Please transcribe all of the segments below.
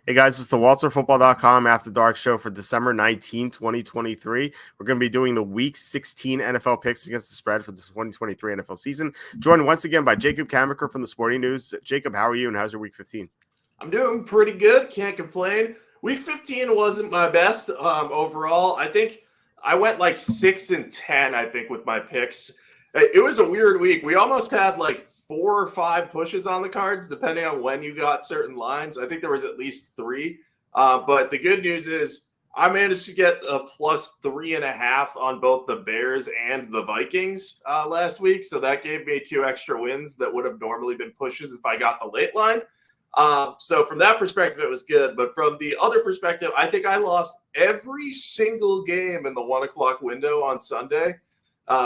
Hey guys, it's the WalterFootball.com After Dark show for December 19, 2023. We're going to be doing the Week 16 NFL picks against the spread for the 2023 NFL season. Joined once again by Jacob Camenker from the Sporting News. Jacob, how are you and how's your Week 15? I'm doing pretty good. Can't complain. Week 15 wasn't my best overall. I think I went like 6-10, I think, with my picks. It was a weird week. We almost had like 4 or 5 pushes on the cards, depending on when you got certain lines. I think there was at least 3. But the good news is I managed to get a plus 3.5 on both the Bears and the Vikings last week. So that gave me 2 extra wins that would have normally been pushes if I got the late line. So from that perspective, it was good. But from the other perspective, I think I lost every single game in the 1 o'clock window on Sunday,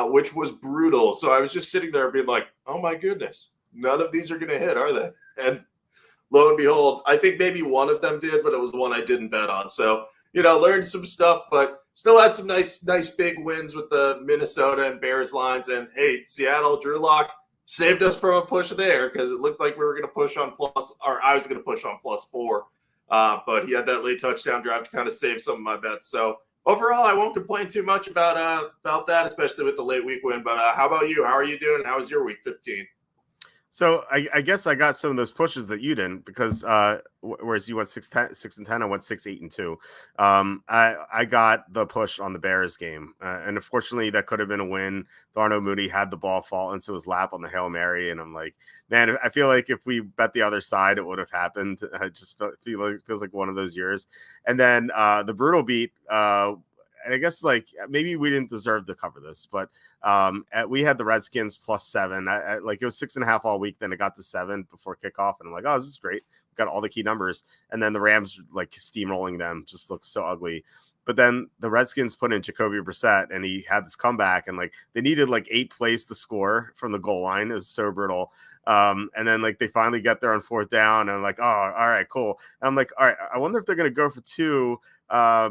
which was brutal. So I was just sitting there being like, oh my goodness, none of these are going to hit, are they? And lo and behold, I think maybe one of them did, but it was one I didn't bet on. So, learned some stuff, but still had some nice big wins with the Minnesota and Bears lines. And hey, Seattle, Drew Lock saved us from a push there because it looked like we were going to push on plus, or I was going to push on +4. But he had that late touchdown drive to kind of save some of my bets. So overall, I won't complain too much about that, especially with the late week win. But how about you? How are you doing? How was your week 15? So I guess I got some of those pushes that you didn't because whereas you went 6-10, I went 6-8-2. I got the push on the Bears game, and unfortunately that could have been a win. Darnell Mooney had the ball fall into his lap on the Hail Mary, and I'm like, man, I feel like if we bet the other side, it would have happened. I just feels like one of those years. And then the brutal beat. And I guess like maybe we didn't deserve to cover this, but we had the Redskins +7. Like it was 6.5 all week. Then it got to 7 before kickoff, and I'm like, oh, this is great. We got all the key numbers, and then the Rams like steamrolling them just looks so ugly. But then the Redskins put in Jacoby Brissett, and he had this comeback, and like they needed like 8 plays to score from the goal line. It was so brutal. And then like they finally get there on 4th down, and I'm like, oh, all right, cool. And I'm like, all right, I wonder if they're gonna go for 2.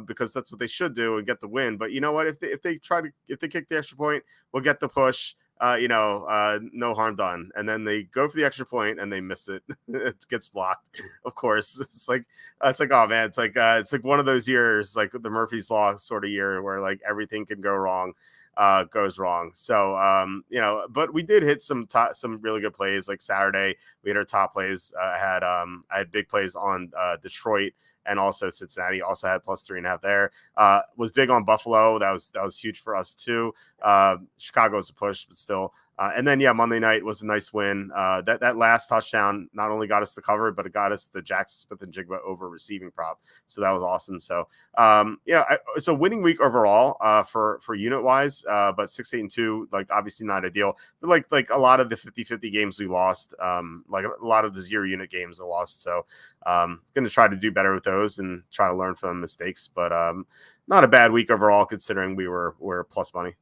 Because that's what they should do and get the win. But you know what? If they kick the extra point, we'll get the push. No harm done. And then they go for the extra point and they miss it. It gets blocked. Of course, it's like oh man, it's like one of those years, like the Murphy's Law sort of year where like everything can go wrong. Goes wrong. So, but we did hit some really good plays. Like Saturday, we had our top plays. I had big plays on Detroit and also Cincinnati. Also had +3.5 there. Was big on Buffalo. That was huge for us too. Chicago's a push, but still. And then Monday night was a nice win. That last touchdown not only got us the cover, but it got us the Jackson Smith-Njigba over receiving prop. So that was awesome. So it's a winning week overall for unit wise. But 6-8-2, like obviously not ideal. But like a lot of the 50-50 games we lost, like a lot of the 0 unit games I lost. So going to try to do better with those and try to learn from mistakes. But not a bad week overall considering we're plus money.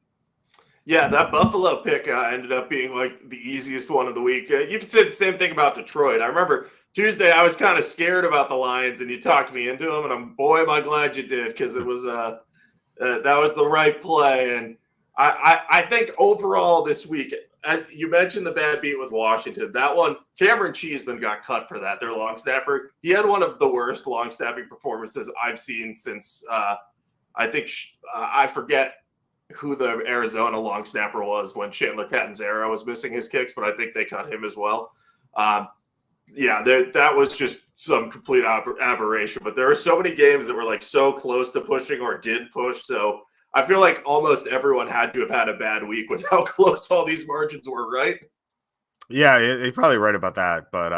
Yeah, that Buffalo pick ended up being like the easiest one of the week. You could say the same thing about Detroit. I remember Tuesday I was kind of scared about the Lions, and you talked me into them, and am I glad you did, because it was that was the right play. And I think overall this week, as you mentioned, the bad beat with Washington, that one, Cameron Cheeseman got cut for that. Their long snapper, he had one of the worst long snapping performances I've seen since I think I forget who the Arizona long snapper was when Chandler Catanzaro was missing his kicks, but I think they cut him as well. That was just some complete aberration. But there are so many games that were like so close to pushing or did push. So I feel like almost everyone had to have had a bad week with how close all these margins were, right? Yeah, you're probably right about that. But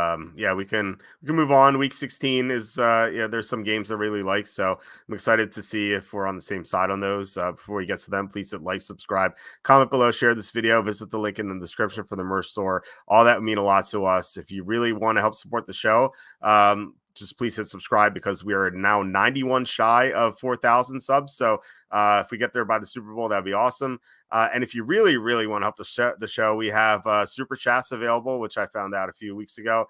we can move on. Week 16 is there's some games I really like, so I'm excited to see if we're on the same side on those. Before we get to them, please hit like, subscribe, comment below, share this video, visit the link in the description for the merch store. All that would mean a lot to us. If you really want to help support the show, just please hit subscribe, because we are now 91 shy of 4,000 subs. So if we get there by the Super Bowl, that'd be awesome. And if you really, really want to help the show, we have super chats available, which I found out a few weeks ago.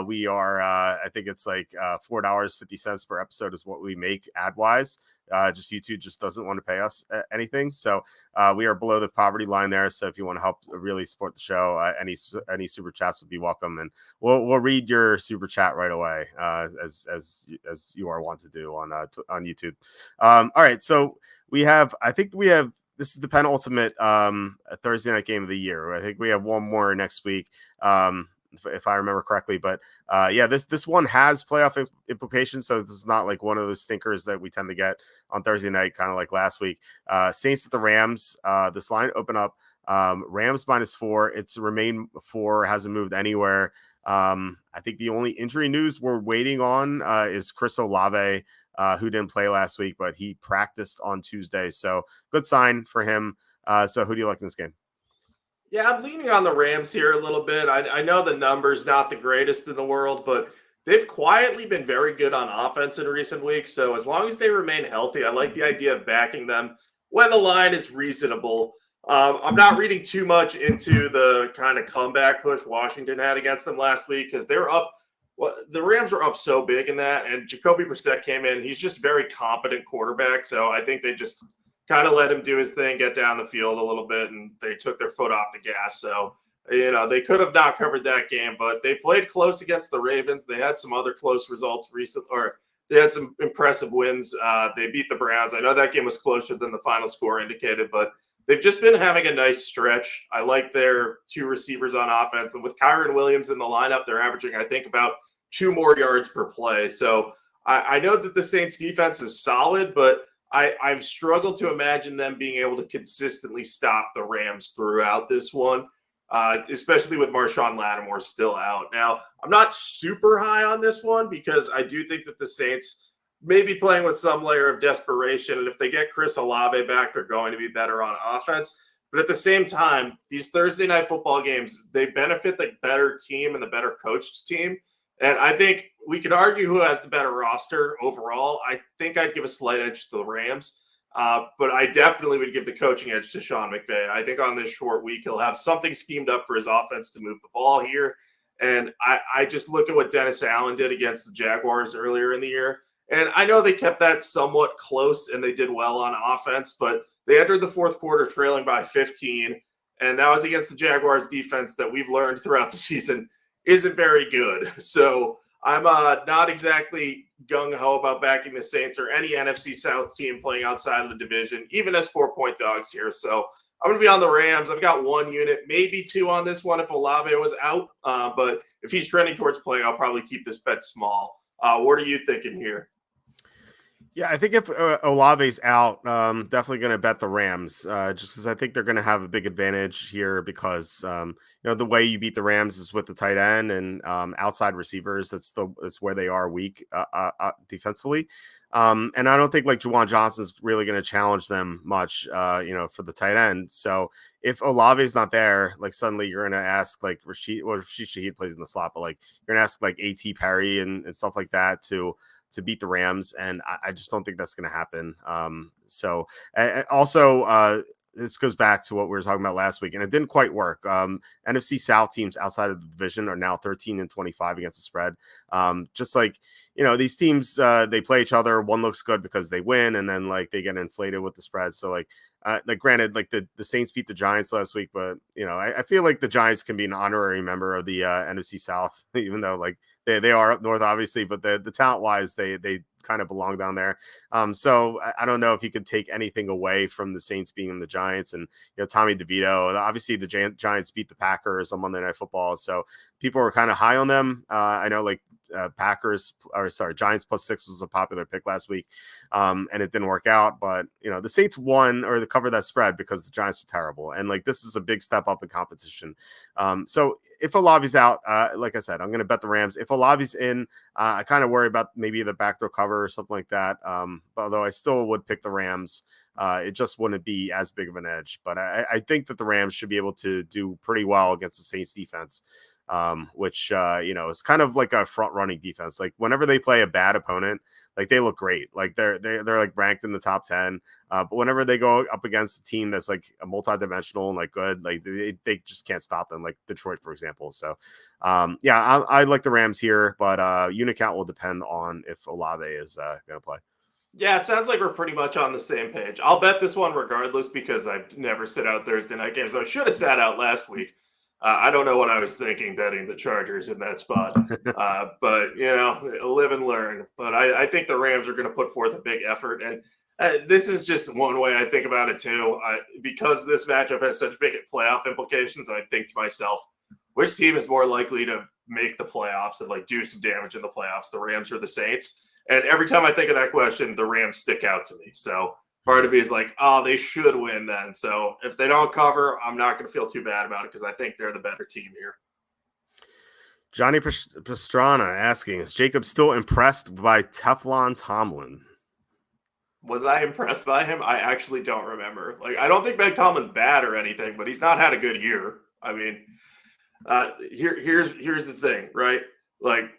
We are, I think it's like $4.50 per episode is what we make ad wise. Just YouTube just doesn't want to pay us anything. So we are below the poverty line there. So if you want to help really support the show, any super chats would be welcome. And we'll read your super chat right away, as you are wont to do on YouTube. All right. So this is the penultimate Thursday night game of the year. I think we have one more next week, if I remember correctly. But this one has playoff implications. So this is not like one of those stinkers that we tend to get on Thursday night, kind of like last week. Saints at the Rams. This line open up. Rams -4. It's remained 4. Hasn't moved anywhere. I think the only injury news we're waiting on is Chris Olave, who didn't play last week, but he practiced on Tuesday. So good sign for him. So who do you like in this game? Yeah, I'm leaning on the Rams here a little bit. I know the number's not the greatest in the world, but they've quietly been very good on offense in recent weeks. So as long as they remain healthy, I like the idea of backing them when the line is reasonable. I'm not reading too much into the kind of comeback push Washington had against them last week because they're up. Well, the Rams were up so big in that, and Jacoby Brissett came in. He's just very competent quarterback, so I think they just kind of let him do his thing, get down the field a little bit, and they took their foot off the gas. So, they could have not covered that game, but they played close against the Ravens. They had some other close results recently, or they had some impressive wins. They beat the Browns. I know that game was closer than the final score indicated, but they've just been having a nice stretch. I like their 2 receivers on offense. And with Kyren Williams in the lineup, they're averaging, I think, about 2 more yards per play. So I know that the Saints defense is solid, but I've struggled to imagine them being able to consistently stop the Rams throughout this one, especially with Marshawn Lattimore still out. Now, I'm not super high on this one because I do think that the Saints – maybe playing with some layer of desperation. And if they get Chris Olave back, they're going to be better on offense. But at the same time, these Thursday night football games, they benefit the better team and the better coached team. And I think we could argue who has the better roster overall. I think I'd give a slight edge to the Rams. But I definitely would give the coaching edge to Sean McVay. I think on this short week, he'll have something schemed up for his offense to move the ball here. And I just look at what Dennis Allen did against the Jaguars earlier in the year. And I know they kept that somewhat close and they did well on offense, but they entered the fourth quarter trailing by 15. And that was against the Jaguars defense that we've learned throughout the season isn't very good. So I'm not exactly gung-ho about backing the Saints or any NFC South team playing outside of the division, even as 4-point dogs here. So I'm going to be on the Rams. I've got 1 unit, maybe 2 on this one if Olave was out. But if he's trending towards playing, I'll probably keep this bet small. What are you thinking here? Yeah, I think if Olave's out, definitely going to bet the Rams, just because I think they're going to have a big advantage here because the way you beat the Rams is with the tight end and outside receivers. That's where they are weak defensively, and I don't think like Juwan Johnson's really going to challenge them much, for the tight end. So if Olave's not there, like suddenly you're going to ask like Rashid Shaheed plays in the slot, but like you're going to ask like A.T. Perry and stuff like that to beat the Rams. And I just don't think that's going to happen. This goes back to what we were talking about last week, and it didn't quite work. NFC South teams outside of the division are now 13-25 against the spread. Just like, these teams, they play each other. One looks good because they win, and then like they get inflated with the spread. So like granted, like the Saints beat the Giants last week, but I feel like the Giants can be an honorary member of the NFC South, even though like they are up north, obviously, but the talent wise, they kind of belong down there. So I don't know if you could take anything away from the Saints being in the Giants and Tommy DeVito. Obviously, the Giants beat the Packers on Monday Night Football, so people were kind of high on them. I know like Giants +6 was a popular pick last week, and it didn't work out. But the Saints won or they covered that spread because the Giants are terrible, and like this is a big step up in competition. So if Olave's out, like I said, I'm going to bet the Rams. If Olave's in, I kind of worry about maybe the backdoor cover or something like that. Although I still would pick the Rams. It just wouldn't be as big of an edge. But I think that the Rams should be able to do pretty well against the Saints defense. which is kind of like a front running defense. Like whenever they play a bad opponent, like they look great. Like they're like ranked in the top 10. But whenever they go up against a team that's like a multi-dimensional and like good, like they just can't stop them, like Detroit, for example. So I like the Rams here, but unit count will depend on if Olave is going to play. Yeah, it sounds like we're pretty much on the same page. I'll bet this one regardless because I never sit out Thursday night games. I should have sat out last week. I don't know what I was thinking betting the Chargers in that spot. But, live and learn. But I think the Rams are going to put forth a big effort. And this is just one way I think about it, too. Because this matchup has such big playoff implications, I think to myself, which team is more likely to make the playoffs and like do some damage in the playoffs, the Rams or the Saints? And every time I think of that question, the Rams stick out to me. So part of me is like, oh, they should win then. So if they don't cover, I'm not going to feel too bad about it because I think they're the better team here. Johnny Pastrana asking, is Jacob still impressed by Teflon Tomlin? Was I impressed by him? I actually don't remember. Like, I don't think Meg Tomlin's bad or anything, but he's not had a good year. I mean, here's the thing, right? Like,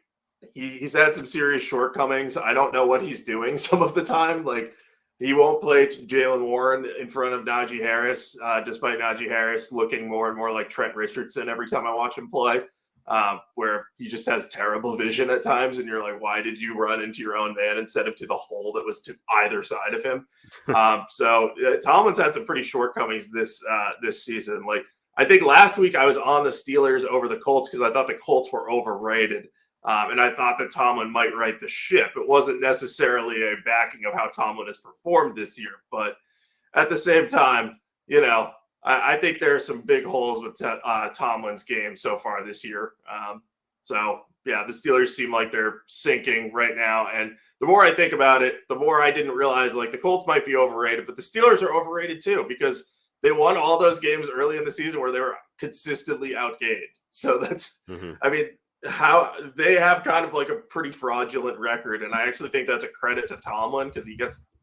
he's had some serious shortcomings. I don't know what he's doing some of the time. Like, he won't play Jalen Warren in front of Najee Harris, despite Najee Harris looking more and more like Trent Richardson every time I watch him play, where he just has terrible vision at times. And you're like, why did you run into your own man instead of to the hole that was to either side of him? So Tomlin's had some pretty shortcomings this season. Like, I think last week I was on the Steelers over the Colts because I thought the Colts were overrated. And I thought that Tomlin might right the ship. It wasn't necessarily a backing of how Tomlin has performed this year. But at the same time, I think there are some big holes with Tomlin's game so far this year. The Steelers seem like they're sinking right now. And the more I think about it, the more I didn't realize like the Colts might be overrated, but the Steelers are overrated too because they won all those games early in the season where they were consistently outgained. So that's, I mean, how they have kind of like a pretty fraudulent record. And I actually think that's a credit to Tomlin because he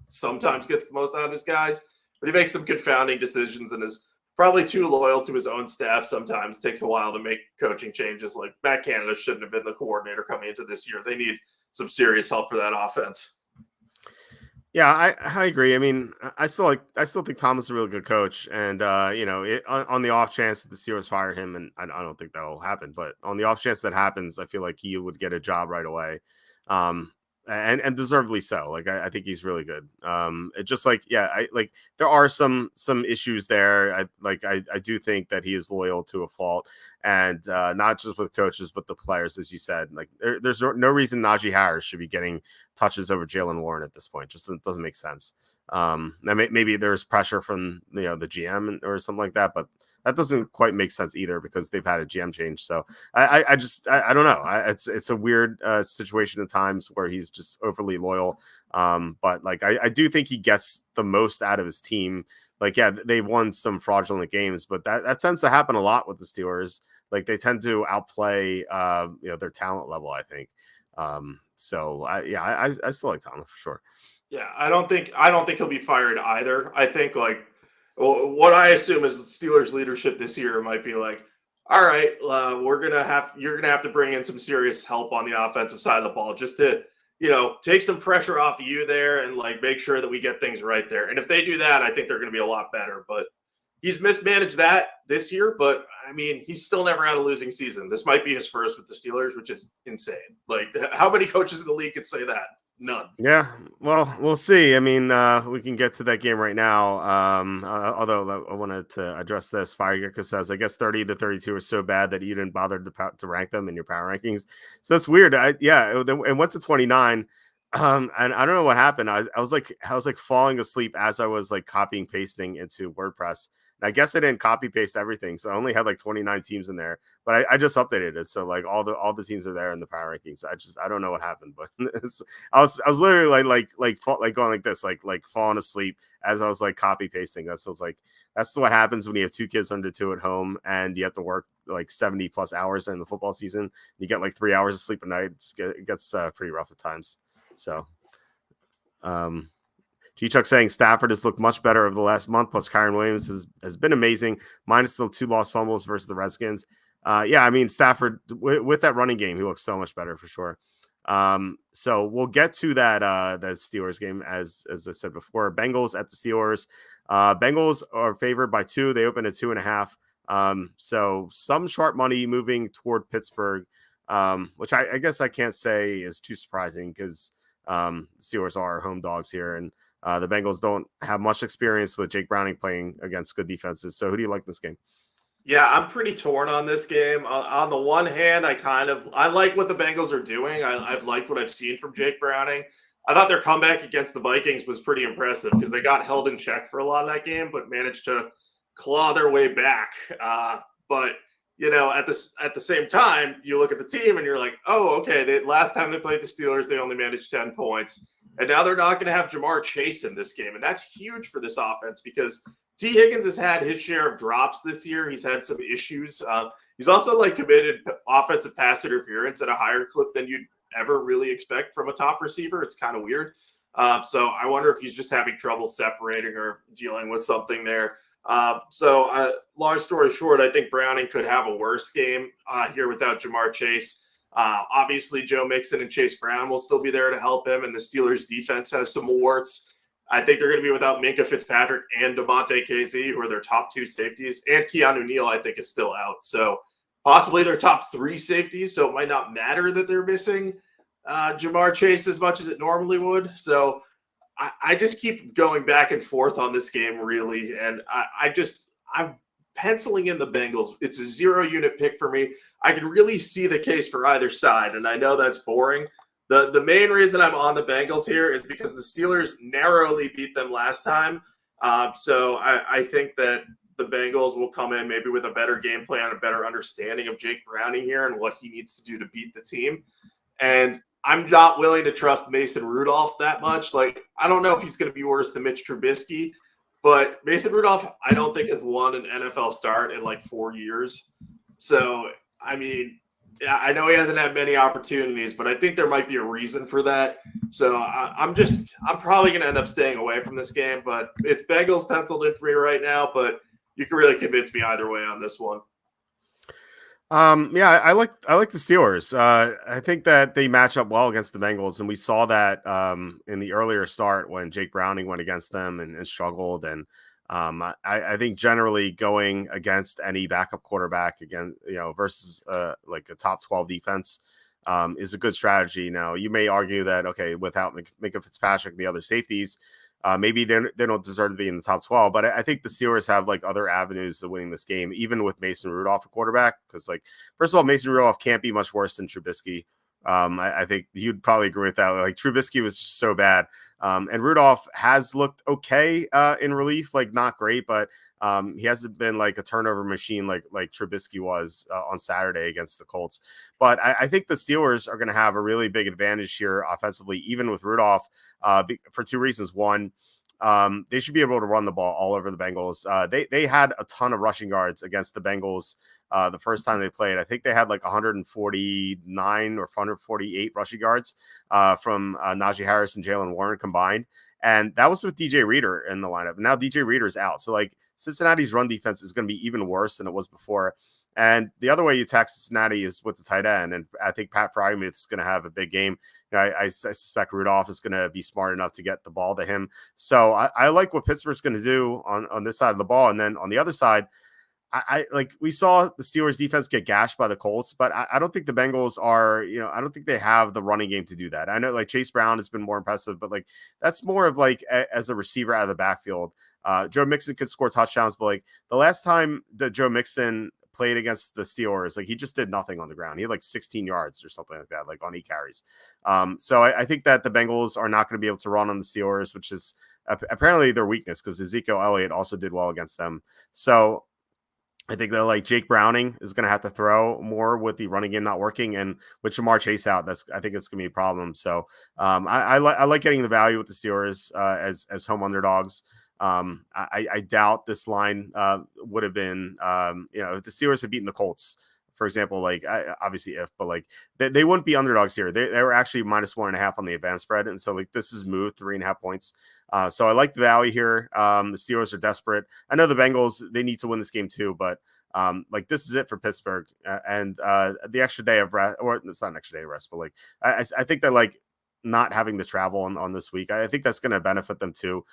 sometimes gets the most out of his guys, but he makes some confounding decisions and is probably too loyal to his own staff. Sometimes takes a while to make coaching changes. Like Matt Canada shouldn't have been the coordinator coming into this year. They need some serious help for that offense. Yeah, I agree. I mean, I still think Thomas is a really good coach, and on the off chance that the Steelers fire him, and I don't think that'll happen, but on the off chance that happens, I feel like he would get a job right away, and deservedly so. Like I think he's really good. It just like there are some issues there. I do think that he is loyal to a fault, and not just with coaches but the players, as you said. Like there's no reason Najee Harris should be getting touches over Jalen Warren at this point. Just doesn't make sense. Maybe there's pressure from the GM or something like that, but that doesn't quite make sense either because they've had a GM change. So I don't know. It's a weird situation at times where he's just overly loyal. But like I do think he gets the most out of his team. Like, yeah, they've won some fraudulent games, but that tends to happen a lot with the Steelers. Like they tend to outplay their talent level, I think. So I still like Tomlin for sure. Yeah, I don't think he'll be fired either. I think what I assume is Steelers leadership this year might be like, all right, you're gonna have to bring in some serious help on the offensive side of the ball just to take some pressure off of you there and like make sure that we get things right there. And if they do that, I think they're going to be a lot better. But he's mismanaged that this year. But I mean, he's still never had a losing season. This might be his first with the Steelers, which is insane. Like, how many coaches in the league could say that? None. Yeah, well, we'll see. I mean, we can get to that game right now. Although I wanted to address this. Firegecker says, I guess 30 to 32 are so bad that you didn't bother to rank them in your power rankings. So that's weird. It went to 29. And I don't know what happened. I was like falling asleep as I was like copying I into WordPress. And I guess I didn't copy paste everything, so I only had like 29 teams in there. But I just updated it, so like all the teams are there in the power rankings. I don't know what happened, but I was literally like going like this, like falling asleep as I was like copy pasting. That's what happens when you have two kids under two at home and you have to work like 70 plus hours during the football season. You get like 3 hours of sleep a night. It gets pretty rough at times. So, G-Chuck saying Stafford has looked much better over the last month, plus Kyron Williams has been amazing, minus the 2 lost fumbles versus the Redskins. Yeah, I mean, Stafford with that running game, he looks so much better for sure. So we'll get to that Steelers game as I said before. Bengals at the Steelers. Bengals are favored by 2. They open at 2.5. So some sharp money moving toward Pittsburgh, which I guess I can't say is too surprising because Steelers are home dogs here, and the Bengals don't have much experience with Jake Browning playing against good defenses. So who do you like in this game? Yeah, I'm pretty torn on this game. On the one hand, I like what the Bengals are doing. I've liked what I've seen from Jake Browning. I thought their comeback against the Vikings was pretty impressive because they got held in check for a lot of that game, but managed to claw their way back. But at the same time, you look at the team and you're like, oh, okay. Last time they played the Steelers, they only managed 10 points, and now they're not going to have Jamar Chase in this game, and that's huge for this offense because T. Higgins has had his share of drops this year. He's had some issues. He's also committed offensive pass interference at a higher clip than you'd ever really expect from a top receiver. It's kind of weird. So I wonder if he's just having trouble separating or dealing with something there. Long story short, I think Browning could have a worse game here without Jamar Chase. Obviously, Joe Mixon and Chase Brown will still be there to help him, and the Steelers' defense has some warts. I think they're going to be without Minkah Fitzpatrick and DeMonte Casey, who are their top 2 safeties, and Keanu Neal, I think, is still out. So possibly their top 3 safeties, so it might not matter that they're missing Jamar Chase as much as it normally would. So I just keep going back and forth on this game, really, and I'm penciling in the Bengals. It's a 0-unit pick for me. I can really see the case for either side, and I know that's boring. The main reason I'm on the Bengals here is because the Steelers narrowly beat them last time. So I think that the Bengals will come in maybe with a better game plan, a better understanding of Jake Browning here and what he needs to do to beat the team. And I'm not willing to trust Mason Rudolph that much. I don't know if he's going to be worse than Mitch Trubisky, but Mason Rudolph, I don't think has won an NFL start in 4 years. So, I mean, yeah, I know he hasn't had many opportunities, but I think there might be a reason for that. So I'm probably going to end up staying away from this game, but it's Bengals penciled in for me right now, but you can really convince me either way on this one. Yeah, I like the Steelers. I think that they match up well against the Bengals, and we saw that in the earlier start when Jake Browning went against them and struggled. And I think generally going against any backup quarterback again, versus a top 12 defense is a good strategy. Now, you may argue that, okay, without Minkah Fitzpatrick, the other safeties, maybe they don't deserve to be in the top 12, but I think the Steelers have other avenues of winning this game, even with Mason Rudolph, a quarterback. Because first of all, Mason Rudolph can't be much worse than Trubisky. I think you'd probably agree with that. Trubisky was just so bad. And Rudolph has looked okay in relief, not great, but he hasn't been a turnover machine like Trubisky was on Saturday against the Colts. But I think the Steelers are going to have a really big advantage here offensively, even with Rudolph, for 2 reasons. One, they should be able to run the ball all over the Bengals. They had a ton of rushing yards against the Bengals the first time they played. I think they had 149 or 148 rushing yards from Najee Harris and Jalen Warren combined. And that was with DJ Reader in the lineup. Now DJ Reader's out. So Cincinnati's run defense is going to be even worse than it was before. And the other way you attack Cincinnati is with the tight end. And I think Pat Freiermuth is going to have a big game. I suspect Rudolph is going to be smart enough to get the ball to him. So I like what Pittsburgh's going to do on this side of the ball. And then on the other side, we saw the Steelers defense get gashed by the Colts, but I don't think the Bengals are, I don't think they have the running game to do that. I know Chase Brown has been more impressive, but that's more of as a receiver out of the backfield. Joe Mixon could score touchdowns, but the last time that Joe Mixon played against the Steelers, he just did nothing on the ground. He had 16 yards or something like that, on 8 carries. So I think that the Bengals are not going to be able to run on the Steelers, which is apparently their weakness because Ezekiel Elliott also did well against them. So I think that Jake Browning is going to have to throw more with the running game not working, and with Jamar Chase out, I think it's going to be a problem. So I like getting the value with the Steelers as home underdogs. I doubt this line would have been if the Steelers had beaten the Colts, for example, obviously but they wouldn't be underdogs here. They were actually -1.5 on the advanced spread. And so this is moved 3.5 points. So I like the value here. The Steelers are desperate. I know the Bengals, they need to win this game too, but Like this is it for Pittsburgh, and the extra day of rest, or it's not an extra day of rest, but like I think that like not having the travel on this week, I think that's going to benefit them too.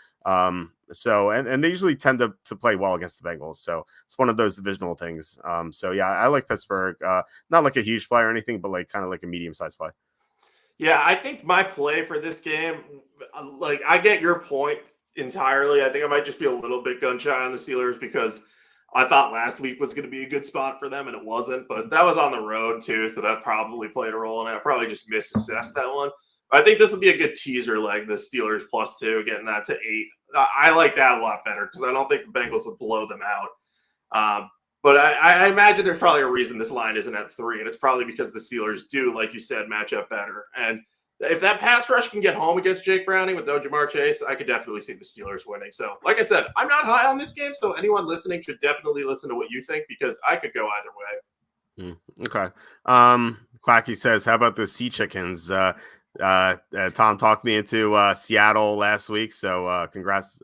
So and they usually tend to play well against the Bengals, so it's one of those divisional things. So yeah, I like Pittsburgh. Not like a huge play or anything, but like kind of like a medium sized play. Yeah, I think my play for this game, like I get your point entirely. I think I might just be a little bit gun shy on the Steelers because I thought last week was going to be a good spot for them and it wasn't, but that was on the road too, so that probably played a role, and I probably just misassessed that one. I think this will be a good teaser leg, the Steelers +2, getting that to 8. I like that a lot better because I don't think the Bengals would blow them out. But I imagine there's probably a reason this line isn't at 3, and it's probably because the Steelers do, like you said, match up better. And if that pass rush can get home against Jake Browning with no Jamar Chase, I could definitely see the Steelers winning. So, like I said, I'm not high on this game, so anyone listening should definitely listen to what you think because I could go either way. Okay. Quacky says, how about those Sea Chickens? Tom talked me into Seattle last week, so congrats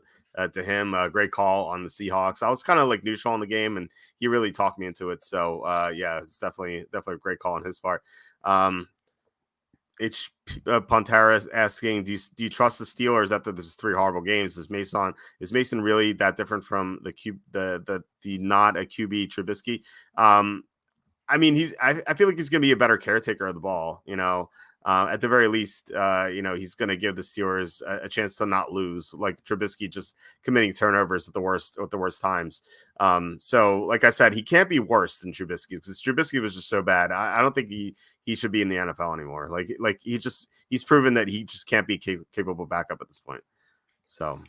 to him. Great call on the Seahawks. I was kind of like neutral on the game, and he really talked me into it. So yeah, it's definitely a great call on his part. It's Pantera asking, do you trust the Steelers after there's 3 horrible games? Is Mason really that different from the not a QB Trubisky? I mean, I feel like he's going to be a better caretaker of the ball, at the very least, he's going to give the Steelers a chance to not lose, like Trubisky just committing turnovers at the worst times. So like I said, he can't be worse than Trubisky because Trubisky was just so bad. I don't think he should be in the NFL anymore. Like he's proven that he just can't be capable backup at this point. So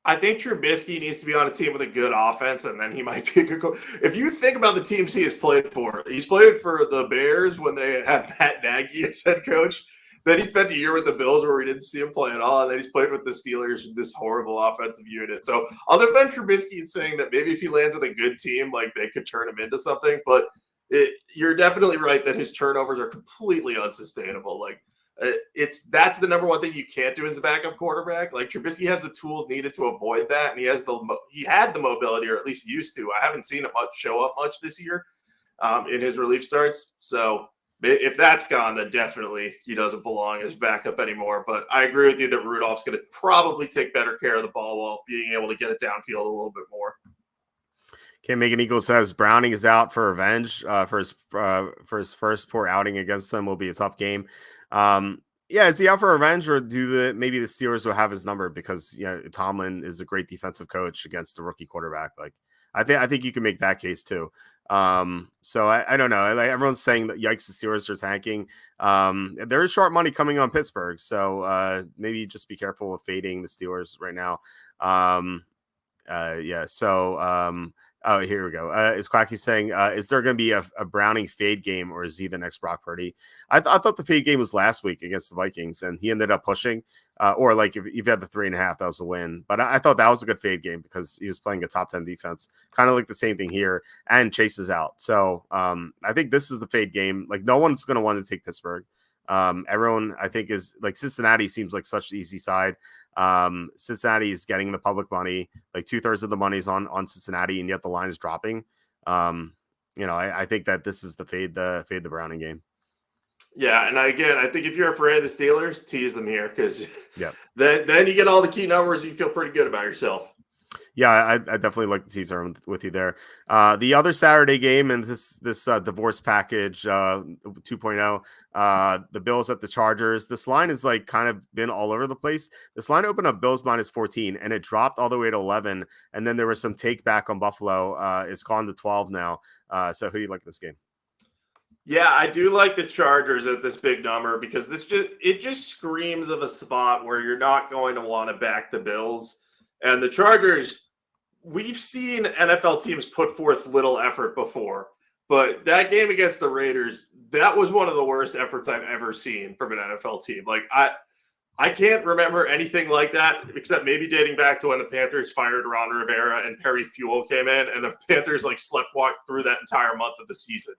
I think Trubisky needs to be on a team with a good offense, and then he might be a good coach. If you think about the teams he has played for, he's played for the Bears when they had Matt Nagy as head coach. Then he spent a year with the Bills where we didn't see him play at all, and then he's played with the Steelers, this horrible offensive unit. So I'll defend Trubisky in saying that maybe if he lands with a good team, like they could turn him into something. But you're definitely right that his turnovers are completely unsustainable. Like, that's the number one thing you can't do as a backup quarterback. Like Trubisky has the tools needed to avoid that, and he had the mobility, or at least used to. I haven't seen it show up much this year in his relief starts. So if that's gone, then definitely he doesn't belong as backup anymore. But I agree with you that Rudolph's going to probably take better care of the ball while being able to get it downfield a little bit more. Okay, Megan Eagle says Browning is out for revenge for his first poor outing against them. Will be a tough game. Yeah, is he out for revenge, or maybe the Steelers will have his number because Tomlin is a great defensive coach against a rookie quarterback. Like I think you can make that case too. So I don't know. Like everyone's saying that yikes, the Steelers are tanking. There is sharp money coming on Pittsburgh, so maybe just be careful with fading the Steelers right now. Yeah. So oh, here we go. Is Quacky saying, is there going to be a Browning fade game, or is he the next Brock Purdy? I thought the fade game was last week against the Vikings, and he ended up pushing. Or like if you had the 3.5, that was the win. But I thought that was a good fade game because he was playing a top 10 defense, kind of like the same thing here. And Chase is out, so I think this is the fade game. Like no one's going to want to take Pittsburgh. Everyone I think is like Cincinnati seems like such the easy side. Cincinnati is getting the public money, like 2/3 of the money's on Cincinnati, and yet the line is dropping. I think that this is the fade the Browning game. Yeah, and I think if you're afraid of the Steelers, tease them here because then you get all the key numbers and you feel pretty good about yourself. Yeah, I definitely like the teaser with you there. The other Saturday game and this divorce package 2.0, the Bills at the Chargers. This line is like kind of been all over the place. This line opened up Bills -14 and it dropped all the way to 11. And then there was some take back on Buffalo. It's gone to 12 now. So who do you like in this game? Yeah, I do like the Chargers at this big number because it just screams of a spot where you're not going to want to back the Bills. And the Chargers, we've seen NFL teams put forth little effort before, but that game against the Raiders, that was one of the worst efforts I've ever seen from an NFL team. Like I can't remember anything like that except maybe dating back to when the Panthers fired Ron Rivera and Perry Fewell came in, and the Panthers like sleptwalked through that entire month of the season.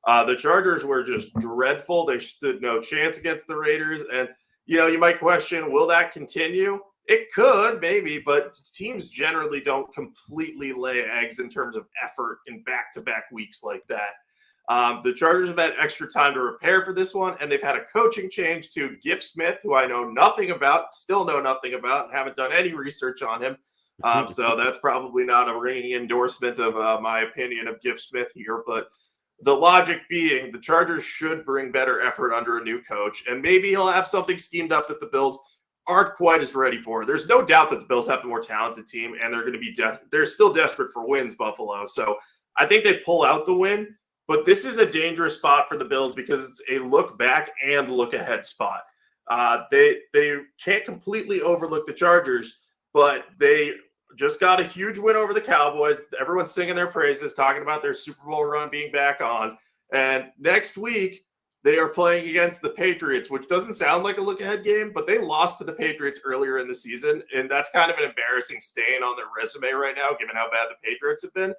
The Chargers were just dreadful. They stood no chance against the Raiders, and you might question, will that continue? It could, maybe, but teams generally don't completely lay eggs in terms of effort in back-to-back weeks like that. The Chargers have had extra time to prepare for this one, and they've had a coaching change to Giff Smith, who I know nothing about, still know nothing about, and haven't done any research on him. So that's probably not a ringing endorsement of my opinion of Giff Smith here, but the logic being the Chargers should bring better effort under a new coach, and maybe he'll have something schemed up that the Bills aren't quite as ready for. There's no doubt that the Bills have the more talented team, and they're going to be they're still desperate for wins, Buffalo. So I think they pull out the win, but this is a dangerous spot for the Bills because it's a look back and look ahead spot. They can't completely overlook the Chargers, but they just got a huge win over the Cowboys. Everyone's singing their praises, talking about their Super Bowl run being back on. And next week, they are playing against the Patriots, which doesn't sound like a look-ahead game, but they lost to the Patriots earlier in the season, and that's kind of an embarrassing stain on their resume right now, given how bad the Patriots have been.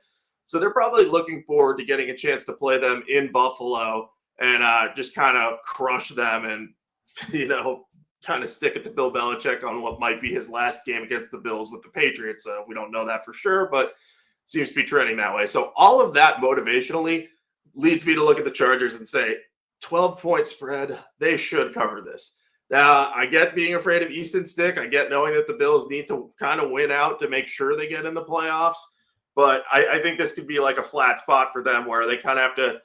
So they're probably looking forward to getting a chance to play them in Buffalo and just kind of crush them and, kind of stick it to Bill Belichick on what might be his last game against the Bills with the Patriots. We don't know that for sure, but seems to be trending that way. So all of that motivationally leads me to look at the Chargers and say, 12-point spread, they should cover this. Now, I get being afraid of Easton Stick. I get knowing that the Bills need to kind of win out to make sure they get in the playoffs. But I think this could be like a flat spot for them where they kind of have to,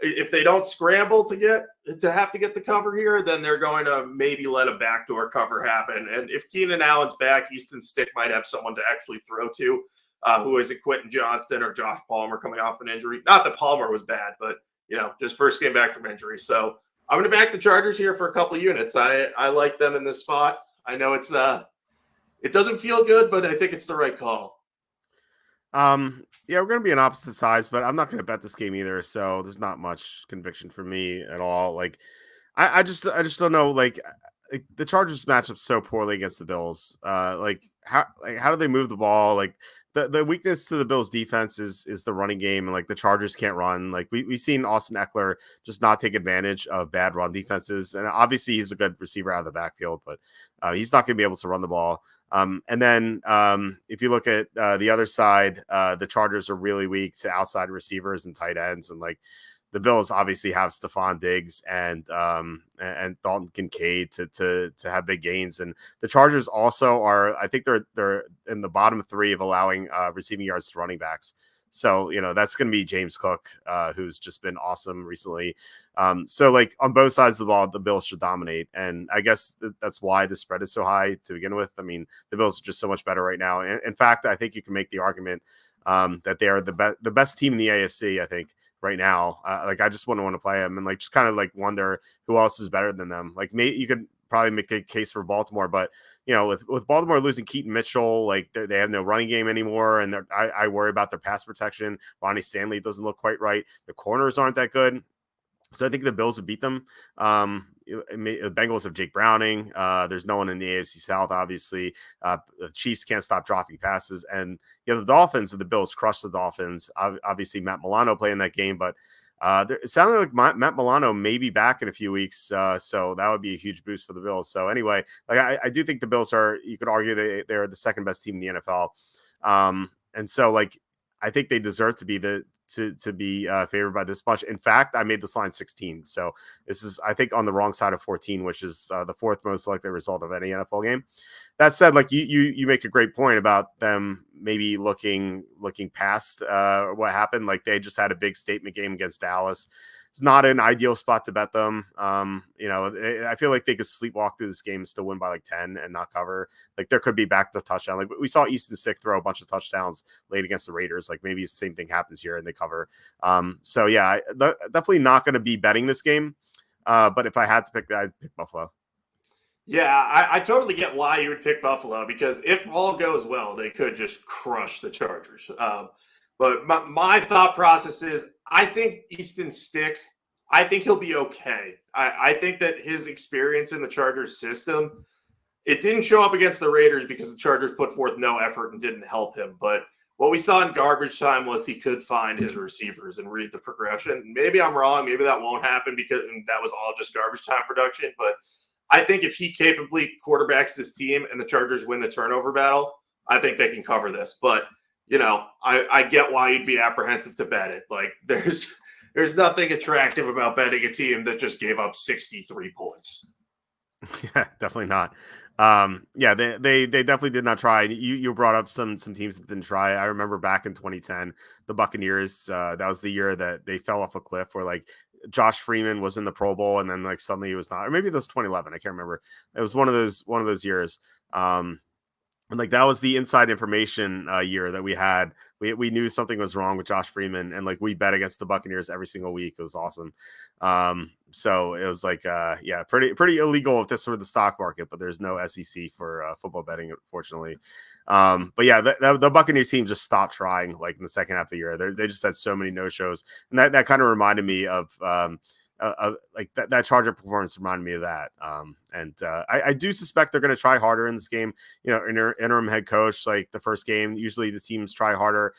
if they don't scramble to have to get the cover here, then they're going to maybe let a backdoor cover happen. And if Keenan Allen's back, Easton Stick might have someone to actually throw to. Who is it, Quentin Johnston or Josh Palmer coming off an injury? Not that Palmer was bad, but just first game back from injury. So I'm going to back the Chargers here for a couple units. I like them in this spot. I know it doesn't feel good, but I think it's the right call. Yeah, we're going to be an opposite size, but I'm not going to bet this game either. So there's not much conviction for me at all. Like, I just don't know. Like the Chargers match up so poorly against the Bills. How do they move the ball? Like the weakness to the Bills defense is the running game, and like the Chargers can't run. Like we've seen Austin Eckler just not take advantage of bad run defenses, and obviously he's a good receiver out of the backfield, but he's not going to be able to run the ball. And then if you look at the other side, the Chargers are really weak to outside receivers and tight ends, and like the Bills obviously have Stephon Diggs and Dalton Kincaid to have big gains, and the Chargers also are. I think they're in the bottom three of allowing receiving yards to running backs. So that's going to be James Cook, who's just been awesome recently. So like on both sides of the ball, the Bills should dominate, and I guess that's why the spread is so high to begin with. I mean, the Bills are just so much better right now. In fact, I think you can make the argument that they are the best team in the AFC. I think. Right now, I just wouldn't want to play them, and like just kind of like wonder who else is better than them. Like maybe you could probably make the case for Baltimore, but with Baltimore losing Keaton Mitchell, like they have no running game anymore, and I worry about their pass protection. Ronnie Stanley doesn't look quite right. The corners aren't that good. So I think the Bills would beat them. The Bengals have Jake Browning. There's no one in the AFC South, obviously. The Chiefs can't stop dropping passes. And the Dolphins and the Bills crushed the Dolphins. Obviously, Matt Milano playing that game, but it sounded like Matt Milano may be back in a few weeks. So that would be a huge boost for the Bills. So anyway, like I do think the Bills you could argue they're the second best team in the NFL. And so like I think they deserve to be to be favored by this much. In fact, I made this line 16. So this is, I think, on the wrong side of 14, which is the fourth most likely result of any NFL game. That said, like you make a great point about them maybe looking past what happened. Like they just had a big statement game against Dallas. It's not an ideal spot to bet them. I feel like they could sleepwalk through this game and still win by like 10 and not cover. Like there could be back to touchdown. Like we saw Easton Stick throw a bunch of touchdowns late against the Raiders. Like maybe the same thing happens here and they cover. So yeah, definitely not going to be betting this game. But if I had to pick, I'd pick Buffalo. Yeah, I totally get why you would pick Buffalo, because if all goes well, they could just crush the Chargers. But my thought process is, I think Easton Stick, I think he'll be okay. I think that his experience in the Chargers system, it didn't show up against the Raiders because the Chargers put forth no effort and didn't help him. But what we saw in garbage time was he could find his receivers and read the progression. Maybe I'm wrong. Maybe that won't happen because that was all just garbage time production. But I think if he capably quarterbacks this team and the Chargers win the turnover battle, I think they can cover this. But, I get why you'd be apprehensive to bet it. Like, there's nothing attractive about betting a team that just gave up 63 points. Yeah, definitely not. Yeah, they definitely did not try. You brought up some teams that didn't try. I remember back in 2010, the Buccaneers. That was the year that they fell off a cliff where like Josh Freeman was in the Pro Bowl and then like suddenly he was not. Or maybe it was 2011. I can't remember. It was one of those years. And like that was the inside information year that we had. We knew something was wrong with Josh Freeman, and like we bet against the Buccaneers every single week. It was awesome. So it was like yeah, pretty illegal if this were the stock market, but there's no SEC for football betting, unfortunately. But yeah, the Buccaneers team just stopped trying like in the second half of the year. They just had so many no shows, and that kind of reminded me of like that Charger performance reminded me of that. I do suspect they're going to try harder in this game. Interim head coach, like the first game, usually the teams try harder.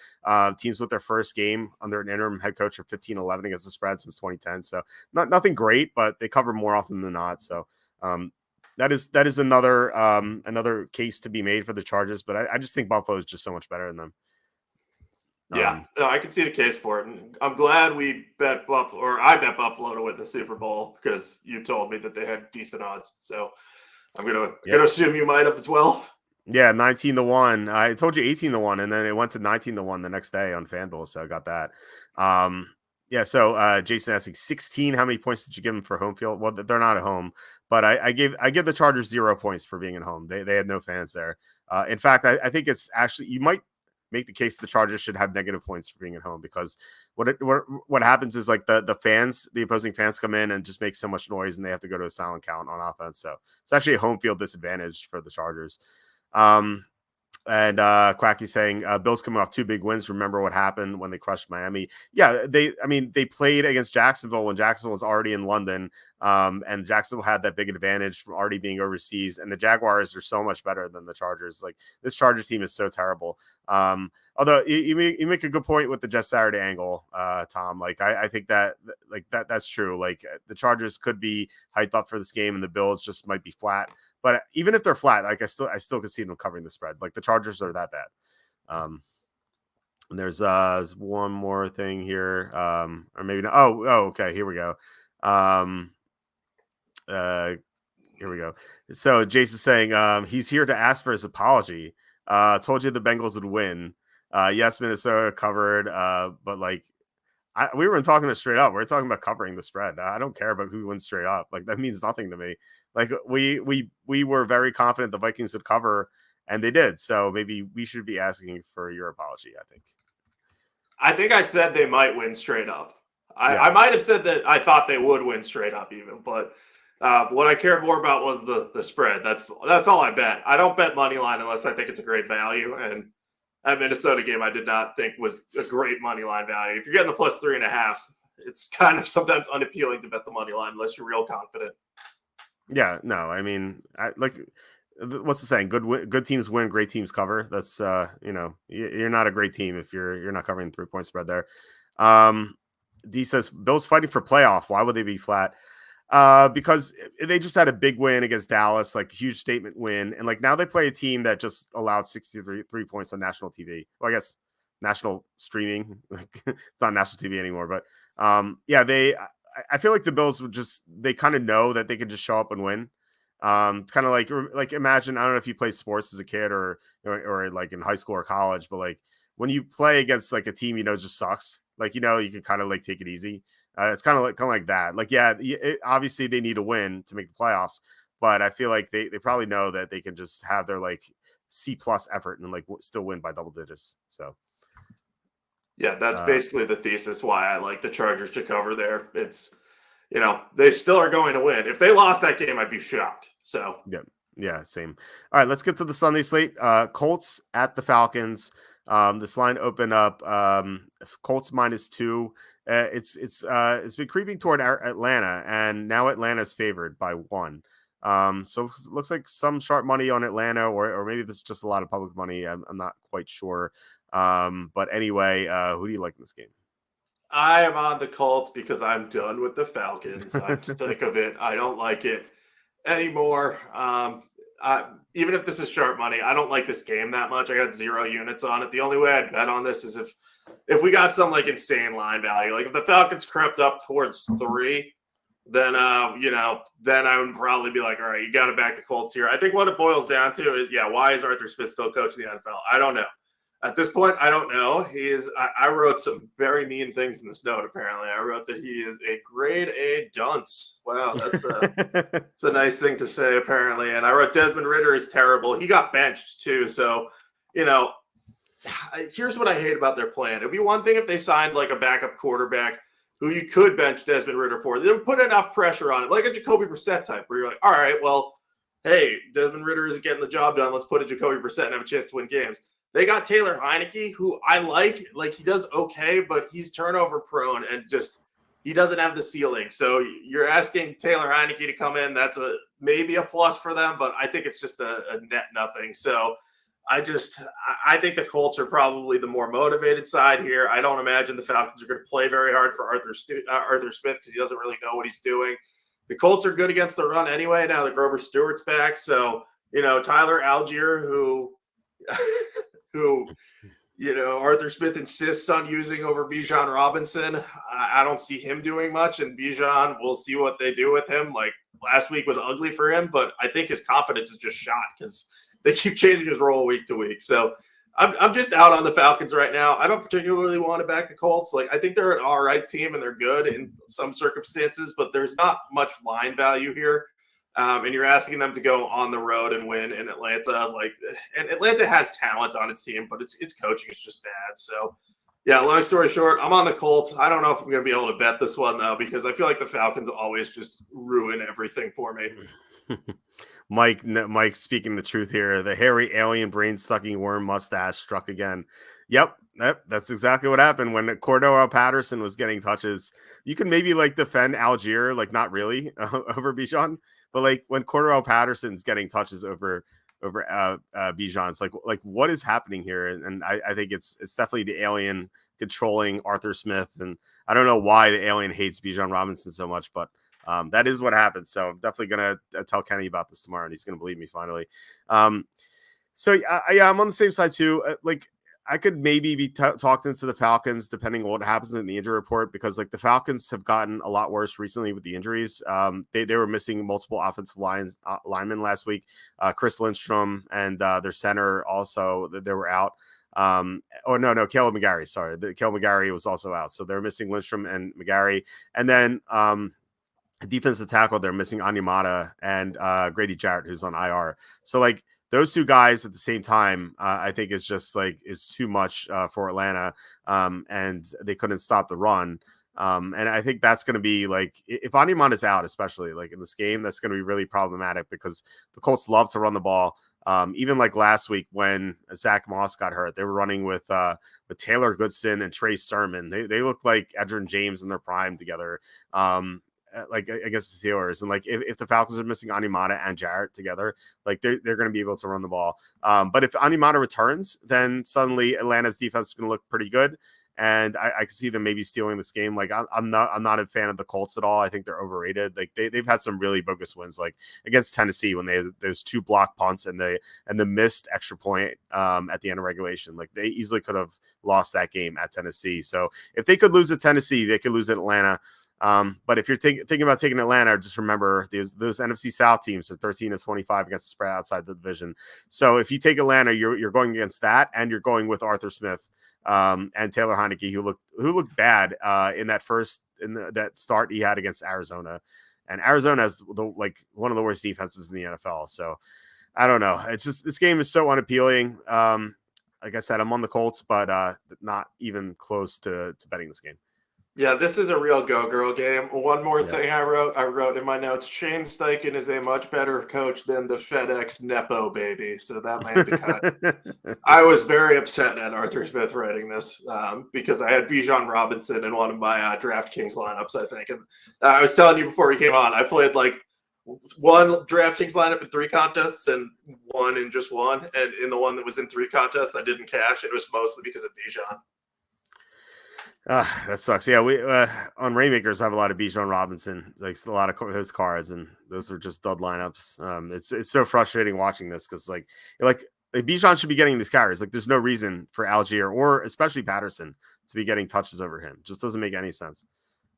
Teams with their first game under an interim head coach are 15-11 against the spread since 2010. So nothing great, but they cover more often than not. So that is another case to be made for the Chargers. But I just think Buffalo is just so much better than them. Yeah, no, I can see the case for it. And I'm glad we bet Buffalo, or I bet Buffalo to win the Super Bowl because you told me that they had decent odds. So I'm gonna assume you might have as well. Yeah, 19-1. I told you 18-1, and then it went to 19-1 the next day on FanDuel. So I got that. Yeah. So Jason asking 16. How many points did you give them for home field? Well, they're not at home, but I give the Chargers 0 points for being at home. They had no fans there. In fact, I think it's actually you might make the case the Chargers should have negative points for being at home because what happens is like the opposing fans come in and just make so much noise and they have to go to a silent count on offense. So it's actually a home field disadvantage for the Chargers. And Quacky saying Bills coming off 2 big wins. Remember what happened when they crushed Miami? Yeah, they played against Jacksonville when Jacksonville was already in London, and Jacksonville had that big advantage from already being overseas. And the Jaguars are so much better than the Chargers. Like this Chargers team is so terrible. Although you make a good point with the Jeff Saturday angle, Tom. Like I think that's true. Like the Chargers could be hyped up for this game, and the Bills just might be flat. But even if they're flat, like I still could see them covering the spread. Like the Chargers are that bad. And there's one more thing here, or maybe not. Oh, okay. Here we go. Here we go. So Jason's saying he's here to ask for his apology. Told you the Bengals would win. Yes, Minnesota covered. But like we weren't talking straight up. We're talking about covering the spread. I don't care about who wins straight up. Like that means nothing to me. Like we were very confident the Vikings would cover, and they did. So maybe we should be asking for your apology. I think I said they might win straight up. I might have said that I thought they would win straight up even, but what I cared more about was the spread. That's all I bet. I don't bet money line unless I think it's a great value. And that Minnesota game I did not think was a great money line value. If you're getting the plus 3.5, it's kind of sometimes unappealing to bet the money line unless you're real confident. Yeah, no, I mean, what's the saying? Good teams win, great teams cover. That's you're not a great team if you're not covering the 3-point spread there. D says Bills fighting for playoff. Why would they be flat? Because they just had a big win against Dallas, like a huge statement win, and like now they play a team that just allowed 63 points on national TV. Well, I guess national streaming, like it's not national TV anymore, but I feel like the Bills they kind of know that they can just show up and win. It's kind of like imagine, I don't know if you play sports as a kid or like in high school or college, but like when you play against like a team, just sucks. Like, you can kind of like take it easy. It's kind of like that. Like, yeah, obviously they need a win to make the playoffs, but I feel like they probably know that they can just have their like C+ effort and like still win by double digits. So. Yeah, that's basically the thesis why I like the Chargers to cover there. It's, they still are going to win. If they lost that game, I'd be shocked. So yeah, same. All right, let's get to the Sunday slate. Colts at the Falcons. This line opened up Colts -2. It's been creeping toward Atlanta, and now Atlanta's favored by 1. So it looks like some sharp money on Atlanta, or maybe this is just a lot of public money. I'm not quite sure. But anyway, who do you like in this game? I am on the Colts because I'm done with the Falcons. I'm sick of it. I don't like it. anymore. Even if this is sharp money, I don't like this game that much. I got 0 units on it. The only way I'd bet on this is if we got some like insane line value, like if the Falcons crept up towards 3, then then I would probably be like, all right, you got to back the Colts here. I think what it boils down to is, why is Arthur Smith still coaching the NFL? I don't know. At this point, I don't know. I wrote some very mean things in this note, apparently. I wrote that he is a grade A dunce. Wow, that's it's a nice thing to say, apparently. And I wrote Desmond Ridder is terrible. He got benched, too. So, here's what I hate about their plan. It'd be one thing if they signed like a backup quarterback who you could bench Desmond Ridder for. They would put enough pressure on it, like a Jacoby Brissett type, where you're like, all right, well, hey, Desmond Ridder isn't getting the job done. Let's put a Jacoby Brissett and have a chance to win games. They got Taylor Heineke, who I like he does okay, but he's turnover prone and just he doesn't have the ceiling. So you're asking Taylor Heineke to come in. That's maybe a plus for them, but I think it's just a net nothing. So I think the Colts are probably the more motivated side here. I don't imagine the Falcons are going to play very hard for Arthur Smith because he doesn't really know what he's doing. The Colts are good against the run anyway. Now that Grover Stewart's back, so Tyler Algier, who Arthur Smith insists on using over Bijan Robinson. I don't see him doing much, and Bijan, we'll see what they do with him. Like last week was ugly for him, but I think his confidence is just shot because they keep changing his role week to week. So I'm just out on the Falcons right now. I don't particularly want to back the Colts. Like I think they're an all right team and they're good in some circumstances, but there's not much line value here. And you're asking them to go on the road and win in Atlanta. And Atlanta has talent on its team, but its coaching is just bad. So, long story short, I'm on the Colts. I don't know if I'm going to be able to bet this one, though, because I feel like the Falcons always just ruin everything for me. Mike speaking the truth here. The hairy alien brain-sucking worm mustache struck again. Yep, that's exactly what happened when Cordero Patterson was getting touches. You can maybe defend Algier, not really over Bijan. But when Cordero Patterson's getting touches over Bijan, it's like what is happening here? And I think it's definitely the alien controlling Arthur Smith, and I don't know why the alien hates Bijan Robinson so much, but that is what happened. So I'm definitely gonna tell Kenny about this tomorrow, and he's gonna believe me finally. So I'm on the same side too. I could maybe be talked into the Falcons depending on what happens in the injury report, because the Falcons have gotten a lot worse recently with the injuries. They were missing multiple offensive linemen last week. Chris Lindstrom and their center also, they were out. Caleb McGarry. Sorry, Caleb McGarry was also out. So they're missing Lindstrom and McGarry. And then defensive tackle, they're missing Anyamata and Grady Jarrett, who's on IR. So those two guys at the same time, I think is just is too much for Atlanta, and they couldn't stop the run. And I think that's going to be if Anyamata is out, especially in this game, that's going to be really problematic because the Colts love to run the ball. Even last week when Zach Moss got hurt, they were running with Taylor Goodson and Trey Sermon. They look like Edgerrin and James in their prime together. Against the Steelers, and if the Falcons are missing Anyamata and Jarrett together, they're going to be able to run the ball. But if Anyamata returns, then suddenly Atlanta's defense is going to look pretty good, and I can see them maybe stealing this game. I'm not a fan of the Colts at all. I think they're overrated. They've had some really bogus wins, against Tennessee when they had those 2 block punts and the missed extra point at the end of regulation. They easily could have lost that game at Tennessee. So if they could lose at Tennessee, they could lose at Atlanta. But if you're thinking about taking Atlanta, just remember those NFC South teams are 13-25 against the spread outside the division. So if you take Atlanta, you're going against that, and you're going with Arthur Smith and Taylor Heineke, who looked bad in that start he had against Arizona, and Arizona has one of the worst defenses in the NFL. So I don't know. It's just this game is so unappealing. Like I said, I'm on the Colts, but not even close to betting this game. Yeah, this is a real go-girl game. One more thing I wrote in my notes, Shane Steichen is a much better coach than the FedEx Nepo baby, so that might be cut. I was very upset at Arthur Smith writing this because I had Bijan Robinson in one of my DraftKings lineups, I think. And I was telling you before we came on, I played one DraftKings lineup in 3 contests and one in just one. And in the one that was in 3 contests, I didn't cash. It was mostly because of Bijan. That sucks. Yeah, we on Rainmakers have a lot of Bijan Robinson, like a lot of his cards, and those are just dud lineups. It's so frustrating watching this because like Bijan should be getting these carries. Like, there's no reason for Algier or especially Patterson to be getting touches over him. Just doesn't make any sense.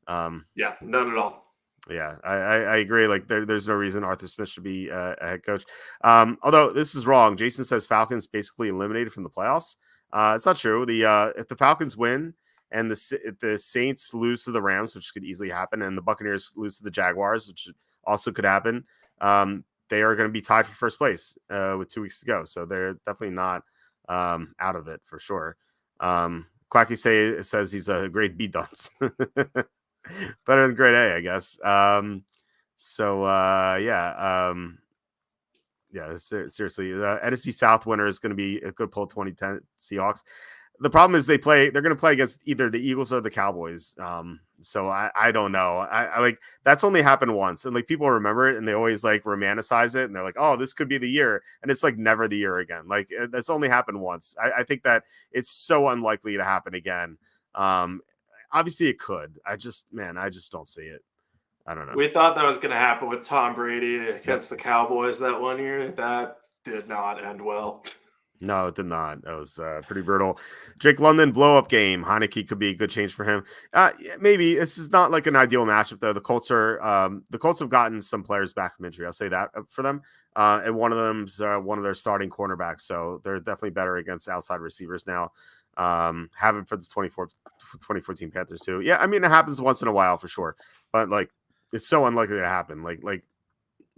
Yeah, none at all. Yeah, I agree. Like, there's no reason Arthur Smith should be a head coach. Although this is wrong. Jason says Falcons basically eliminated from the playoffs. It's not true. If the Falcons win and if the Saints lose to the Rams, which could easily happen, and the Buccaneers lose to the Jaguars, which also could happen, they are going to be tied for first place with 2 weeks to go. So they're definitely not out of it for sure. Quacky says he's a grade B dunce. Better than grade A, I guess. Seriously, the NFC South winner is going to be a good pull 2010 Seahawks. The problem is they're going to play against either the Eagles or the Cowboys. So I don't know. I like, that's only happened once, and like, people remember it and they always like romanticize it and they're like, oh, this could be the year, and it's like never the year again. Like, that's only happened once. I think that it's so unlikely to happen again. Obviously it could. I just don't see it. I don't know. We thought that was going to happen with Tom Brady against the Cowboys that one year. That did not end well. No, it did not. That was pretty brutal. Drake London blow-up game. Heineke could be a good change for him. Maybe this is not like an ideal matchup though. The Colts have gotten some players back from injury. I'll say that for them. And one of them's one of their starting cornerbacks. So they're definitely better against outside receivers now. Having for the 2014 Panthers too. Yeah, I mean, it happens once in a while for sure, but like, it's so unlikely to happen. Like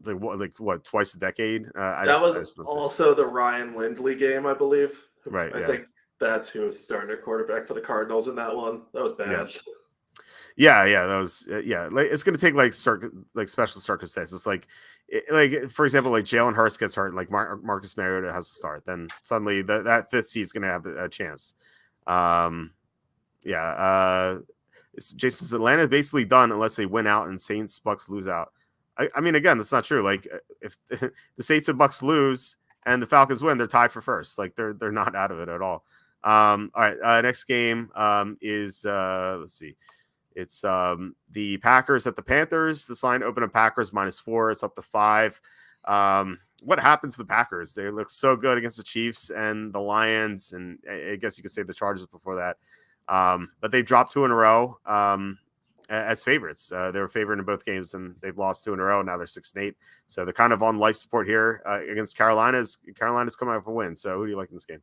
what, twice a decade? That was also the Ryan Lindley game, I believe. Right. I think that's who started at quarterback for the Cardinals in that one. That was bad. Yeah. That was like, it's going to take like special circumstances. Like for example, like Jalen Hurts gets hurt, and like Marcus Mariota has to start, then suddenly that fifth seed is going to have a chance. Jason's Atlanta basically done unless they win out and Saints Bucks lose out. I mean, again, that's not true. Like, if the Saints and Bucks lose and the Falcons win, they're tied for first. Like, they're not out of it at all. All right. Next game is let's see. It's the Packers at the Panthers. This line opened at Packers -4. It's up to 5. What happens to the Packers? They look so good against the Chiefs and the Lions, and I guess you could say the Chargers before that. But they've dropped 2 in a row as favorites. They were favored in both games, and they've lost 2 in a row. Now they're 6-8. So they're kind of on life support here against Carolina. Carolina's coming out for a win. So who do you like in this game?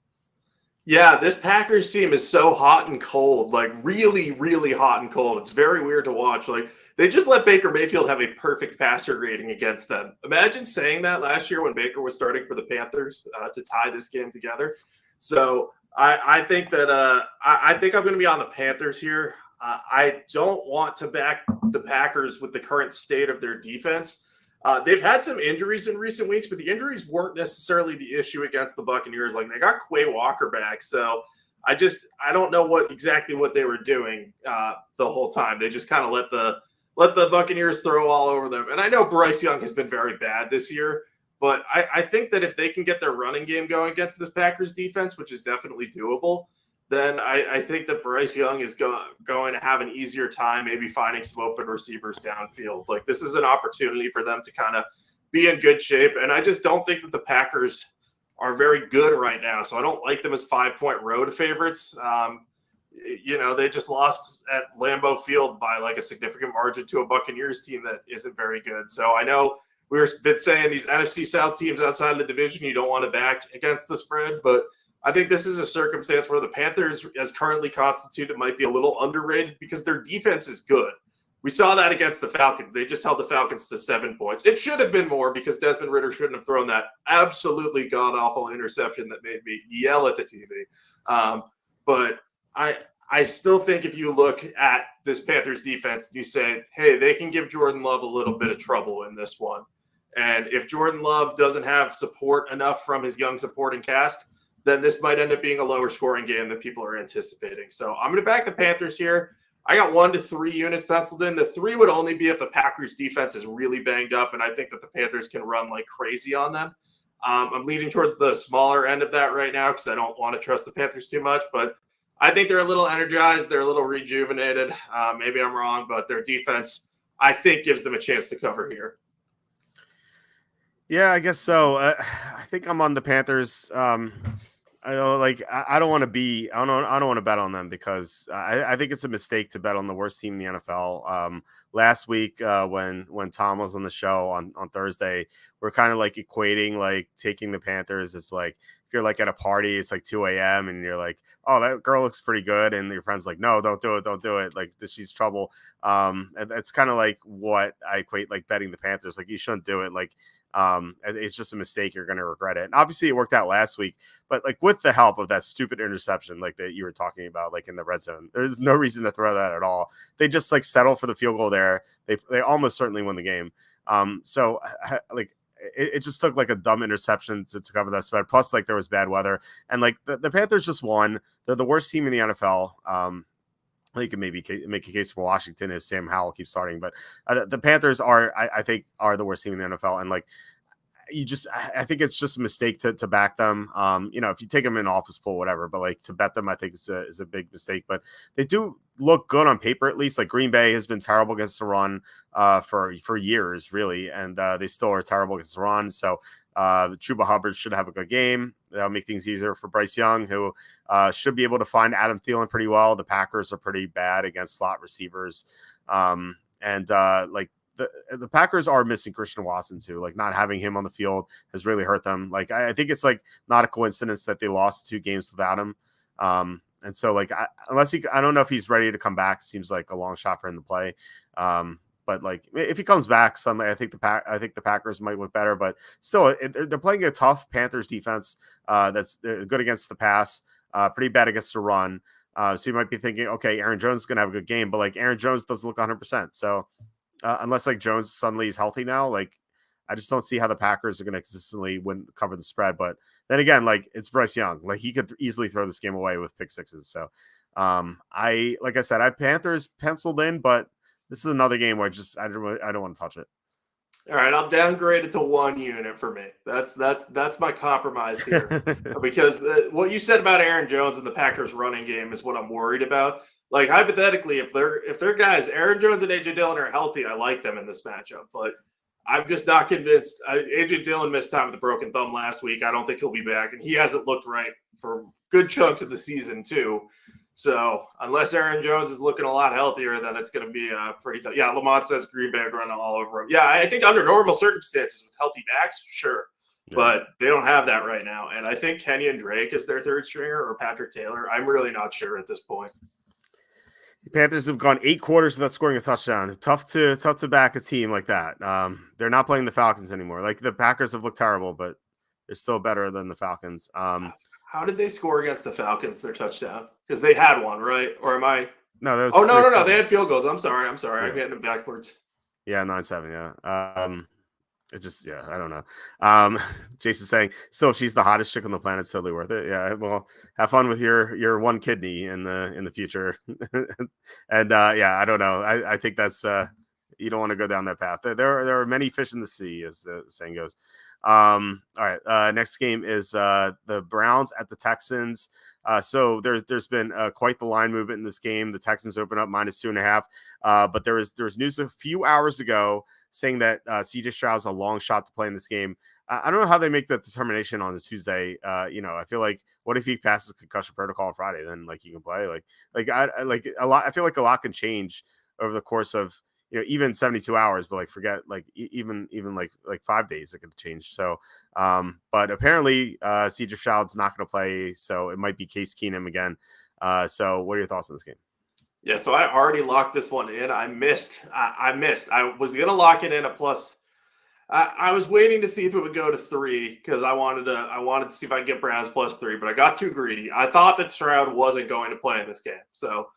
Yeah, this Packers team is so hot and cold, like really, really hot and cold. It's very weird to watch. Like, they just let Baker Mayfield have a perfect passer rating against them. Imagine saying that last year when Baker was starting for the Panthers to tie this game together. So I think that I think I'm going to be on the Panthers here. I don't want to back the Packers with the current state of their defense. They've had some injuries in recent weeks, but the injuries weren't necessarily the issue against the Buccaneers. Like, they got Quay Walker back, so I don't know exactly what they were doing the whole time. They just kind of let the Buccaneers throw all over them. And I know Bryce Young has been very bad this year, but I think that if they can get their running game going against this Packers defense, which is definitely doable, then I think that Bryce Young is going to have an easier time maybe finding some open receivers downfield. Like, this is an opportunity for them to kind of be in good shape. And I just don't think that the Packers are very good right now. So I don't like them as 5-point road favorites. They just lost at Lambeau Field by like a significant margin to a Buccaneers team that isn't very good. So I know we've been saying these NFC South teams outside of the division, you don't want to back against the spread, but I think this is a circumstance where the Panthers, as currently constituted, might be a little underrated because their defense is good. We saw that against the Falcons. They just held the Falcons to 7 points. It should have been more because Desmond Ridder shouldn't have thrown that absolutely god-awful interception that made me yell at the TV. But I still think if you look at this Panthers defense and you say, hey, they can give Jordan Love a little bit of trouble in this one. And if Jordan Love doesn't have support enough from his young supporting cast, then this might end up being a lower scoring game than people are anticipating. So I'm going to back the Panthers here. I got 1 to 3 units penciled in. The 3 would only be if the Packers defense is really banged up, and I think that the Panthers can run like crazy on them. I'm leaning towards the smaller end of that right now because I don't want to trust the Panthers too much, but I think they're a little energized. They're a little rejuvenated. Maybe I'm wrong, but their defense, I think, gives them a chance to cover here. Yeah, I guess so. I think I'm on the Panthers. I don't like. I don't want to be. I don't want to bet on them because I think it's a mistake to bet on the worst team in the NFL. Last week when Tom was on the show on Thursday, we're kind of like equating like taking the Panthers as like if you're like at a party, it's like 2 a.m. and you're like, oh, that girl looks pretty good, and your friend's like, no, don't do it. Like she's trouble. And it's kind of like what I equate like betting the Panthers. Like you shouldn't do it. Like it's just a mistake. You're going to regret it. And obviously it worked out last week, but like with the help of that stupid interception, like that you were talking about, like in the red zone, there's no reason to throw that at all. They just like settle for the field goal there. They almost certainly won the game. So like it just took like a dumb interception to cover that spread. Plus like there was bad weather and like the Panthers just won. They're the worst team in the NFL. You can maybe make a case for Washington if Sam Howell keeps starting, but the Panthers are, I think, are the worst team in the NFL. And like, I think it's just a mistake to back them. If you take them in office pool, whatever, but like to bet them, I think is a big mistake. But they do look good on paper, at least. Like Green Bay has been terrible against the run for years, really, and they still are terrible against the run. So Chuba Hubbard should have a good game. That'll make things easier for Bryce Young, who should be able to find Adam Thielen pretty well. The Packers are pretty bad against slot receivers, the Packers are missing Christian Watson too. Like not having him on the field has really hurt them. Like I think it's like not a coincidence that they lost 2 games without him. And so like I don't know if he's ready to come back. Seems like a long shot for him to play. But like if he comes back Sunday, I think the Packers might look better. But still, they're playing a tough Panthers defense that's good against the pass, pretty bad against the run. So you might be thinking, okay, Aaron Jones is going to have a good game, but like Aaron Jones doesn't look 100%. So unless like Jones suddenly is healthy now, like I just don't see how the Packers are going to consistently cover the spread. But then again, like it's Bryce Young, like he could easily throw this game away with pick sixes. So I have Panthers penciled in, but this is another game where I don't want to touch it. All right, I'll downgrade it to 1 unit for me. That's my compromise here because what you said about Aaron Jones and the Packers running game is what I'm worried about. Like hypothetically, if they're guys, Aaron Jones and AJ Dillon are healthy, I like them in this matchup. But I'm just not convinced. AJ Dillon missed time with a broken thumb last week. I don't think he'll be back, and he hasn't looked right for good chunks of the season too. So unless Aaron Jones is looking a lot healthier, then it's going to be pretty tough. Yeah, Lamont says Green Bay running all over him. Yeah, I think under normal circumstances with healthy backs, sure. Yeah. But they don't have that right now. And I think Kenyon Drake is their third stringer or Patrick Taylor. I'm really not sure at this point. The Panthers have gone 8 quarters without scoring a touchdown. Tough to back a team like that. They're not playing the Falcons anymore. Like the Packers have looked terrible, but they're still better than the Falcons. How did they score against the Falcons, their touchdown? Because they had one, right? Or am I? No, that was no. They had field goals. I'm sorry. Yeah. I'm getting them backwards. Yeah, 9-7. Yeah. It just, yeah, I don't know. Jason's saying, still, if she's the hottest chick on the planet, it's totally worth it. Yeah, well, have fun with your one kidney in the future. And yeah, I don't know. I think that's you don't want to go down that path. There are many fish in the sea, as the saying goes. All right. Next game is the Browns at the Texans. So there's been quite the line movement in this game. The Texans open up -2.5. But there was news a few hours ago saying that CJ Stroud's a long shot to play in this game. I don't know how they make that determination on this Tuesday. I feel like what if he passes concussion protocol on Friday? Then like he can play. I like a lot. I feel like a lot can change over the course of even 72 hours. But like forget like even like 5 days it could change. So but apparently CJ Stroud's not going to play. So it might be Case Keenum again. So what are your thoughts on this game? Yeah, so I already locked this one in. I missed. I was going to lock it in a plus. I was waiting to see if it would go to 3 because I wanted to see if I could get Browns +3, but I got too greedy. I thought that Stroud wasn't going to play in this game. So,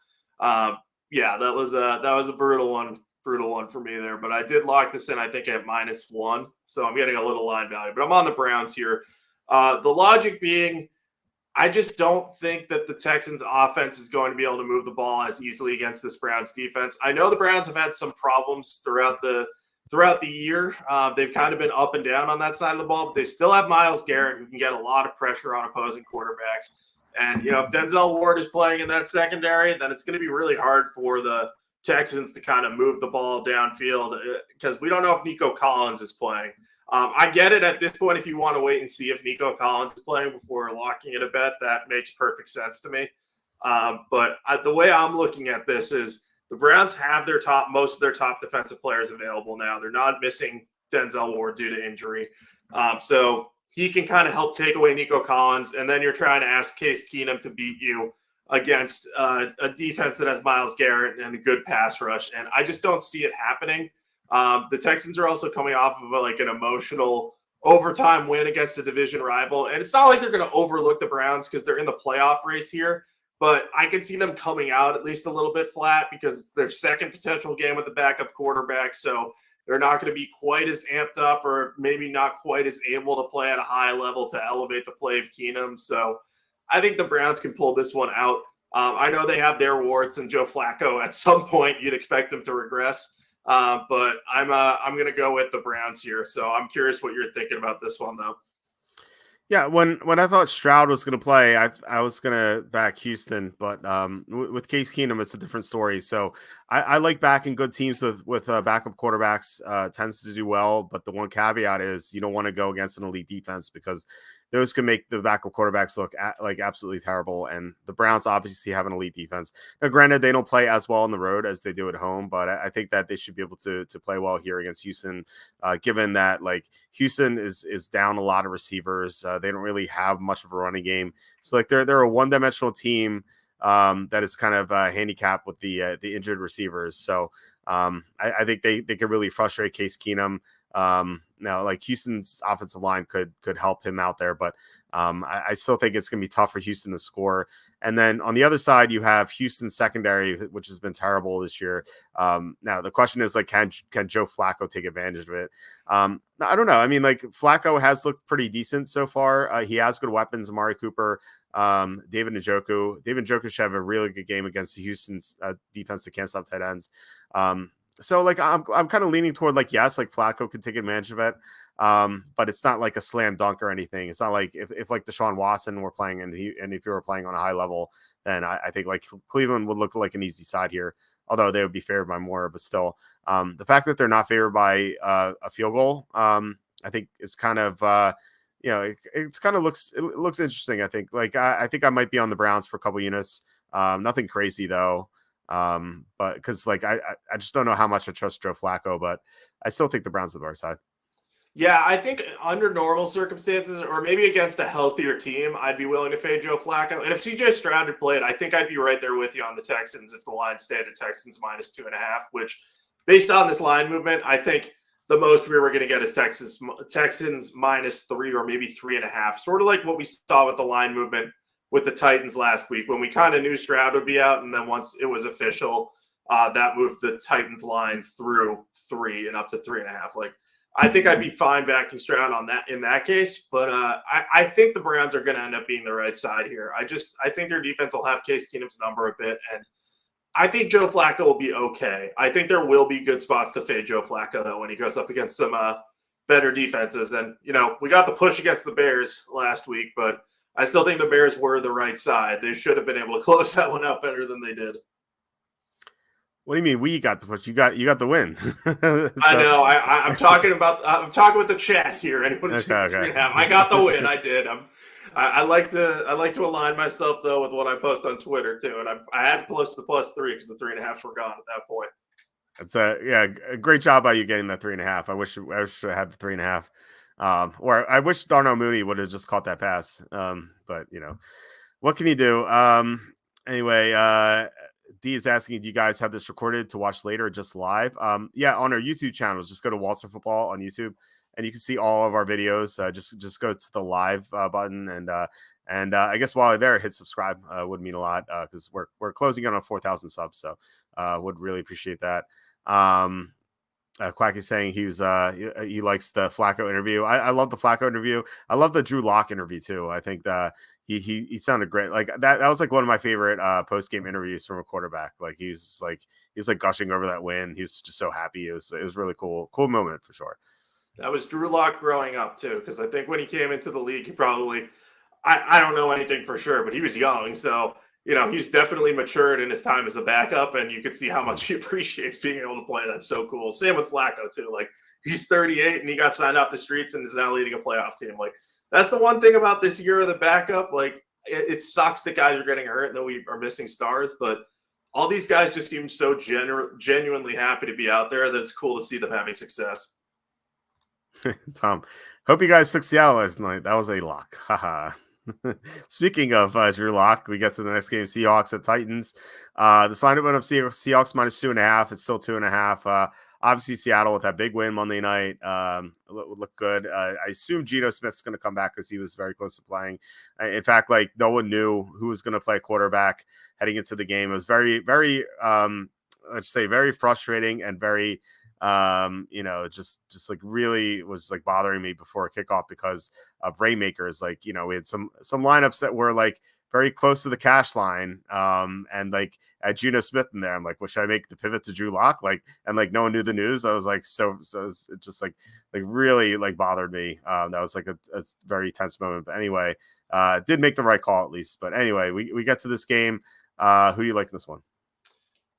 yeah, that was a brutal one for me there. But I did lock this in, I think, at -1. So I'm getting a little line value. But I'm on the Browns here. The logic being, I just don't think that the Texans offense is going to be able to move the ball as easily against this Browns defense. I know the Browns have had some problems throughout the year. They've kind of been up and down on that side of the ball, but they still have Myles Garrett who can get a lot of pressure on opposing quarterbacks. And, if Denzel Ward is playing in that secondary, then it's going to be really hard for the Texans to kind of move the ball downfield because we don't know if Nico Collins is playing. I get it at this point. If you want to wait and see if Nico Collins is playing before locking in a bet, that makes perfect sense to me. But the way I'm looking at this is the Browns have most of their top defensive players available now. They're not missing Denzel Ward due to injury. So he can kind of help take away Nico Collins. And then you're trying to ask Case Keenum to beat you against a defense that has Myles Garrett and a good pass rush. And I just don't see it happening. The Texans are also coming off of an emotional overtime win against a division rival. And it's not like they're going to overlook the Browns because they're in the playoff race here. But I can see them coming out at least a little bit flat because it's their second potential game with the backup quarterback. So they're not going to be quite as amped up or maybe not quite as able to play at a high level to elevate the play of Keenum. So I think the Browns can pull this one out. I know they have their warts and Joe Flacco. At some point, you'd expect them to regress. But I'm going to go with the Browns here. So I'm curious what you're thinking about this one, though. Yeah, when I thought Stroud was going to play, I was going to back Houston, but with Case Keenum, it's a different story. So I like backing good teams with backup quarterbacks. Tends to do well, but the one caveat is you don't want to go against an elite defense because those can make the backup quarterbacks look like absolutely terrible. And the Browns obviously have an elite defense. Now, granted, they don't play as well on the road as they do at home, but I think that they should be able to play well here against Houston, given that Houston is down a lot of receivers. They don't really have much of a running game. So they're a one-dimensional team that is kind of handicapped with the injured receivers. So I think they could really frustrate Case Keenum. Now, Houston's offensive line could help him out there, but I still think it's going to be tough for Houston to score. And then on the other side, you have Houston's secondary, which has been terrible this year. Now the question is can Joe Flacco take advantage of it? I don't know. I mean, Flacco has looked pretty decent so far. He has good weapons. Amari Cooper, David Njoku. David Njoku should have a really good game against the Houston's defense that can't stop tight ends. So I'm kind of leaning toward yes, Flacco can take advantage of it. But it's not like a slam dunk or anything. It's not like if Deshaun Watson were playing and if you were playing on a high level, then I think Cleveland would look like an easy side here, although they would be favored by more, but still the fact that they're not favored by a field goal, I think is kind of, it looks interesting. I think I think I might be on the Browns for a couple units. Nothing crazy though. But because I just don't know how much I trust Joe Flacco, but I still think the Browns are the right side. Yeah, I think under normal circumstances, or maybe against a healthier team, I'd be willing to fade Joe Flacco. And if CJ Stroud had played, I think I'd be right there with you on the Texans if the line stayed at Texans -2.5, which based on this line movement, I think the most we were going to get is Texans -3 or maybe 3.5, sort of like what we saw with the line movement with the Titans last week when we kind of knew Stroud would be out. And then once it was official, that moved the Titans line through 3 and up to 3.5. I think I'd be fine backing Stroud on that in that case, but I think the Browns are going to end up being the right side here. I think their defense will have Case Keenum's number a bit, and I think Joe Flacco will be okay. I think there will be good spots to fade Joe Flacco though when he goes up against some better defenses. And we got the push against the Bears last week, but I still think the Bears were the right side. They should have been able to close that one out better than they did. What do you mean we got the push? You got the win. So. I know. I'm talking with the chat here. Anyone okay. I got the win. I did. I like to align myself though with what I post on Twitter too, and I had to post the +3 because the 3.5 were gone at that point. It's a great job by you getting that 3.5. I wish I had the 3.5. Or I wish Darnell Mooney would have just caught that pass. But what can you do? Anyway, D is asking, do you guys have this recorded to watch later or just live? Yeah, on our YouTube channels, just go to Walter Football on YouTube and you can see all of our videos. Just go to the live button and I guess while you're there, hit subscribe. Would mean a lot because we're closing in on 4,000 subs. So would really appreciate that. Quack is saying he likes the Flacco interview. I love the Flacco interview. I love the Drew Lock interview too. I think that he sounded great. That was one of my favorite post game interviews from a quarterback. He's gushing over that win. He was just so happy. It was really cool moment for sure. That was Drew Lock growing up too, because I think when he came into the league, he probably I don't know anything for sure, but he was young. So, he's definitely matured in his time as a backup, and you can see how much he appreciates being able to play. That's so cool. Same with Flacco, too. Like, he's 38 and he got signed off the streets and is now leading a playoff team. Like, that's the one thing about this year of the backup. Like, it sucks that guys are getting hurt and that we are missing stars, but all these guys just seem so genuinely happy to be out there that it's cool to see them having success. Tom, hope you guys took Seattle last night. That was a lock. Haha. Speaking of Drew Lock, we get to the next game, Seahawks at Titans. This line went up Seahawks minus 2.5. It's still 2.5. Obviously, Seattle with that big win Monday night look good. I assume Geno Smith's going to come back because he was very close to playing. In fact, like no one knew who was going to play quarterback heading into the game. It was very, very, let's say, very frustrating and very just like really was like bothering me before kickoff because of Rainmakers. Like, we had some lineups that were like very close to the cash line. And like at Geno Smith in there, I'm like, well, should I make the pivot to Drew Lock? Like, and like no one knew the news. I was like, so it just like really like bothered me. That was like a very tense moment. But anyway, did make the right call at least. But anyway, we get to this game. Who do you like in this one?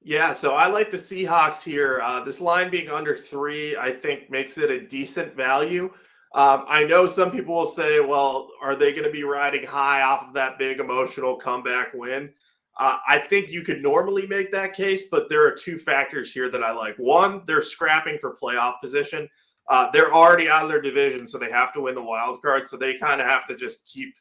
Yeah, so I like the Seahawks here. This line being under 3, I think, makes it a decent value. I know some people will say, well, are they going to be riding high off of that big emotional comeback win? I think you could normally make that case, but there are 2 factors here that I like. One, they're scrapping for playoff position. They're already out of their division, so they have to win the wild card. So they kind of have to just keep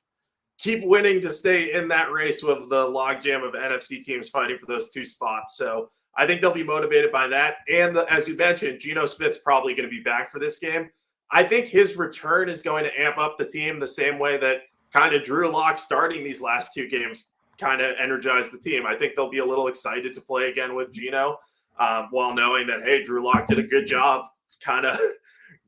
winning to stay in that race with the logjam of NFC teams fighting for those 2 spots. So I think they'll be motivated by that. And as you mentioned, Geno Smith's probably going to be back for this game. I think his return is going to amp up the team the same way that kind of Drew Lock starting these last 2 games kind of energized the team. I think they'll be a little excited to play again with Geno while knowing that, hey, Drew Lock did a good job kind of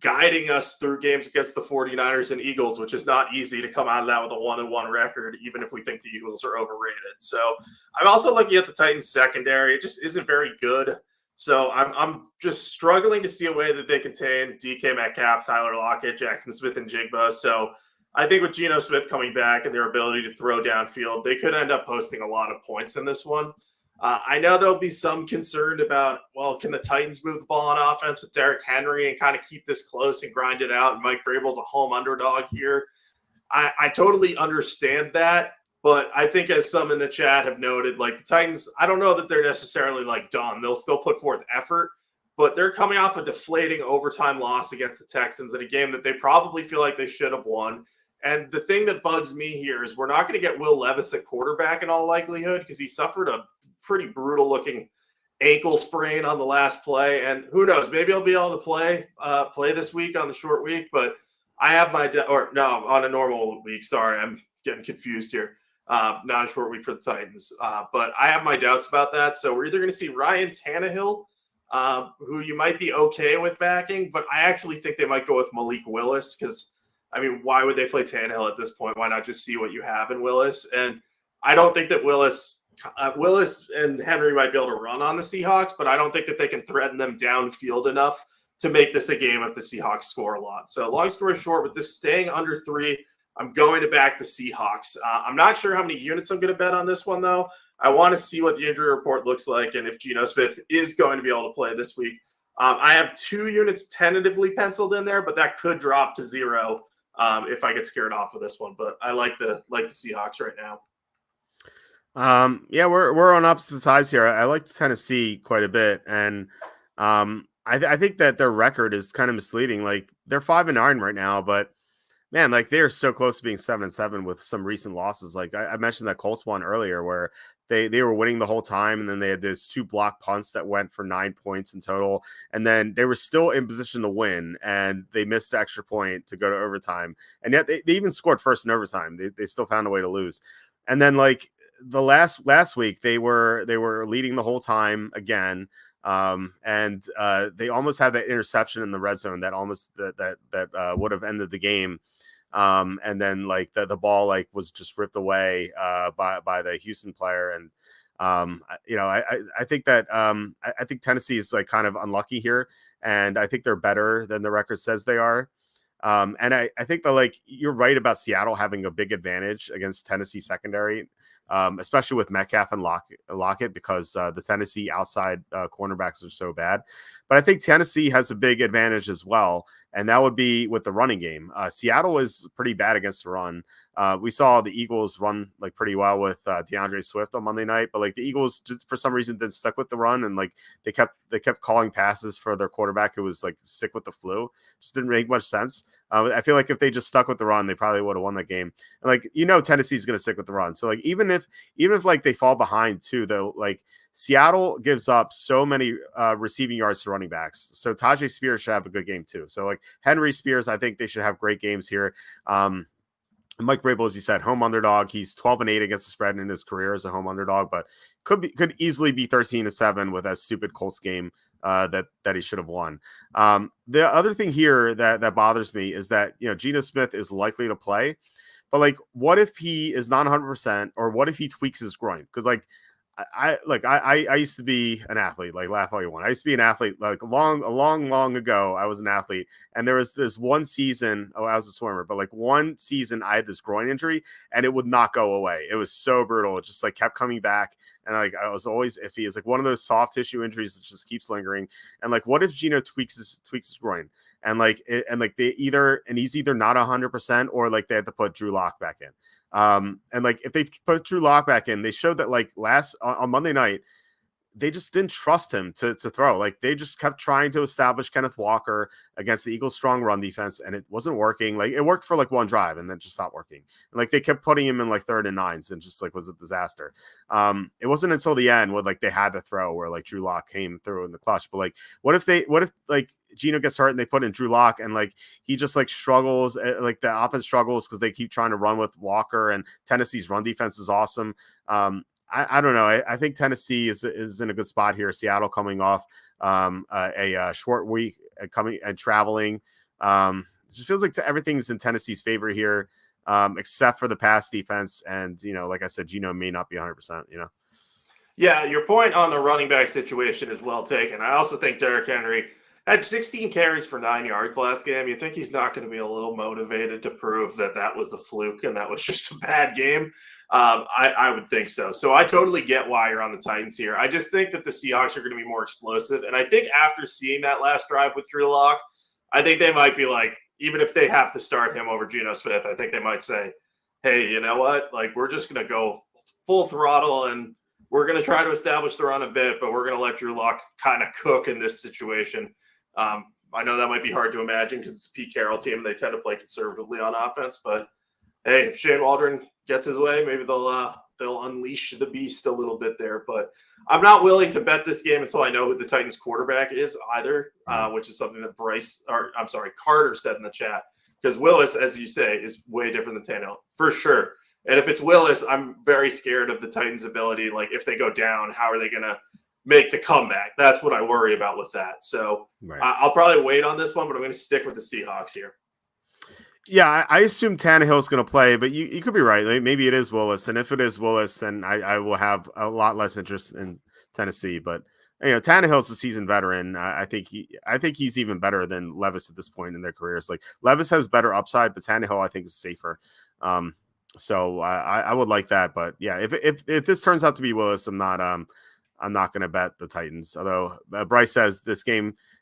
guiding us through games against the 49ers and Eagles, which is not easy to come out of that with a 1-1 record, even if we think the Eagles are overrated. So I'm also looking at the Titans secondary. It just isn't very good. So I'm just struggling to see a way that they contain DK Metcalf, Tyler Lockett, Jackson Smith, and Jigba. So I think with Geno Smith coming back and their ability to throw downfield, they could end up posting a lot of points in this one. I know there'll be some concern about, well, can the Titans move the ball on offense with Derrick Henry and kind of keep this close and grind it out? And Mike Vrabel's a home underdog here. I totally understand that, but I think as some in the chat have noted, like the Titans, I don't know that they're necessarily like done. They'll still put forth effort, but they're coming off a deflating overtime loss against the Texans in a game that they probably feel like they should have won. And the thing that bugs me here is we're not going to get Will Levis at quarterback in all likelihood because he suffered a pretty brutal looking ankle sprain on the last play. And who knows, maybe I'll be able to play this week on the short week, but I have on a normal week. Sorry, I'm getting confused here. Not a short week for the Titans, but I have my doubts about that. So we're either going to see Ryan Tannehill, who you might be okay with backing, but I actually think they might go with Malik Willis because, I mean, why would they play Tannehill at this point? Why not just see what you have in Willis? And I don't think that Willis and Henry might be able to run on the Seahawks, but I don't think that they can threaten them downfield enough to make this a game if the Seahawks score a lot. So long story short, with this staying under 3, I'm going to back the Seahawks. I'm not sure how many units I'm going to bet on this one, though. I want to see what the injury report looks like and if Geno Smith is going to be able to play this week. I have 2 units tentatively penciled in there, but that could drop to 0 if I get scared off of this one. But I like the Seahawks right now. Yeah, we're on opposite sides here. I like Tennessee quite a bit, and I think that their record is kind of misleading. Like they're 5-9 right now, but man, like they are so close to being 7-7 with some recent losses. Like I mentioned that Colts one earlier where they were winning the whole time, and then they had those 2 block punts that went for 9 points in total, and then they were still in position to win, and they missed the extra point to go to overtime, and yet they even scored first in overtime. They still found a way to lose, and then like the last week they were leading the whole time again. And they almost had that interception in the red zone that almost that would have ended the game. And then like the ball like was just ripped away by the Houston player. And I think that I think Tennessee is like kind of unlucky here, and I think they're better than the record says they are. And I think that like you're right about Seattle having a big advantage against Tennessee secondary, especially with Metcalf and Lockett because the Tennessee outside cornerbacks are so bad. But I think Tennessee has a big advantage as well, and that would be with the running game. Seattle is pretty bad against the run. We saw the Eagles run like pretty well with DeAndre Swift on Monday night, but like the Eagles just for some reason didn't stick with the run, and like they kept calling passes for their quarterback who was like sick with the flu. Just didn't make much sense. I feel like if they just stuck with the run, they probably would have won that game. And like Tennessee's going to stick with the run, so like even if like they fall behind too, though, like Seattle gives up so many receiving yards to running backs. So Tajay Spears should have a good game too. So like Henry Spears, I think they should have great games here. Mike Vrabel, as you said, home underdog. He's 12-8 against the spread in his career as a home underdog, but could easily be 13-7 with that stupid Colts game that he should have won. The other thing here that bothers me is that Geno Smith is likely to play, but like, what if he is not 100%, or what if he tweaks his groin? Because like I used to be an athlete, like laugh all you want. I used to be an athlete like a long ago. I was an athlete, and there was this one season. Oh, I was a swimmer, but like one season I had this groin injury and it would not go away. It was so brutal. It just like kept coming back. And like I was always iffy. It's like one of those soft tissue injuries that just keeps lingering. And like, what if Geno tweaks his groin? And like he's either not 100%, or like they had to put Drew Lock back in. And like if they put Drew Lock back in, they showed that like on Monday night, they just didn't trust him to throw. Like they just kept trying to establish Kenneth Walker against the Eagles' strong run defense, and it wasn't working. Like it worked for like one drive and then just stopped working. And like they kept putting him in like 3rd and 9s and just like was a disaster. It wasn't until the end where like they had to throw where like Drew Lock came through in the clutch. But like what if like Geno gets hurt and they put in Drew Lock and like he just like struggles, like the offense struggles because they keep trying to run with Walker, and Tennessee's run defense is awesome. I don't know. I think Tennessee is in a good spot here. Seattle coming off a short week, coming and traveling. It just feels like everything's in Tennessee's favor here, except for the pass defense. And like I said, Geno may not be 100%. Yeah, your point on the running back situation is well taken. I also think Derrick Henry had 16 carries for 9 yards last game. You think he's not going to be a little motivated to prove that was a fluke and that was just a bad game? I would think so. So I totally get why you're on the Titans here. I just think that the Seahawks are going to be more explosive. And I think after seeing that last drive with Drew Lock, I think they might be like, even if they have to start him over Geno Smith, I think they might say, hey, you know what? Like, we're just going to go full throttle and we're going to try to establish the run a bit, but we're going to let Drew Lock kind of cook in this situation. I know that might be hard to imagine because it's a Pete Carroll team and they tend to play conservatively on offense, but hey, if Shane Waldron gets his way, maybe they'll unleash the beast a little bit there. But I'm not willing to bet this game until I know who the Titans quarterback is either, which is something that Carter said in the chat. Because Willis, as you say, is way different than Tannehill, for sure. And if it's Willis, I'm very scared of the Titans' ability. Like, if they go down, how are they going to make the comeback? That's what I worry about with that. So right. I'll probably wait on this one, but I'm going to stick with the Seahawks here. Yeah, I assume Tannehill's going to play, but you could be right. Like, maybe it is Willis, and if it is Willis, then I will have a lot less interest in Tennessee. But Tannehill's a seasoned veteran. I think he's even better than Levis at this point in their careers. Like Levis has better upside, but Tannehill I think is safer. So I would like that. But yeah, if this turns out to be Willis, I'm not going to bet the Titans. Although Bryce says this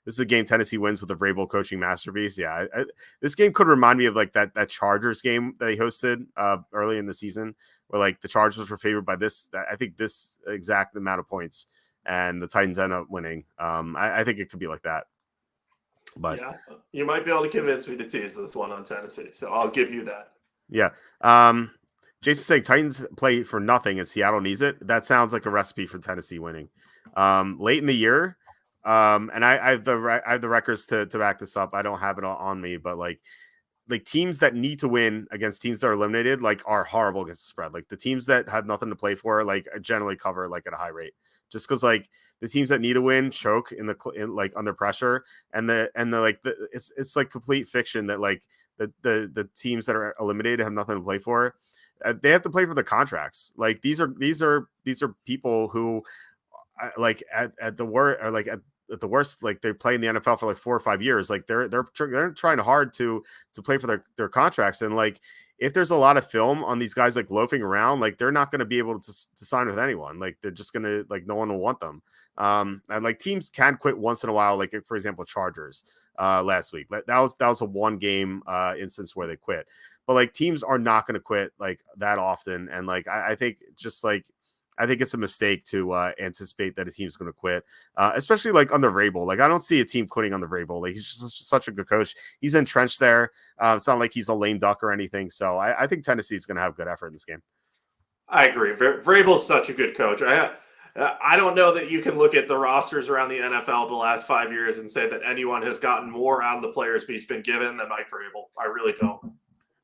is a game Tennessee wins with a Vrabel coaching masterpiece. Yeah, this game could remind me of like that Chargers game that he hosted early in the season, where like the Chargers were favored by I think this exact amount of points, and the Titans end up winning. I think it could be like that. But yeah, you might be able to convince me to tease this one on Tennessee, so I'll give you that. Yeah. Jason's saying Titans play for nothing and Seattle needs it. That sounds like a recipe for Tennessee winning. Late in the year, and I have the records to back this up. I don't have it on me, but like teams that need to win against teams that are eliminated, like, are horrible against the spread. Like the teams that have nothing to play for, like, generally cover like at a high rate, just because like the teams that need to win choke in like under pressure, and it's like complete fiction that like the teams that are eliminated have nothing to play for. They have to play for the contracts. Like these are people who like at the word, or like at at the worst, like they play in the NFL for like 4 or 5 years. Like they're trying hard to play for their contracts. And like, if there's a lot of film on these guys like loafing around, like they're not going to be able to sign with anyone. Like they're just going to, like, no one will want them. And like teams can quit once in a while. Like, for example, Chargers last week, that was a 1-game instance where they quit. But like teams are not going to quit like that often. And like, I think it's a mistake to anticipate that a team's going to quit, especially like under Vrabel. Like I don't see a team quitting under Vrabel. Like he's just such a good coach. He's entrenched there. It's not like he's a lame duck or anything. So I think Tennessee's going to have good effort in this game. I agree. Vrabel's such a good coach. I don't know that you can look at the rosters around the NFL the last 5 years and say that anyone has gotten more out of the players he's been given than Mike Vrabel. I really don't.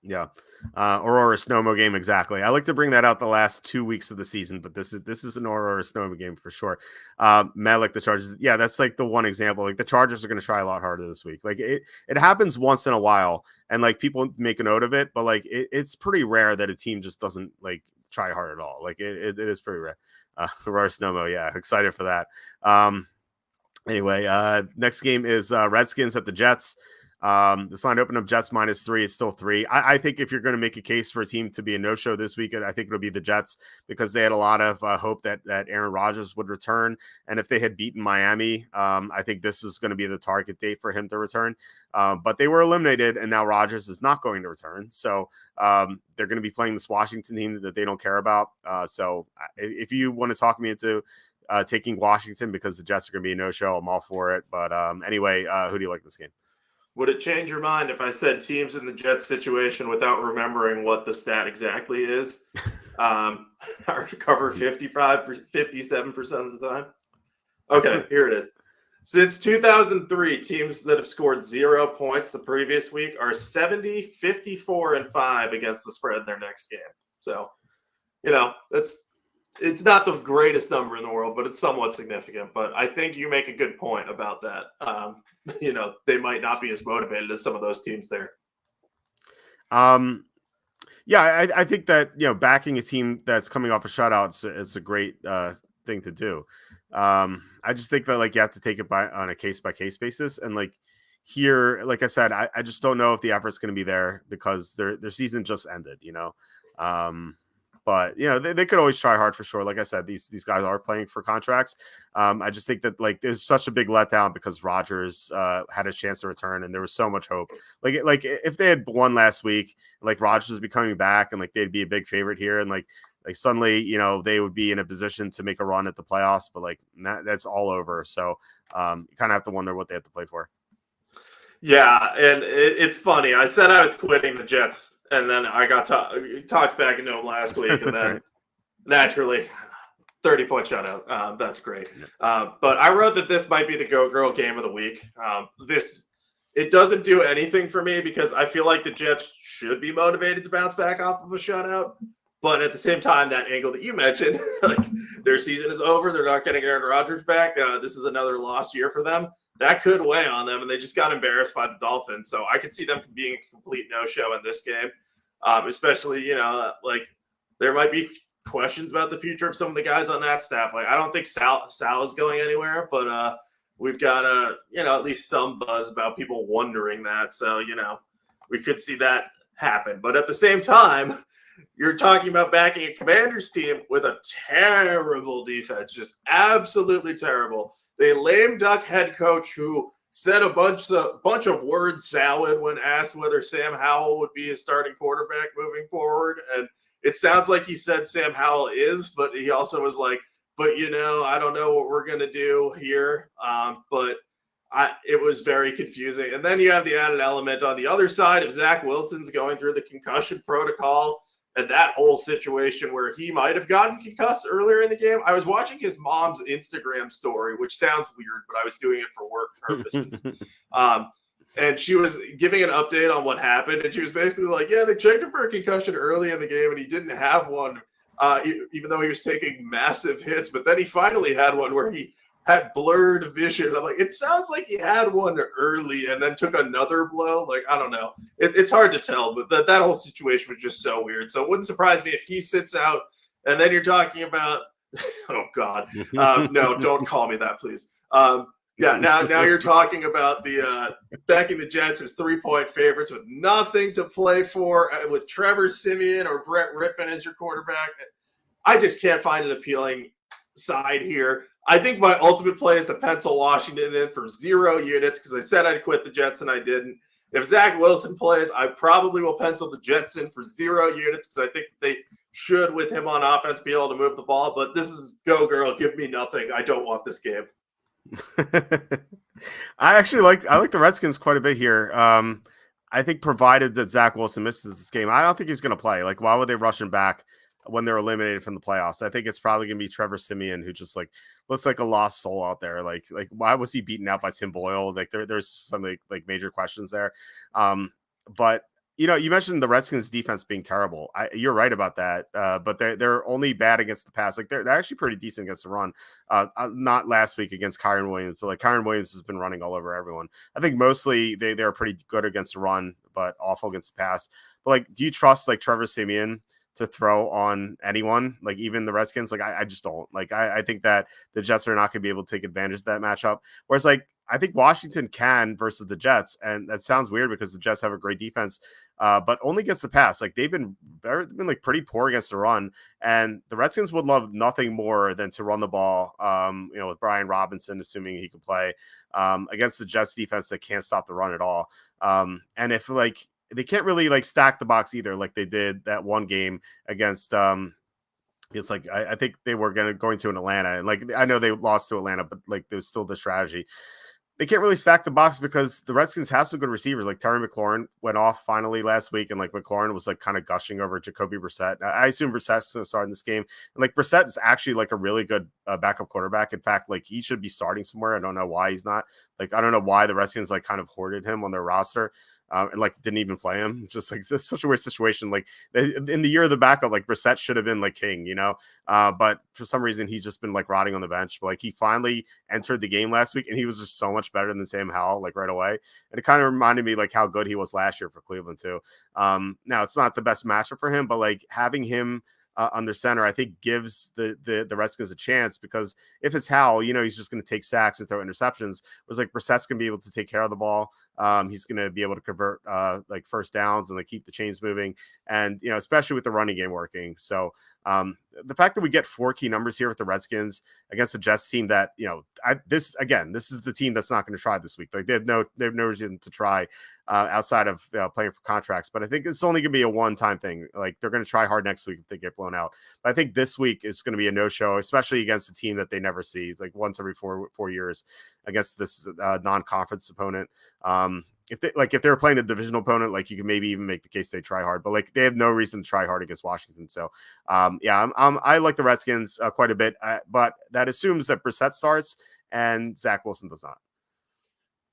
Yeah. Aurora Snowmo game. Exactly. I like to bring that out the last 2 weeks of the season, but this is an Aurora Snowmo game for sure. Matt, like the Chargers. Yeah. That's like the one example. Like the Chargers are going to try a lot harder this week. Like it happens once in a while and like people make a note of it, but like it's pretty rare that a team just doesn't like try hard at all. Like it is pretty rare. Aurora Snowmo. Yeah. Excited for that. Anyway, next game is Redskins at the Jets. This line opened up Jets -3. It's still 3. I think if you're going to make a case for a team to be a no-show this week, I think it'll be the Jets because they had a lot of hope that Aaron Rodgers would return. And if they had beaten Miami, I think this is going to be the target date for him to return. But they were eliminated, and now Rodgers is not going to return. So they're going to be playing this Washington team that they don't care about. So if you want to talk me into taking Washington because the Jets are going to be a no-show, I'm all for it. But anyway, who do you like this game? Would it change your mind if I said teams in the Jets situation without remembering what the stat exactly is? Cover 57% of the time. Okay, here it is. Since 2003, teams that have scored 0 points the previous week are 70, 54, and 5 against the spread in their next game. So, it's not the greatest number in the world, but it's somewhat significant. But I think you make a good point about that. They might not be as motivated as some of those teams there. Yeah, I think that, backing a team that's coming off a shutout is a great thing to do. I just think that, like, you have to take it on a case-by-case basis. And, like, here, like I said, I just don't know if the effort's going to be there because their season just ended, But, they could always try hard for sure. Like I said, these guys are playing for contracts. I just think that, like, there's such a big letdown because Rodgers had a chance to return and there was so much hope. Like if they had won last week, like Rodgers would be coming back and like they'd be a big favorite here. And like suddenly, they would be in a position to make a run at the playoffs, but like that's all over. So you kind of have to wonder what they have to play for. Yeah, and it's funny. I said I was quitting the Jets, and then I got talked back into them last week, and then naturally, 30-point shutout. That's great. But I wrote that this might be the Go Girl game of the week. It doesn't do anything for me because I feel like the Jets should be motivated to bounce back off of a shutout. But at the same time, that angle that you mentioned, like their season is over, they're not getting Aaron Rodgers back. This is another lost year for them. That could weigh on them, and they just got embarrassed by the Dolphins. So I could see them being a complete no-show in this game, especially, like there might be questions about the future of some of the guys on that staff. Like I don't think Sal is going anywhere, but we've got, at least some buzz about people wondering that. So, we could see that happen. But at the same time, you're talking about backing a Commanders team with a terrible defense, just absolutely terrible. They lame duck head coach who said a bunch of word salad when asked whether Sam Howell would be his starting quarterback moving forward. And it sounds like he said Sam Howell is, but he also was like, but I don't know what we're going to do here. It was very confusing. And then you have the added element on the other side of Zach Wilson's going through the concussion protocol. And that whole situation where he might have gotten concussed earlier in the game. I was watching his mom's Instagram story, which sounds weird, but I was doing it for work purposes. And she was giving an update on what happened. And she was basically like, yeah, they checked him for a concussion early in the game and he didn't have one, even though he was taking massive hits. But then he finally had one where he had blurred vision. I'm like, it sounds like he had one early and then took another blow. Like, I don't know. It's hard to tell, but that whole situation was just so weird. So it wouldn't surprise me if he sits out and then you're talking about, oh God, no, don't call me that, please. Yeah, now you're talking about the backing the Jets as 3-point favorites with nothing to play for, with Trevor Siemian or Brett Rippon as your quarterback. I just can't find an appealing side here. I think my ultimate play is to pencil Washington in for 0 units because I said I'd quit the Jets and I didn't. If Zach Wilson plays, I probably will pencil the Jets in for 0 units because I think they should, with him on offense, be able to move the ball. But this is go, girl. Give me nothing. I don't want this game. I like the Redskins quite a bit here. I think provided that Zach Wilson misses this game, I don't think he's going to play. Like, why would they rush him back when they're eliminated from the playoffs? I think it's probably going to be Trevor Siemian, who just like looks like a lost soul out there. Like why was he beaten out by Tim Boyle? Like there's some like major questions there. But you mentioned the Redskins defense being terrible. You're right about that. But they're only bad against the pass. Like they're actually pretty decent against the run. Not last week against Kyron Williams, but like Kyron Williams has been running all over everyone. I think mostly they're pretty good against the run, but awful against the pass. But like, do you trust like Trevor Siemian to throw on anyone, like even the Redskins? Like I just don't. Like I think that the Jets are not going to be able to take advantage of that matchup. Whereas like I think Washington can versus the Jets, and that sounds weird because the Jets have a great defense, but only against the pass. Like they've been like pretty poor against the run, and the Redskins would love nothing more than to run the ball. With Brian Robinson, assuming he can play against the Jets defense that can't stop the run at all. And if like they can't really like stack the box either, like they did that one game against. It's like I think they were going to an Atlanta, and like I know they lost to Atlanta, but like there's still the strategy. They can't really stack the box because the Redskins have some good receivers. Like Terry McLaurin went off finally last week, and like McLaurin was like kind of gushing over Jacoby Brissett. I assume Brissett's going to start in this game, and like Brissett is actually like a really good backup quarterback. In fact, like he should be starting somewhere. I don't know why he's not. Like I don't know why the Redskins like kind of hoarded him on their roster. And like didn't even play him. It's just like this is such a weird situation. Like in the year of the backup, like Brissett should have been like king, but for some reason he's just been like rotting on the bench. But like he finally entered the game last week and he was just so much better than Sam Howell, like right away. And it kind of reminded me like how good he was last year for Cleveland too. Now it's not the best matchup for him, but like having him under center, I think gives the Redskins a chance because if it's Howell, he's just going to take sacks and throw interceptions. Whereas like Brissett's going to be able to take care of the ball. He's going to be able to convert like first downs and like keep the chains moving, and especially with the running game working. So the fact that we get 4 key numbers here with the Redskins against the Jets team that this is the team that's not going to try this week. Like they have no reason to try outside of playing for contracts. But I think it's only going to be a one-time thing. Like they're going to try hard next week if they get blown out. But I think this week is going to be a no-show, especially against a team that they never see. It's like once every four years against this non-conference opponent. If they were playing a divisional opponent, like you can maybe even make the case they try hard, but like they have no reason to try hard against Washington. So I like the Redskins quite a bit, but that assumes that Brissett starts and Zach Wilson does not.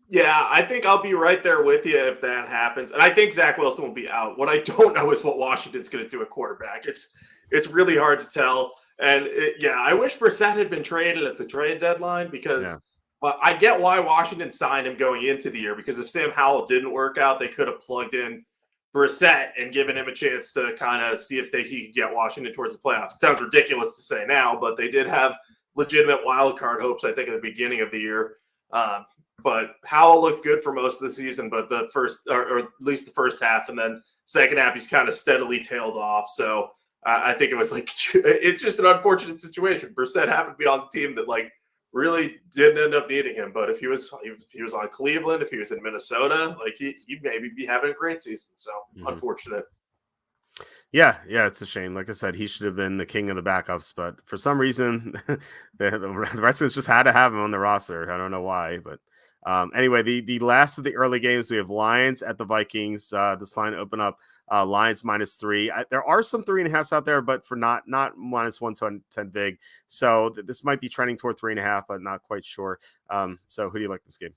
Yeah, I think I'll be right there with you if that happens. And I think Zach Wilson will be out. What I don't know is what Washington's going to do at quarterback. It's really hard to tell. And I wish Brissett had been traded at the trade deadline because I get why Washington signed him going into the year, because if Sam Howell didn't work out, they could have plugged in Brissett and given him a chance to kind of see if he could get Washington towards the playoffs. Sounds ridiculous to say now, but they did have legitimate wild card hopes, I think, at the beginning of the year. But Howell looked good for most of the season, but the first, or at least the first half, and then second half, he's kind of steadily tailed off. So I think it was like, it's just an unfortunate situation. Brissett happened to be on the team that like really didn't end up needing him. But if he was on Cleveland, if he was in Minnesota, like he'd maybe be having a great season. So unfortunate. Yeah, it's a shame. Like I said, he should have been the king of the backups, but for some reason, the Redskins just had to have him on the roster. I don't know why, but anyway, the last of the early games, we have Lions at the Vikings. This line open up Lions -3. There are some 3.5s out there, but for not -110 big. So this might be trending toward 3.5, but not quite sure. So who do you like this game?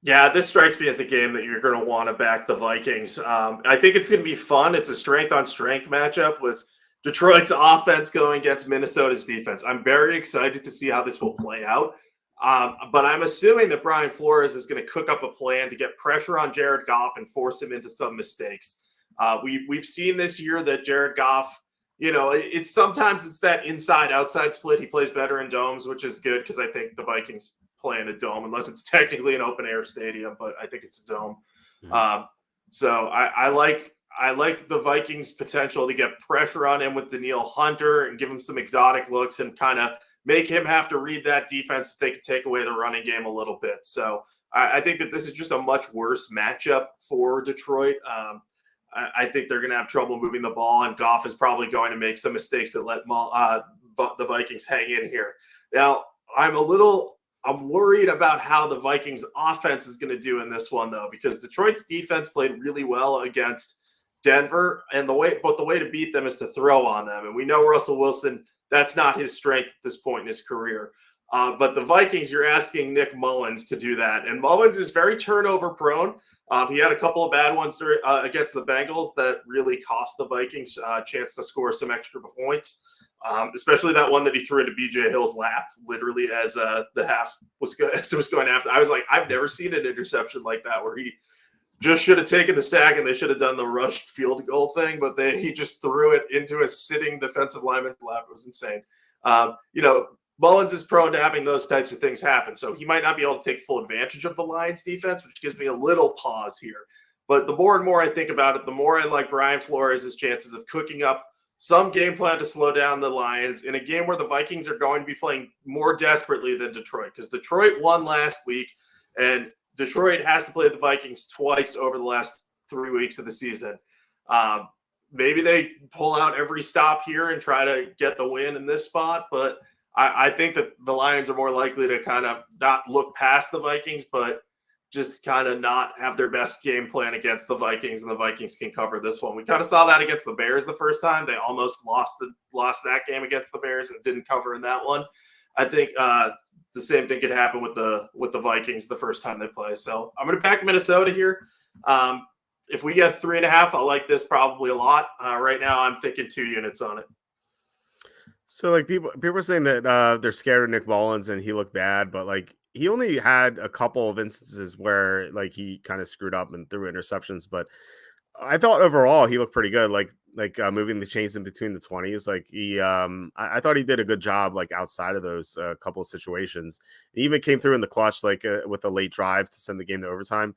Yeah, this strikes me as a game that you're going to want to back the Vikings. I think it's going to be fun. It's a strength-on-strength matchup with Detroit's offense going against Minnesota's defense. I'm very excited to see how this will play out. But I'm assuming that Brian Flores is going to cook up a plan to get pressure on Jared Goff and force him into some mistakes. We've seen this year that Jared Goff, sometimes it's that inside-outside split. He plays better in domes, which is good because I think the Vikings play in a dome unless it's technically an open air stadium, but I think it's a dome. Mhm. So I like the Vikings' potential to get pressure on him with Danielle Hunter and give him some exotic looks and kind of make him have to read that defense if they can take away the running game a little bit. So I think that this is just a much worse matchup for Detroit. I think they're going to have trouble moving the ball, and Goff is probably going to make some mistakes that let the Vikings hang in here. Now, I'm worried about how the Vikings offense is going to do in this one, though, because Detroit's defense played really well against Denver, and the way to beat them is to throw on them. And we know Russell Wilson, that's not his strength at this point in his career. But the Vikings, you're asking Nick Mullins to do that. And Mullins is very turnover prone. He had a couple of bad ones against the Bengals that really cost the Vikings a chance to score some extra points, especially that one that he threw into B.J. Hill's lap, literally as the half was going after. I was like, I've never seen an interception like that where he just should have taken the sack and they should have done the rushed field goal thing, but he just threw it into a sitting defensive lineman's lap. It was insane. Mullins is prone to having those types of things happen, so he might not be able to take full advantage of the Lions defense, which gives me a little pause here. But the more and more I think about it, the more I like Brian Flores' chances of cooking up some game plan to slow down the Lions in a game where the Vikings are going to be playing more desperately than Detroit, because Detroit won last week, and Detroit has to play the Vikings twice over the last 3 weeks of the season. Maybe they pull out every stop here and try to get the win in this spot, but I think that the Lions are more likely to kind of not look past the Vikings, but just kind of not have their best game plan against the Vikings, and the Vikings can cover this one. We kind of saw that against the Bears the first time. They almost lost that game against the Bears and didn't cover in that one. I think the same thing could happen with the Vikings the first time they play. So I'm going to back Minnesota here. If we get 3.5, I like this probably a lot. Right now, I'm thinking 2 units on it. So like people are saying that they're scared of Nick Mullins and he looked bad, but like he only had a couple of instances where like he kind of screwed up and threw interceptions. But I thought overall he looked pretty good. Like moving the chains in between the 20s. Like I thought he did a good job like outside of those couple of situations. He even came through in the clutch like with a late drive to send the game to overtime.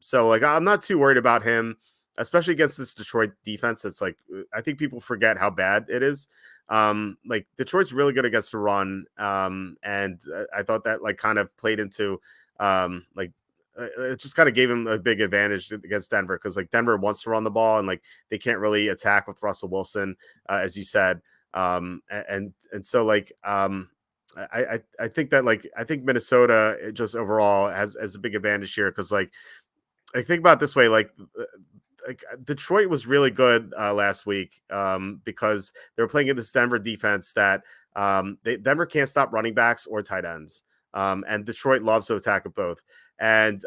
So like I'm not too worried about him, especially against this Detroit defense. That's like I think people forget how bad it is. Like Detroit's really good against the run. And I thought that like kind of played into it just kind of gave him a big advantage against Denver, because like Denver wants to run the ball and like they can't really attack with Russell Wilson, as you said. And so like I think that like I think Minnesota just overall has a big advantage here, because like I think about it this way, like Detroit was really good last week because they were playing in this Denver defense that Denver can't stop running backs or tight ends. And Detroit loves to attack at both. And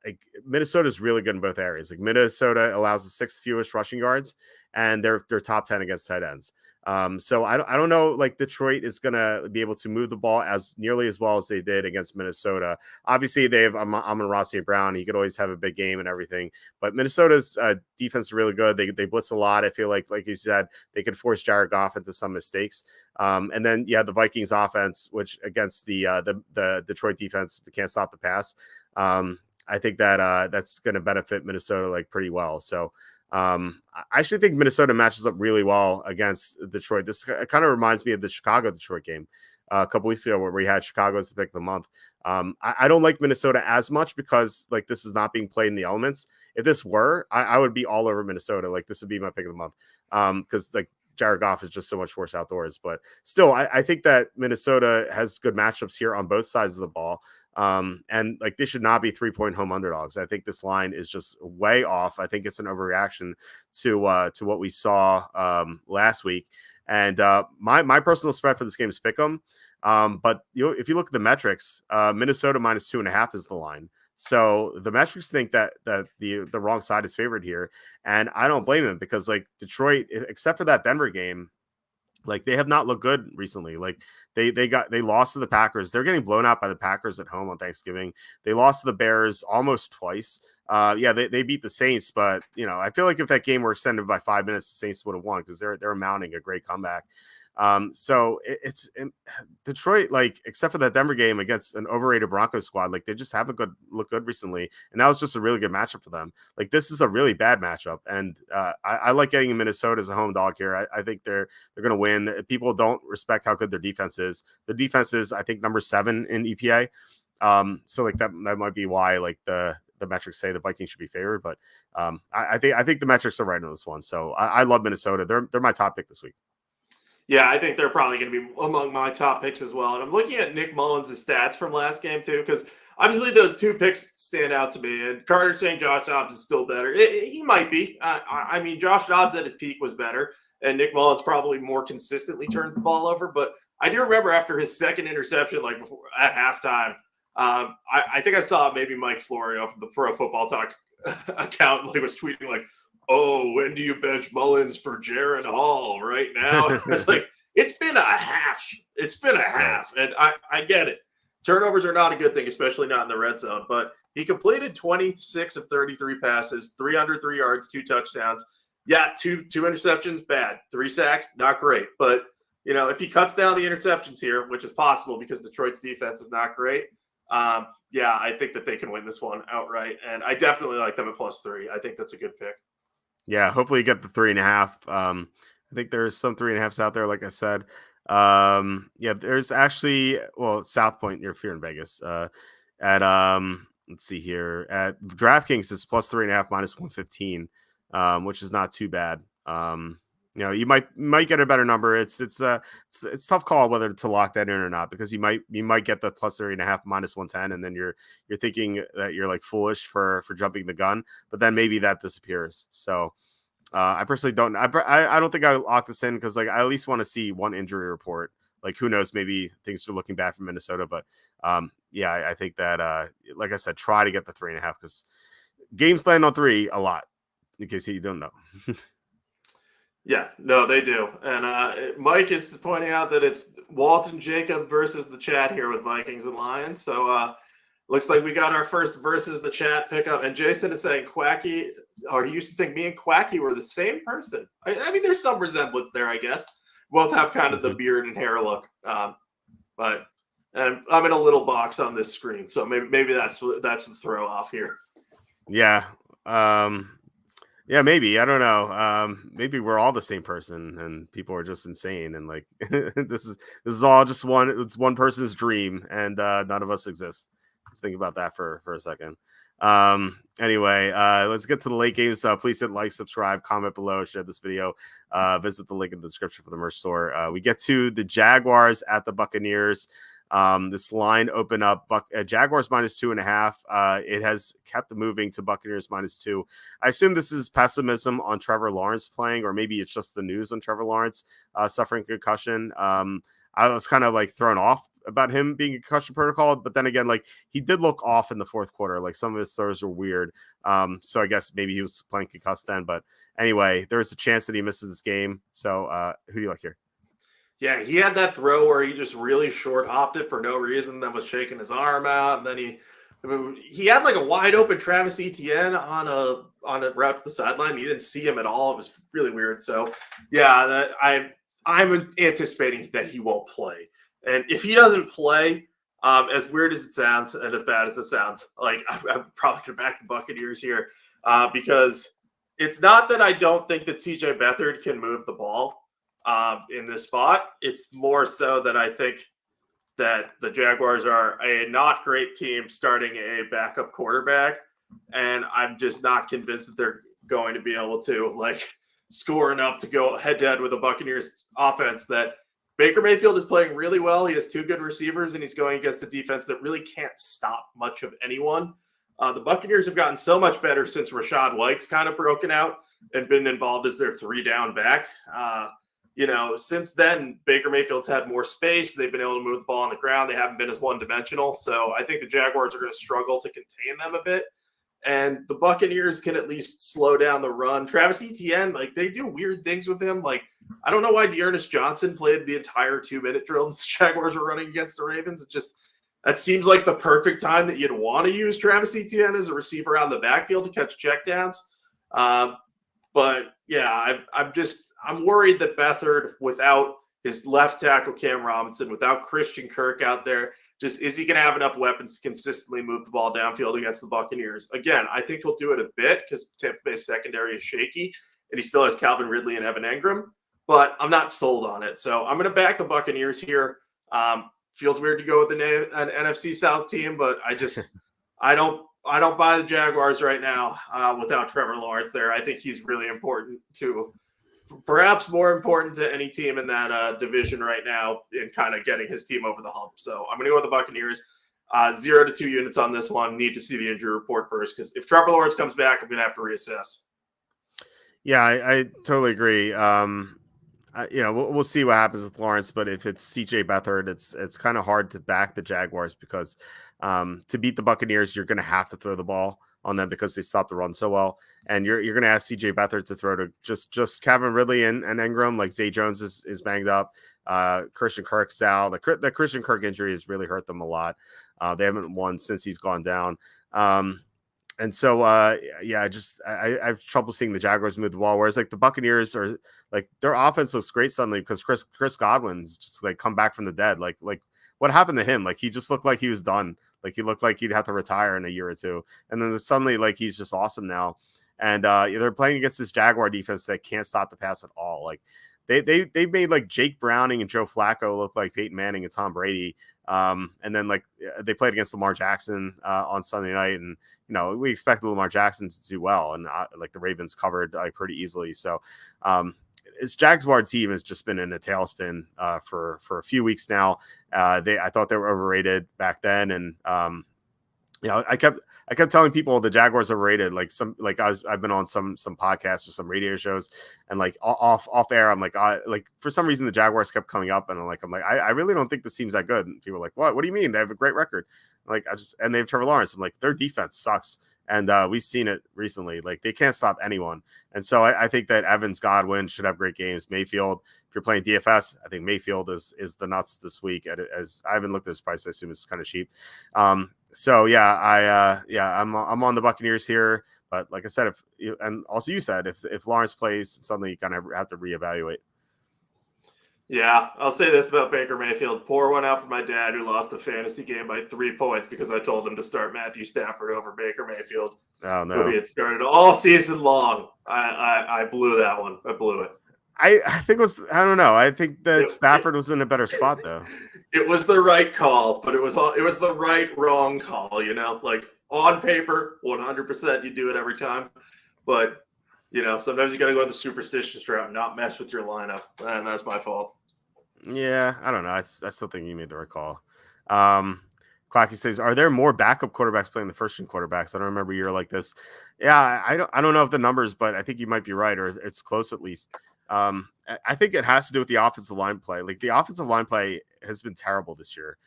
like Minnesota is really good in both areas. Like Minnesota allows the 6th fewest rushing yards, and they're top 10 against tight ends. So I don't know, like Detroit is going to be able to move the ball as nearly as well as they did against Minnesota. Obviously, they have Amon-Ra St. Brown. He could always have a big game and everything. But Minnesota's defense is really good. They blitz a lot. I feel like you said, they could force Jared Goff into some mistakes. And then, the Vikings offense, which against the Detroit defense, they can't stop the pass. I think that that's going to benefit Minnesota like pretty well. So I actually think Minnesota matches up really well against Detroit. This kind of reminds me of the Chicago-Detroit game a couple weeks ago where we had Chicago as the pick of the month. I don't like Minnesota as much because like this is not being played in the elements. If this were, I would be all over Minnesota. Like this would be my pick of the month because like Jared Goff is just so much worse outdoors. But still, I think that Minnesota has good matchups here on both sides of the ball. And like they should not be 3-point home underdogs. I think this line is just way off. I think it's an overreaction to what we saw last week. And my personal spread for this game is pick'em. But if you look at the metrics, Minnesota minus 2.5 is the line. So the metrics think that the wrong side is favored here, and I don't blame them because like Detroit, except for that Denver game, like they have not looked good recently. Like they lost to the Packers. They're getting blown out by the Packers at home on Thanksgiving. They lost to the Bears almost twice. Yeah, they beat the Saints, but I feel like if that game were extended by 5 minutes, the Saints would have won because they're mounting a great comeback. So it's Detroit, like, except for that Denver game against an overrated Broncos squad, like they just haven't looked good recently, and that was just a really good matchup for them. Like this is a really bad matchup, and I like getting Minnesota as a home dog here. I think they're going to win. People don't respect how good their defense is. The defense is, I think, number 7 in EPA. So like that might be why like the metrics say the Vikings should be favored, but I think the metrics are right on this one. So I love Minnesota. They're my top pick this week. Yeah, I think they're probably going to be among my top picks as well. And I'm looking at Nick Mullins' stats from last game too, because obviously those 2 picks stand out to me. And Carter saying Josh Dobbs is still better. He might be. I mean, Josh Dobbs at his peak was better, and Nick Mullins probably more consistently turns the ball over. But I do remember after his second interception, like before at halftime, I think I saw maybe Mike Florio from the Pro Football Talk account like was tweeting like, "Oh, when do you bench Mullins for Jaron Hall right now?" It's like, it's been a half. It's been a half. And I get it. Turnovers are not a good thing, especially not in the red zone. But he completed 26 of 33 passes, 303 yards, 2 touchdowns. Yeah, two interceptions, bad. 3 sacks, not great. But, if he cuts down the interceptions here, which is possible because Detroit's defense is not great, yeah, I think that they can win this one outright. And I definitely like them at +3. I think that's a good pick. Yeah, hopefully you get the 3.5. I think there's some 3.5s out there, like I said. Yeah, there's actually, South Point near Fear in Vegas. At let's see here. At DraftKings it's +3.5 -115, which is not too bad. You might get a better number. It's tough call whether to lock that in or not, because you might get the +3.5 -110, and then you're thinking that you're like foolish for jumping the gun, but then maybe that disappears. So I personally don't. I don't think I lock this in because like I at least want to see one injury report. Like who knows, maybe things are looking bad for Minnesota, but yeah, I think that like I said, try to get the 3.5 because games land on 3 a lot. In case you don't know. Yeah, no, they do. And Mike is pointing out that it's Walt and Jacob versus the chat here with Vikings and Lions. So looks like we got our first versus the chat pickup. And Jason is saying Quacky, or he used to think me and Quacky were the same person. I mean, there's some resemblance there, I guess. Both have kind of the beard and hair look. But I'm in a little box on this screen, so maybe that's the throw off here. Yeah. Yeah, maybe. I don't know. Maybe we're all the same person and people are just insane. And like, this is all just it's one person's dream and none of us exist. Let's think about that for a second. Anyway, let's get to the late games. Please hit like, subscribe, comment below, share this video, visit the link in the description for the merch store. We get to the Jaguars at the Buccaneers. This line opened up Jaguars -2.5. It has kept moving to Buccaneers -2. I assume this is pessimism on Trevor Lawrence playing, or maybe it's just the news on Trevor Lawrence suffering concussion. I was kind of like thrown off about him being a concussion protocol, but then again, like he did look off in the fourth quarter. Like some of his throws were weird. So I guess maybe he was playing concussed then. But anyway, there's a chance that he misses this game. So who do you like here? Yeah, he had that throw where he just really short hopped it for no reason, then was shaking his arm out, and then he had like a wide open Travis Etienne on a route to the sideline. You didn't see him at all. It was really weird. So yeah, I'm anticipating that he won't play. And if he doesn't play, as weird as it sounds and as bad as it sounds, like I'm probably gonna back the Buccaneers here because it's not that I don't think that CJ Beathard can move the ball in this spot. It's more so that I think that the Jaguars are a not great team starting a backup quarterback, and I'm just not convinced that they're going to be able to like score enough to go head to head with the Buccaneers offense. That Baker Mayfield is playing really well. He has 2 good receivers, and he's going against a defense that really can't stop much of anyone. The Buccaneers have gotten so much better since Rachaad White's kind of broken out and been involved as their 3-down back. Since then, Baker Mayfield's had more space. They've been able to move the ball on the ground. They haven't been as one-dimensional. So I think the Jaguars are going to struggle to contain them a bit. And the Buccaneers can at least slow down the run. Travis Etienne, like, they do weird things with him. Like, I don't know why Dearness Johnson played the entire 2-minute drill that the Jaguars were running against the Ravens. It just that seems like the perfect time that you'd want to use Travis Etienne as a receiver out of the backfield to catch checkdowns. But yeah, I'm worried that Beathard, without his left tackle Cam Robinson, without Christian Kirk out there, just is he going to have enough weapons to consistently move the ball downfield against the Buccaneers? Again, I think he'll do it a bit because Tampa Bay's secondary is shaky, and he still has Calvin Ridley and Evan Engram, but I'm not sold on it. So I'm going to back the Buccaneers here. Feels weird to go with an NFC South team, but I don't buy the Jaguars right now without Trevor Lawrence there. I think he's really important to, perhaps more important to any team in that division right now in kind of getting his team over the hump. So I'm going to go with the Buccaneers. 0 to 2 units on this one. Need to see the injury report first because if Trevor Lawrence comes back, I'm going to have to reassess. Yeah, I totally agree. We'll see what happens with Lawrence, but if it's CJ Beathard, it's kind of hard to back the Jaguars because to beat the Buccaneers, you're going to have to throw the ball on them because they stopped the run so well, and you're going to ask CJ Beathard to throw to just Calvin Ridley and Engram. Like Zay Jones is banged up, Christian Kirk's out. The Christian Kirk injury has really hurt them a lot. They haven't won since he's gone down. And so, I have trouble seeing the Jaguars move the ball. Whereas, like the Buccaneers are, like their offense looks great suddenly because Chris Godwin's just like come back from the dead. Like what happened to him? Like he just looked like he was done. Like he looked like he'd have to retire in a year or two. And then suddenly, like he's just awesome now. And they're playing against this Jaguar defense that can't stop the pass at all. Like they made like Jake Browning and Joe Flacco look like Peyton Manning and Tom Brady. And then like they played against Lamar Jackson on Sunday night, and we expected Lamar Jackson to do well, and like the Ravens covered pretty easily. So this Jaguar team has just been in a tailspin for a few weeks now. I thought they were overrated back then, and I kept telling people the Jaguars are overrated. I've been on some podcasts or some radio shows, and like off air, I'm like, for some reason the Jaguars kept coming up, and I'm like, I really don't think this team's that good. And people are like, what do you mean? They have a great record. And they have Trevor Lawrence. I'm like, their defense sucks. And we've seen it recently. Like they can't stop anyone. And so I think that Evans, Godwin should have great games. Mayfield, if you're playing DFS, I think Mayfield is the nuts this week. As I haven't looked at his price, I assume it's kind of cheap. So yeah, I'm on the Buccaneers here. But like I said, you said if Lawrence plays, suddenly you kind of have to reevaluate. Yeah, I'll say this about Baker Mayfield. Pour one out for my dad who lost a fantasy game by 3 points because I told him to start Matthew Stafford over Baker Mayfield. Oh, no. Who he had started all season long. I blew that one. I blew it. I think it was, I don't know. I think that Stafford was in a better spot though. It was the right call, but it was the right wrong call, like on paper, 100% you do it every time. But, sometimes you got to go the superstitious route and not mess with your lineup. And that's my fault. Yeah, I don't know. I still think you made the right call. Quacky says, "Are there more backup quarterbacks playing the first-string quarterbacks?" I don't remember a year like this. Yeah, I don't know if the numbers, but I think you might be right, or it's close at least. I think it has to do with the offensive line play. Like the offensive line play has been terrible this year.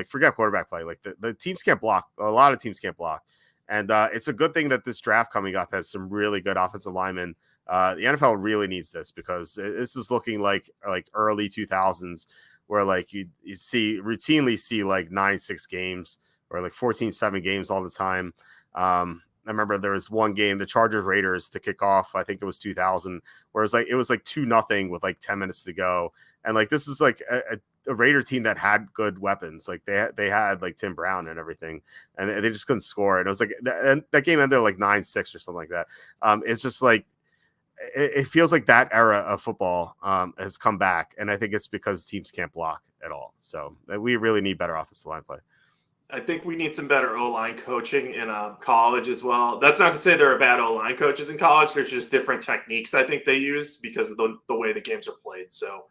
Forget quarterback play. Like the teams can't block. A lot of teams can't block, and it's a good thing that this draft coming up has some really good offensive linemen. The NFL really needs this because this is looking like early 2000s where like you routinely see like 9-6 games or like 14-7 games all the time. I remember there was one game, the Chargers Raiders to kick off. I think it was 2000, where it was like 2-0 with like 10 minutes to go. And like, this is like a Raider team that had good weapons. Like they had like Tim Brown and everything, and they just couldn't score. And it was like that game ended like 9-6 or something like that. It's just like, it feels like that era of football has come back, and I think it's because teams can't block at all. So we really need better offensive line play. I think we need some better O-line coaching in college as well. That's not to say there are bad O-line coaches in college. There's just different techniques I think they use because of the way the games are played. So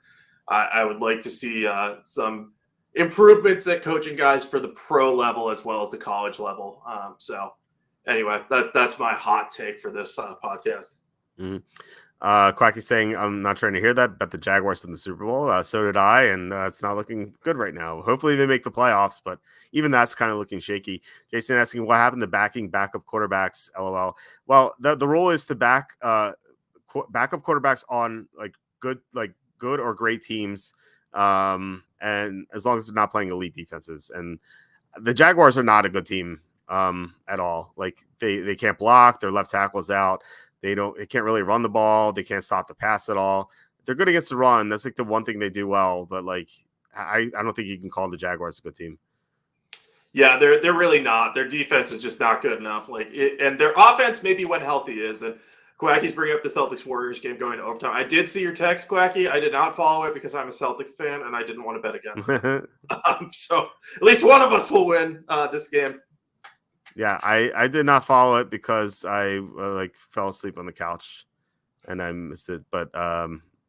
I would like to see some improvements at coaching guys for the pro level as well as the college level. So anyway, that's my hot take for this podcast. Mm-hmm. Quacky saying, "I'm not trying to hear that, but the Jaguars in the Super Bowl. So did I, and it's not looking good right now. Hopefully they make the playoffs, but even that's kind of looking shaky." Jason asking, "What happened to backing backup quarterbacks?" LOL. Well, the rule is to back backup quarterbacks on good or great teams, and as long as they're not playing elite defenses. And the Jaguars are not a good team at all. Like they can't block. Their left tackle's out. They can't really run the ball. They can't stop the pass at all. They're good against the run. That's like the one thing they do well. But like I don't think you can call the Jaguars a good team. Yeah, they're really not. Their defense is just not good enough. And their offense maybe when healthy is. And Quacky's bringing up the Celtics Warriors game going to overtime. I did see your text, Quacky. I did not follow it because I'm a Celtics fan and I didn't want to bet against them. So at least one of us will win this game. Yeah, I did not follow it because I fell asleep on the couch and I missed it. But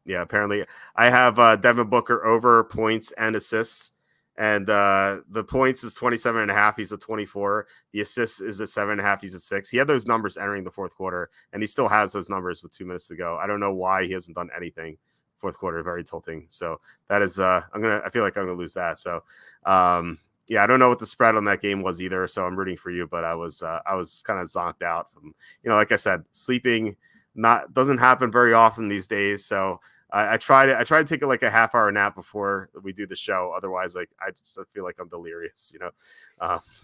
yeah, apparently I have Devin Booker over points and assists. And the points is 27.5. He's at 24. The assists is at 7.5. He's at 6. He had those numbers entering the fourth quarter, and he still has those numbers with 2 minutes to go. I don't know why he hasn't done anything fourth quarter. Very tilting. So that is I feel like I'm gonna lose that. So yeah, I don't know what the spread on that game was either. So I'm rooting for you, but I was kind of zonked out from, like I said, sleeping doesn't happen very often these days. So I try to take like a half-hour nap before we do the show. Otherwise, I feel like I'm delirious,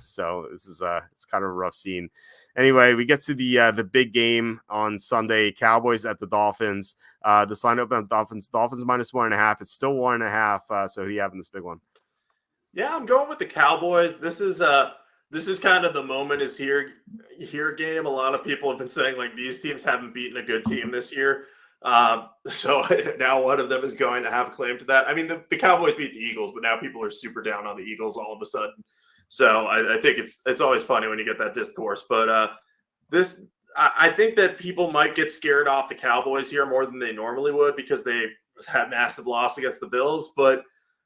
So this is it's kind of a rough scene. Anyway, we get to the big game on Sunday. Cowboys at the Dolphins. This line open on Dolphins minus 1.5. It's still 1.5. So who do you have in this big one? Yeah, I'm going with the Cowboys. This is kind of the moment is here game. A lot of people have been saying like these teams haven't beaten a good team this year. So now one of them is going to have a claim to that. I mean, the Cowboys beat the Eagles, but now people are super down on the Eagles all of a sudden. So I think it's always funny when you get that discourse. But I think that people might get scared off the Cowboys here more than they normally would because they had massive loss against the Bills. But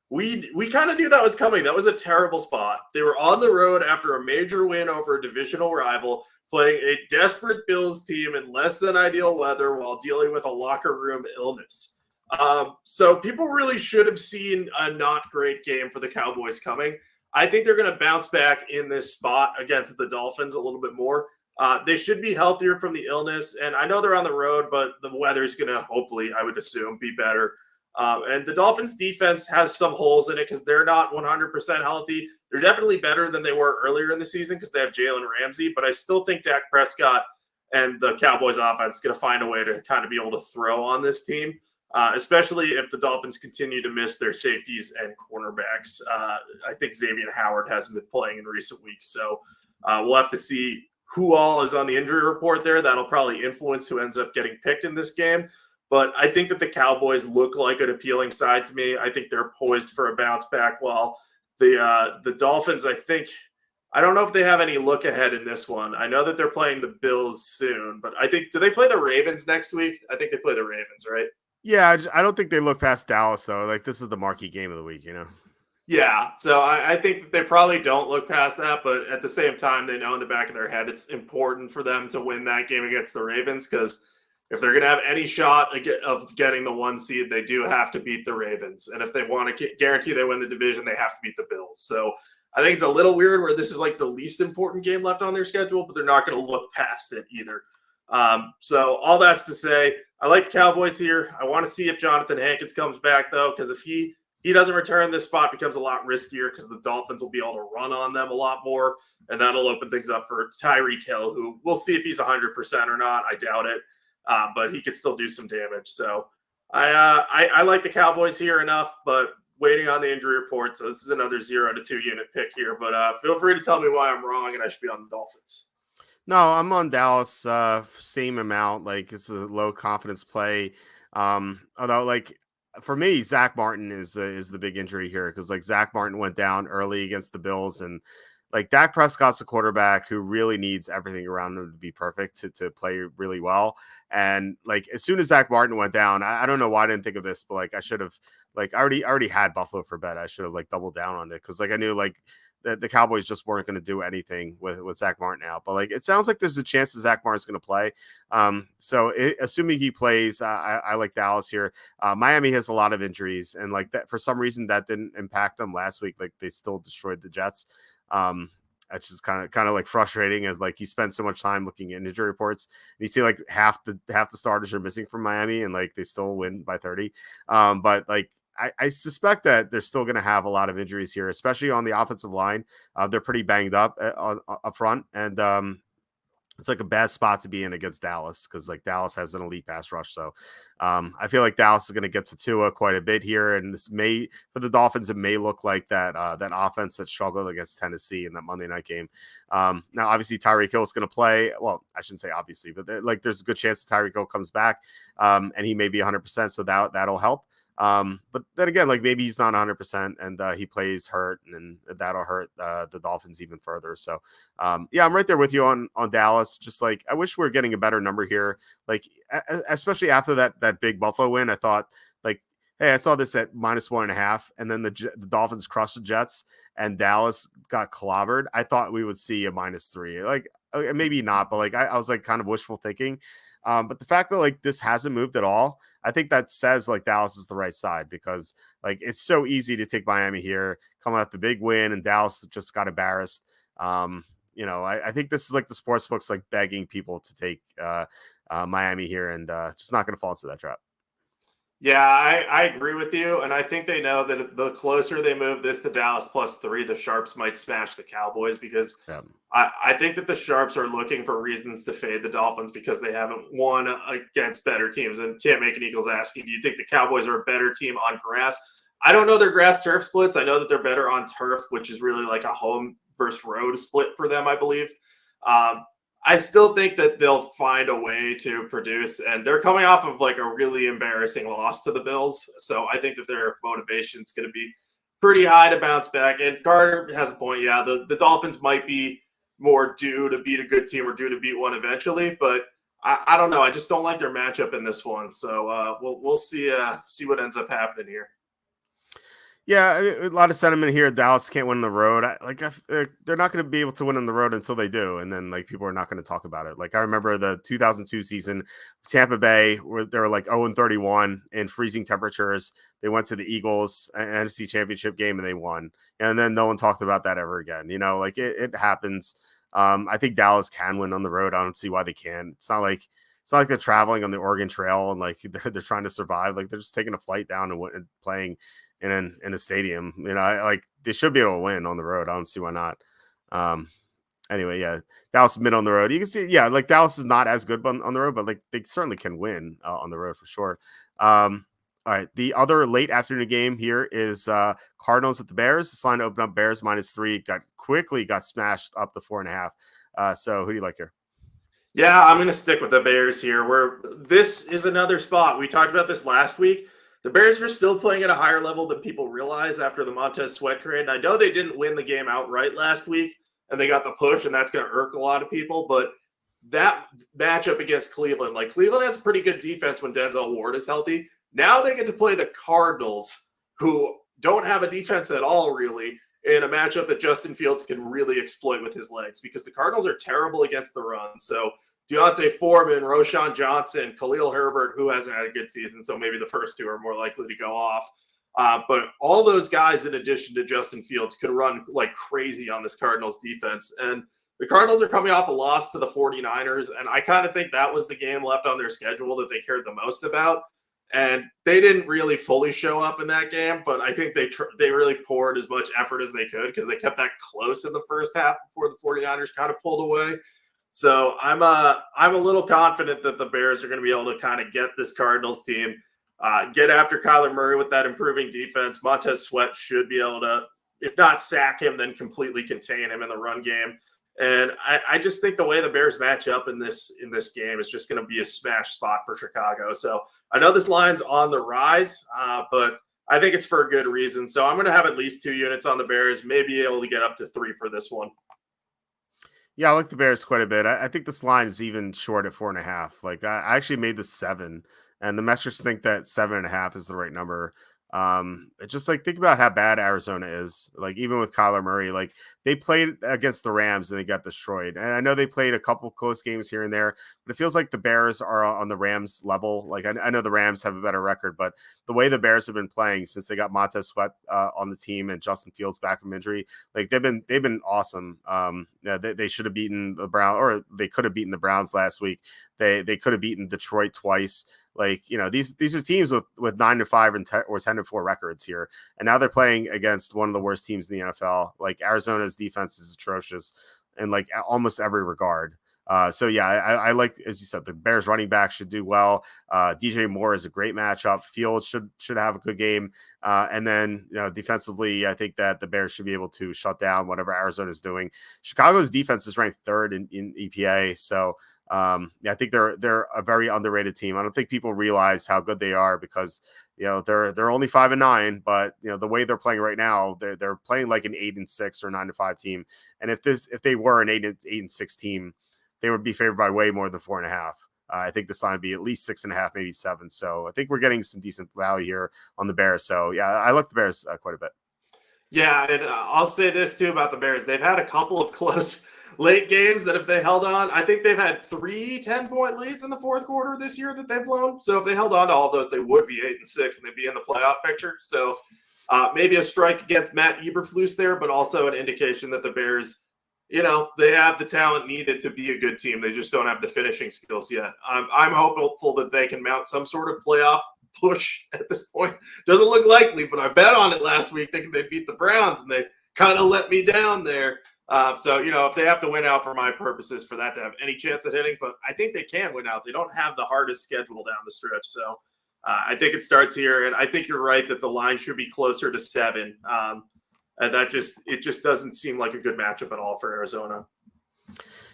we kind of knew that was coming. That was a terrible spot. They were on the road after a major win over a divisional rival, playing a desperate Bills team in less than ideal weather while dealing with a locker room illness. So people really should have seen a not great game for the Cowboys coming. I think they're going to bounce back in this spot against the Dolphins a little bit more. They should be healthier from the illness. And I know they're on the road, but the weather is going to hopefully, I would assume, be better. And the Dolphins defense has some holes in it because they're not 100% healthy. They're definitely better than they were earlier in the season because they have Jalen Ramsey, but I still think Dak Prescott and the Cowboys offense is going to find a way to kind of be able to throw on this team, especially if the Dolphins continue to miss their safeties and cornerbacks. I think Xavier Howard hasn't been playing in recent weeks, so we'll have to see who all is on the injury report there. That'll probably influence who ends up getting picked in this game. But I think that the Cowboys look like an appealing side to me. I think they're poised for a bounce back, while the Dolphins, I don't know if they have any look ahead in this one. I know that they're playing the Bills soon, but do they play the Ravens next week? I think they play the Ravens, right? Yeah, I don't think they look past Dallas, though. Like, this is the marquee game of the week, Yeah, so I think that they probably don't look past that, but at the same time, they know in the back of their head it's important for them to win that game against the Ravens because if they're going to have any shot of getting the 1 seed, they do have to beat the Ravens. And if they want to guarantee they win the division, they have to beat the Bills. So I think it's a little weird where this is like the least important game left on their schedule, but they're not going to look past it either. So all that's to say, I like the Cowboys here. I want to see if Jonathan Hankins comes back, though, because if he doesn't return, this spot becomes a lot riskier because the Dolphins will be able to run on them a lot more, and that'll open things up for Tyreek Hill, who we'll see if he's 100% or not. I doubt it. But he could still do some damage. So I like the Cowboys here enough, but waiting on the injury report. So this is another 0 to 2 unit pick here. But feel free to tell me why I'm wrong and I should be on the Dolphins. No, I'm on Dallas. Same amount. Like, it's a low confidence play. Although, like, for me, Zach Martin is the big injury here because like Zach Martin went down early against the Bills, and like Dak Prescott's a quarterback who really needs everything around him to be perfect to play really well. And like as soon as Zach Martin went down, I don't know why I didn't think of this, but like I should have like I already had Buffalo for bet. I should have like doubled down on it because like I knew like the Cowboys just weren't going to do anything with Zach Martin out. But like it sounds like there's a chance that Zach Martin's going to play. Assuming he plays, I like Dallas here. Miami has a lot of injuries, and like that for some reason that didn't impact them last week. Like they still destroyed the Jets. That's just kind of like frustrating as like you spend so much time looking at injury reports and you see like half the starters are missing from Miami and like they still win by 30. But like I suspect that they're still going to have a lot of injuries here, especially on the offensive line. They're pretty banged up up front, and it's like a bad spot to be in against Dallas because like Dallas has an elite pass rush. So I feel like Dallas is going to get to Tua quite a bit here. And this may, for the Dolphins, it may look like that that offense that struggled against Tennessee in that Monday night game. Now, obviously, Tyreek Hill is going to play. Well, I shouldn't say obviously, but there's a good chance that Tyreek Hill comes back and he may be 100%. So that'll help. But then again, like maybe he's not 100% and he plays hurt and that'll hurt the Dolphins even further. So yeah, I'm right there with you on Dallas. Just like, I wish we were getting a better number here. Like, especially after that big Buffalo win, I thought like, hey, I saw this at -1.5 and then the Dolphins crushed the Jets and Dallas got clobbered. I thought we would see a -3, like maybe not, but like, I was like kind of wishful thinking. But the fact that like this hasn't moved at all, I think that says like Dallas is the right side because like it's so easy to take Miami here, coming out the big win, and Dallas just got embarrassed. I think this is like the sports books like begging people to take Miami here, and just not going to fall into that trap. Yeah, I agree with you. And I think they know that the closer they move this to Dallas +3, the Sharps might smash the Cowboys because I think that the Sharps are looking for reasons to fade the Dolphins because they haven't won against better teams. And Can't Make an Eagle's asking, do you think the Cowboys are a better team on grass? I don't know their grass turf splits. I know that they're better on turf, which is really like a home versus road split for them, I believe. I still think that they'll find a way to produce, and they're coming off of like a really embarrassing loss to the Bills. So I think that their motivation is going to be pretty high to bounce back. And Carter has a point. Yeah, the Dolphins might be more due to beat a good team or due to beat one eventually, but I don't know. I just don't like their matchup in this one. So we'll see what ends up happening here. Yeah, a lot of sentiment here. Dallas can't win on the road. They're not going to be able to win on the road until they do, and then like people are not going to talk about it. Like I remember the 2002 season, Tampa Bay, where they were like 0-31 in freezing temperatures. They went to the Eagles NFC Championship game and they won, and then no one talked about that ever again. Like it happens. I think Dallas can win on the road. I don't see why they can. It's not like they're traveling on the Oregon Trail and like they're trying to survive. Like they're just taking a flight down and playing in a stadium. They should be able to win on the road. I don't see why not. Anyway, yeah, Dallas mid on the road. You can see, yeah, like Dallas is not as good on the road, but like they certainly can win on the road for sure. All right, the other late afternoon game here is Cardinals at the Bears. This line opened up Bears -3, got smashed up to 4.5. So who do you like here? Yeah, I'm going to stick with the Bears here. Where this is another spot. We talked about this last week. The Bears were still playing at a higher level than people realize after the Montez Sweat trade. And I know they didn't win the game outright last week, and they got the push, and that's going to irk a lot of people. But that matchup against Cleveland, like Cleveland has a pretty good defense when Denzel Ward is healthy. Now they get to play the Cardinals, who don't have a defense at all, really, in a matchup that Justin Fields can really exploit with his legs because the Cardinals are terrible against the run. So Deontay Foreman, Roshan Johnson, Khalil Herbert, who hasn't had a good season, so maybe the first two are more likely to go off. But all those guys, in addition to Justin Fields, could run like crazy on this Cardinals defense. And the Cardinals are coming off a loss to the 49ers, and I kind of think that was the game left on their schedule that they cared the most about. And they didn't really fully show up in that game, but I think they really poured as much effort as they could because they kept that close in the first half before the 49ers kind of pulled away. So I'm a little confident that the Bears are going to be able to kind of get this Cardinals team, get after Kyler Murray with that improving defense. Montez Sweat should be able to, if not sack him, then completely contain him in the run game. And I just think the way the Bears match up in this game is just going to be a smash spot for Chicago. So I know this line's on the rise, but I think it's for a good reason. So I'm going to have at least 2 units on the Bears, maybe able to get up to 3 for this one. Yeah, I like the Bears quite a bit. I think this line is even short at 4.5. Like I actually made this 7, and the metrics think that 7.5 is the right number. It's just like think about how bad Arizona is. Like even with Kyler Murray, like they played against the Rams and they got destroyed. And I know they played a couple close games here and there, but it feels like the Bears are on the Rams level. Like I know the Rams have a better record, but the way the Bears have been playing since they got Montez Sweat on the team and Justin Fields back from injury, like they've been awesome. They should have beaten the Browns, or they could have beaten the Browns last week. They could have beaten Detroit twice. Like, these are teams with 9-5 and 10 or 10-4 records here, and now they're playing against one of the worst teams in the NFL. Like Arizona's defense is atrocious in like almost every regard. So yeah, I like, as you said, the Bears running back should do well. DJ Moore is a great matchup. Fields should have a good game. And then, defensively, I think that the Bears should be able to shut down whatever Arizona is doing. Chicago's defense is ranked third in EPA. So I think they're a very underrated team. I don't think people realize how good they are because, they're only 5-9, but the way they're playing right now, they're playing like an 8-6 or 9-5 team. And if they were an 8-6 team, they would be favored by way more than 4.5. I think this line would be at least 6.5, maybe 7. So I think we're getting some decent value here on the Bears. So yeah, I like the Bears quite a bit. Yeah, and I'll say this too about the Bears. They've had a couple of close late games that if they held on, I think they've had 3 10-point leads in the fourth quarter this year that they've blown. So if they held on to all of those, they would be 8-6 and they'd be in the playoff picture. So maybe a strike against Matt Eberflus there, but also an indication that the Bears, they have the talent needed to be a good team. They just don't have the finishing skills yet. I'm hopeful that they can mount some sort of playoff push at this point. Doesn't look likely, but I bet on it last week thinking they beat the Browns, and they kind of let me down there. So, if they have to win out for my purposes for that to have any chance at hitting, but I think they can win out. They don't have the hardest schedule down the stretch. So I think it starts here, and I think you're right that the line should be closer to 7. And it just doesn't seem like a good matchup at all for Arizona.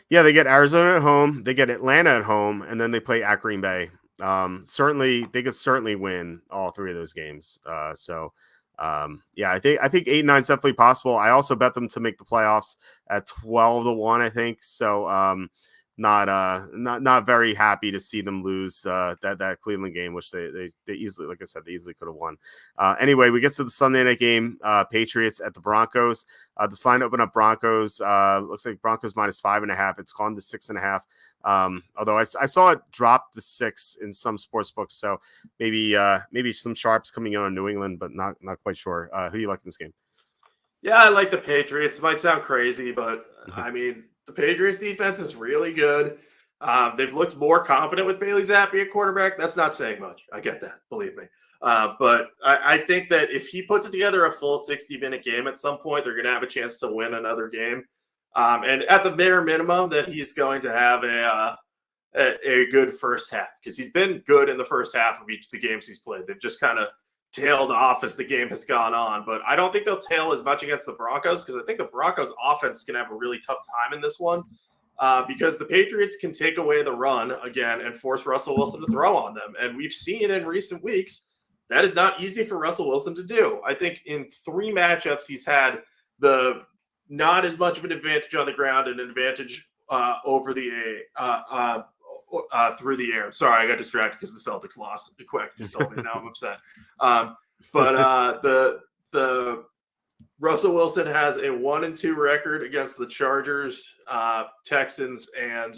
Yeah, they get Arizona at home, they get Atlanta at home, and then they play at Green Bay. Certainly, they could certainly win all 3 of those games. Yeah, I think 8-9 is definitely possible. I also bet them to make the playoffs at 12-1. I think so. Not very happy to see them lose that Cleveland game, which they easily, like I said, they easily could have won. Anyway, we get to the Sunday night game, Patriots at the Broncos. This line opened up Broncos. Looks like Broncos -5.5. It's gone to 6.5. Although I saw it drop to 6 in some sports books, so maybe some sharps coming in on New England, but not quite sure. Who do you like in this game? Yeah, I like the Patriots. It might sound crazy, but I mean, the Patriots defense is really good. They've looked more confident with Bailey Zappi at quarterback. That's not saying much. I get that, believe me. But I think that if he puts together a full 60-minute game at some point, they're going to have a chance to win another game. And at the bare minimum, that he's going to have a good first half because he's been good in the first half of each of the games he's played. They've just kind of tailed off as the game has gone on, but I don't think they'll tail as much against the Broncos because I think the Broncos offense is going to have a really tough time in this one because the Patriots can take away the run again and force Russell Wilson to throw on them. And we've seen in recent weeks that is not easy for Russell Wilson to do. I think in 3 matchups he's had the not as much of an advantage on the ground and an advantage over the through the air. Sorry, I got distracted because the Celtics lost. Be quick, just told me. Now I'm upset. But the Russell Wilson has a 1-2 record against the Chargers, Texans, and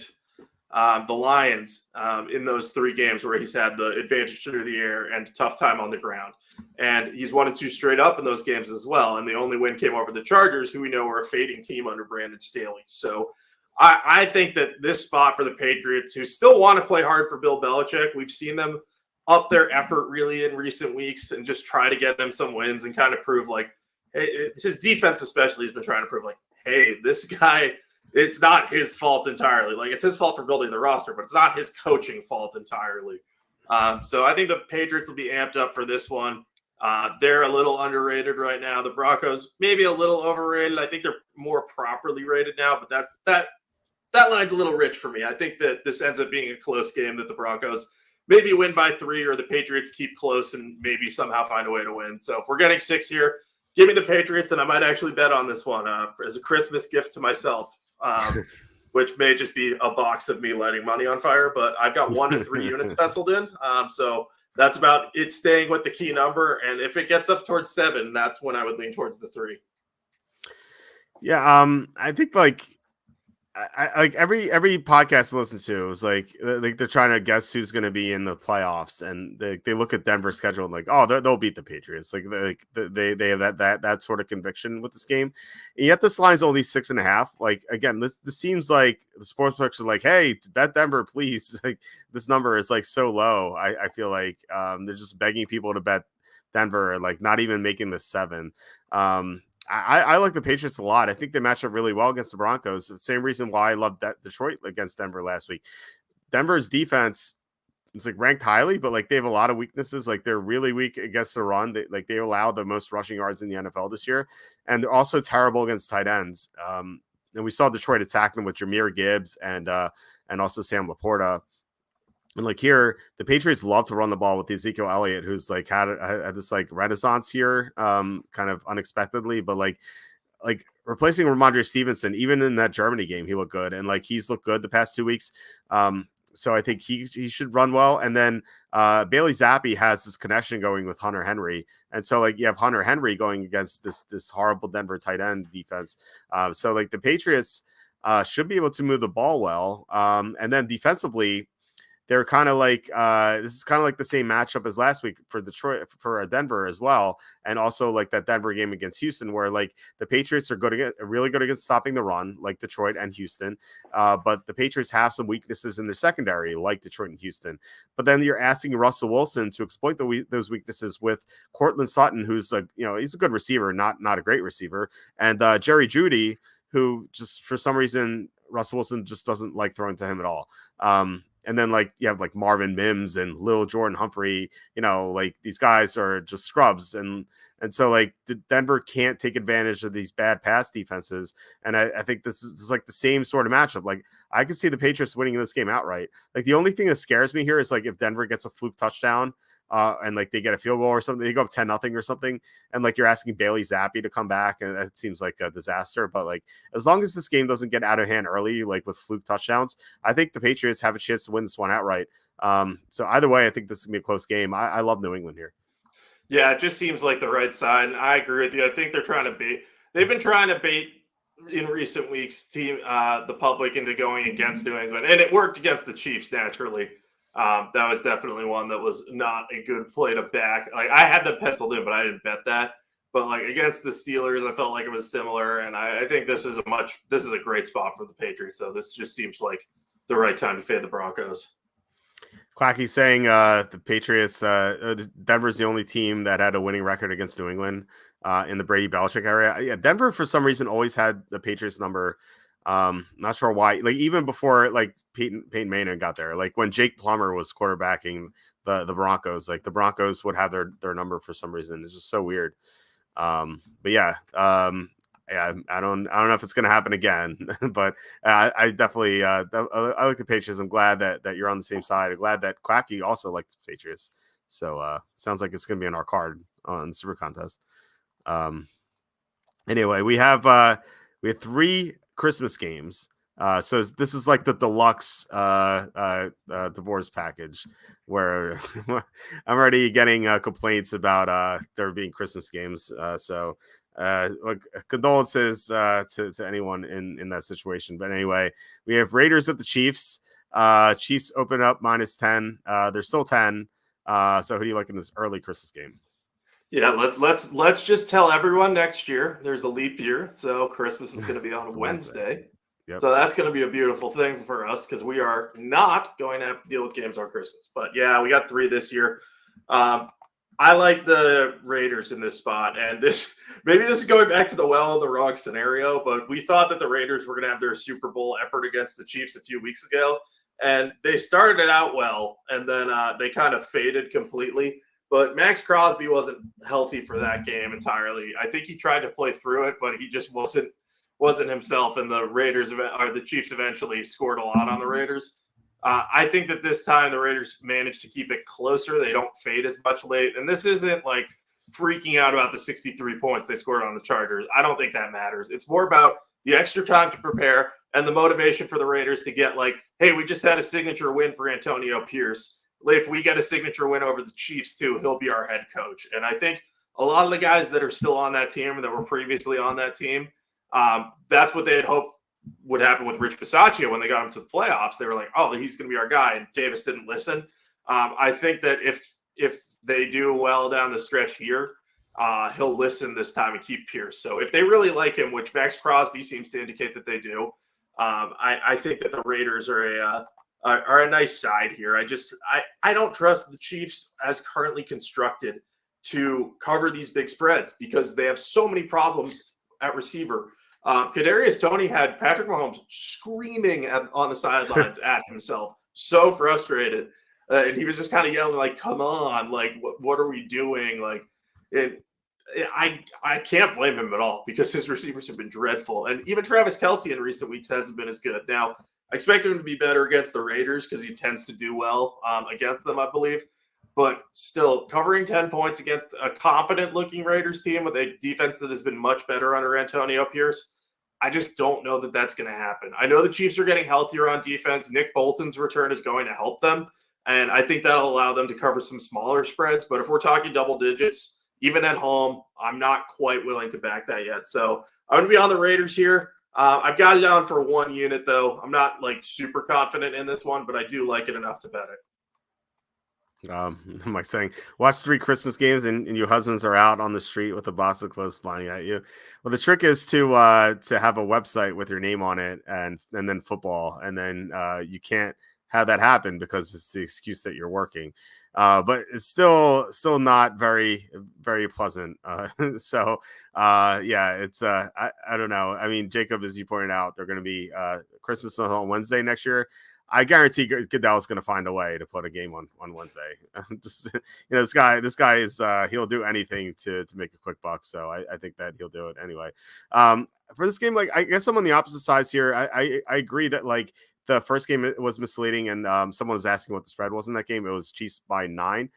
the Lions in those 3 games where he's had the advantage through the air and tough time on the ground. And he's 1-2 straight up in those games as well. And the only win came over the Chargers, who we know are a fading team under Brandon Staley. So I think that this spot for the Patriots, who still want to play hard for Bill Belichick, we've seen them up their effort really in recent weeks and just try to get them some wins and kind of prove like, hey, his defense especially has been trying to prove like, hey, this guy, it's not his fault entirely. Like it's his fault for building the roster, but it's not his coaching fault entirely. So I think the Patriots will be amped up for this one. They're a little underrated right now. The Broncos maybe a little overrated. I think they're more properly rated now, but that line's a little rich for me. I think that this ends up being a close game that the Broncos maybe win by 3 or the Patriots keep close and maybe somehow find a way to win. So if we're getting 6 here, give me the Patriots, and I might actually bet on this one as a Christmas gift to myself, which may just be a box of me lighting money on fire. But I've got 1 to 3 units penciled in. So that's about it staying with the key number. And if it gets up towards 7, that's when I would lean towards the 3. Yeah, I think I like every podcast I listen to is like they're trying to guess who's going to be in the playoffs, and they look at Denver's schedule and like, oh, they'll beat the Patriots. They have that sort of conviction with this game, and yet this line's only 6.5. Like again, this seems like the sports books are like, hey, bet Denver, please. Like this number is like so low. I feel like they're just begging people to bet Denver, and like not even making the 7. I like the Patriots a lot. I think they match up really well against the Broncos. The same reason why I loved that Detroit against Denver last week. Denver's defense is like ranked highly, but like they have a lot of weaknesses. Like they're really weak against the run. They allow the most rushing yards in the NFL this year, and they're also terrible against tight ends. And we saw Detroit attack them with Jahmyr Gibbs and also Sam Laporta. And like here, the Patriots love to run the ball with Ezekiel Elliott, who's like had this like renaissance here, kind of unexpectedly, but like replacing Ramondre Stevenson, even in that Germany game, he looked good, and like he's looked good the past 2 weeks. So I think he should run well. And then Bailey Zappi has this connection going with Hunter Henry, and so like you have Hunter Henry going against this horrible Denver tight end defense. So like the Patriots should be able to move the ball well, and then defensively, they're kind of like this is kind of like the same matchup as last week for Detroit, for Denver as well, and also like that Denver game against Houston, where like the Patriots are really good against stopping the run, like Detroit and Houston, but the Patriots have some weaknesses in their secondary, like Detroit and Houston. But then you're asking Russell Wilson to exploit those weaknesses with Cortland Sutton, who's he's a good receiver, not a great receiver, and Jerry Jeudy, who just for some reason Russell Wilson just doesn't like throwing to him at all. And then like you have like Marvin Mims and Lil Jordan Humphrey, like these guys are just scrubs. And so like Denver can't take advantage of these bad pass defenses. And I think this is like the same sort of matchup. Like I could see the Patriots winning this game outright. Like the only thing that scares me here is like if Denver gets a fluke touchdown and like they get a field goal or something, they go up 10-0 or something. And like you're asking Bailey Zappi to come back, and that seems like a disaster. But like as long as this game doesn't get out of hand early, like with fluke touchdowns, I think the Patriots have a chance to win this one outright. So either way, I think this is gonna be a close game. I love New England here. Yeah, it just seems like the right side. And I agree with you. I think they've been trying to bait in recent weeks the public into going against New England, and it worked against the Chiefs naturally. That was definitely one that was not a good play to back. Like I had them penciled in, but I didn't bet that. But like against the Steelers, I felt like it was similar, and I think this is a great spot for the Patriots. So this just seems like the right time to fade the Broncos. Quacky saying the Patriots, Denver's the only team that had a winning record against New England in the Brady Belichick area. Yeah, Denver for some reason always had the Patriots number. Not sure why. Like even before like Peyton Manning got there, like when Jake Plummer was quarterbacking the Broncos, like the Broncos would have their number for some reason. It's just so weird. But yeah, yeah, I don't know if it's going to happen again, but I definitely I like the Patriots. I'm glad that you're on the same side. I'm glad that Quacky also likes the Patriots. So sounds like it's going to be on our card on the Super Contest. Anyway, we have 3 Christmas games. So this is like the deluxe divorce package where I'm already getting complaints about there being Christmas games. So condolences to anyone in that situation. But anyway, we have Raiders at the Chiefs. Chiefs open up -10. They're still 10. So who do you like in this early Christmas game? Yeah, let's just tell everyone next year there's a leap year, so Christmas is going to be on Wednesday. Yep. So that's going to be a beautiful thing for us because we are not going to have to deal with games on Christmas. But yeah, we got 3 this year. I like the Raiders in this spot, and this is going back to the well in the wrong scenario, but we thought that the Raiders were going to have their Super Bowl effort against the Chiefs a few weeks ago, and they started it out well, and then they kind of faded completely. But Max Crosby wasn't healthy for that game entirely. I think he tried to play through it, but he just wasn't himself. And the Chiefs eventually scored a lot on the Raiders. I think that this time the Raiders managed to keep it closer. They don't fade as much late. And this isn't like freaking out about the 63 points they scored on the Chargers. I don't think that matters. It's more about the extra time to prepare and the motivation for the Raiders to get like, hey, we just had a signature win for Antonio Pierce. If we get a signature win over the Chiefs too, he'll be our head coach. And I think a lot of the guys that are still on that team and that were previously on that team, that's what they had hoped what happened with Rich Bisaccia when they got him to the playoffs. They were like, oh, he's going to be our guy. And Davis didn't listen. I think that if they do well down the stretch here, he'll listen this time and keep Pierce. So if they really like him, which Max Crosby seems to indicate that they do, I think that the Raiders are a nice side here. I don't trust the Chiefs as currently constructed to cover these big spreads because they have so many problems at receiver. Kadarius Toney had Patrick Mahomes screaming on the sidelines at himself, so frustrated. And he was just kind of yelling, like, come on, like, what are we doing? Like, I can't blame him at all because his receivers have been dreadful. And even Travis Kelce in recent weeks hasn't been as good. Now, I expect him to be better against the Raiders because he tends to do well against them, I believe. But still, covering 10 points against a competent-looking Raiders team with a defense that has been much better under Antonio Pierce, I just don't know that that's going to happen. I know the Chiefs are getting healthier on defense. Nick Bolton's return is going to help them, and I think that'll allow them to cover some smaller spreads. But if we're talking double digits, even at home, I'm not quite willing to back that yet. So I'm going to be on the Raiders here. I've got it down for 1 unit, though. I'm not, like, super confident in this one, but I do like it enough to bet it. I'm like saying, watch 3 Christmas games and your husbands are out on the street with a box of clothes flying at you. Well, the trick is to have a website with your name on it and then football. And then you can't have that happen because it's the excuse that you're working. But it's still not very, very pleasant. So it's I don't know. I mean, Jacob, as you pointed out, they're going to be Christmas on Wednesday next year. I guarantee Goodell's going to find a way to put a game on Wednesday. Just this guy is he'll do anything to make a quick buck. So I think that he'll do it anyway. For this game, like I guess I'm on the opposite sides here. I agree that like the first game was misleading, and someone was asking what the spread was in that game. It was Chiefs by 9.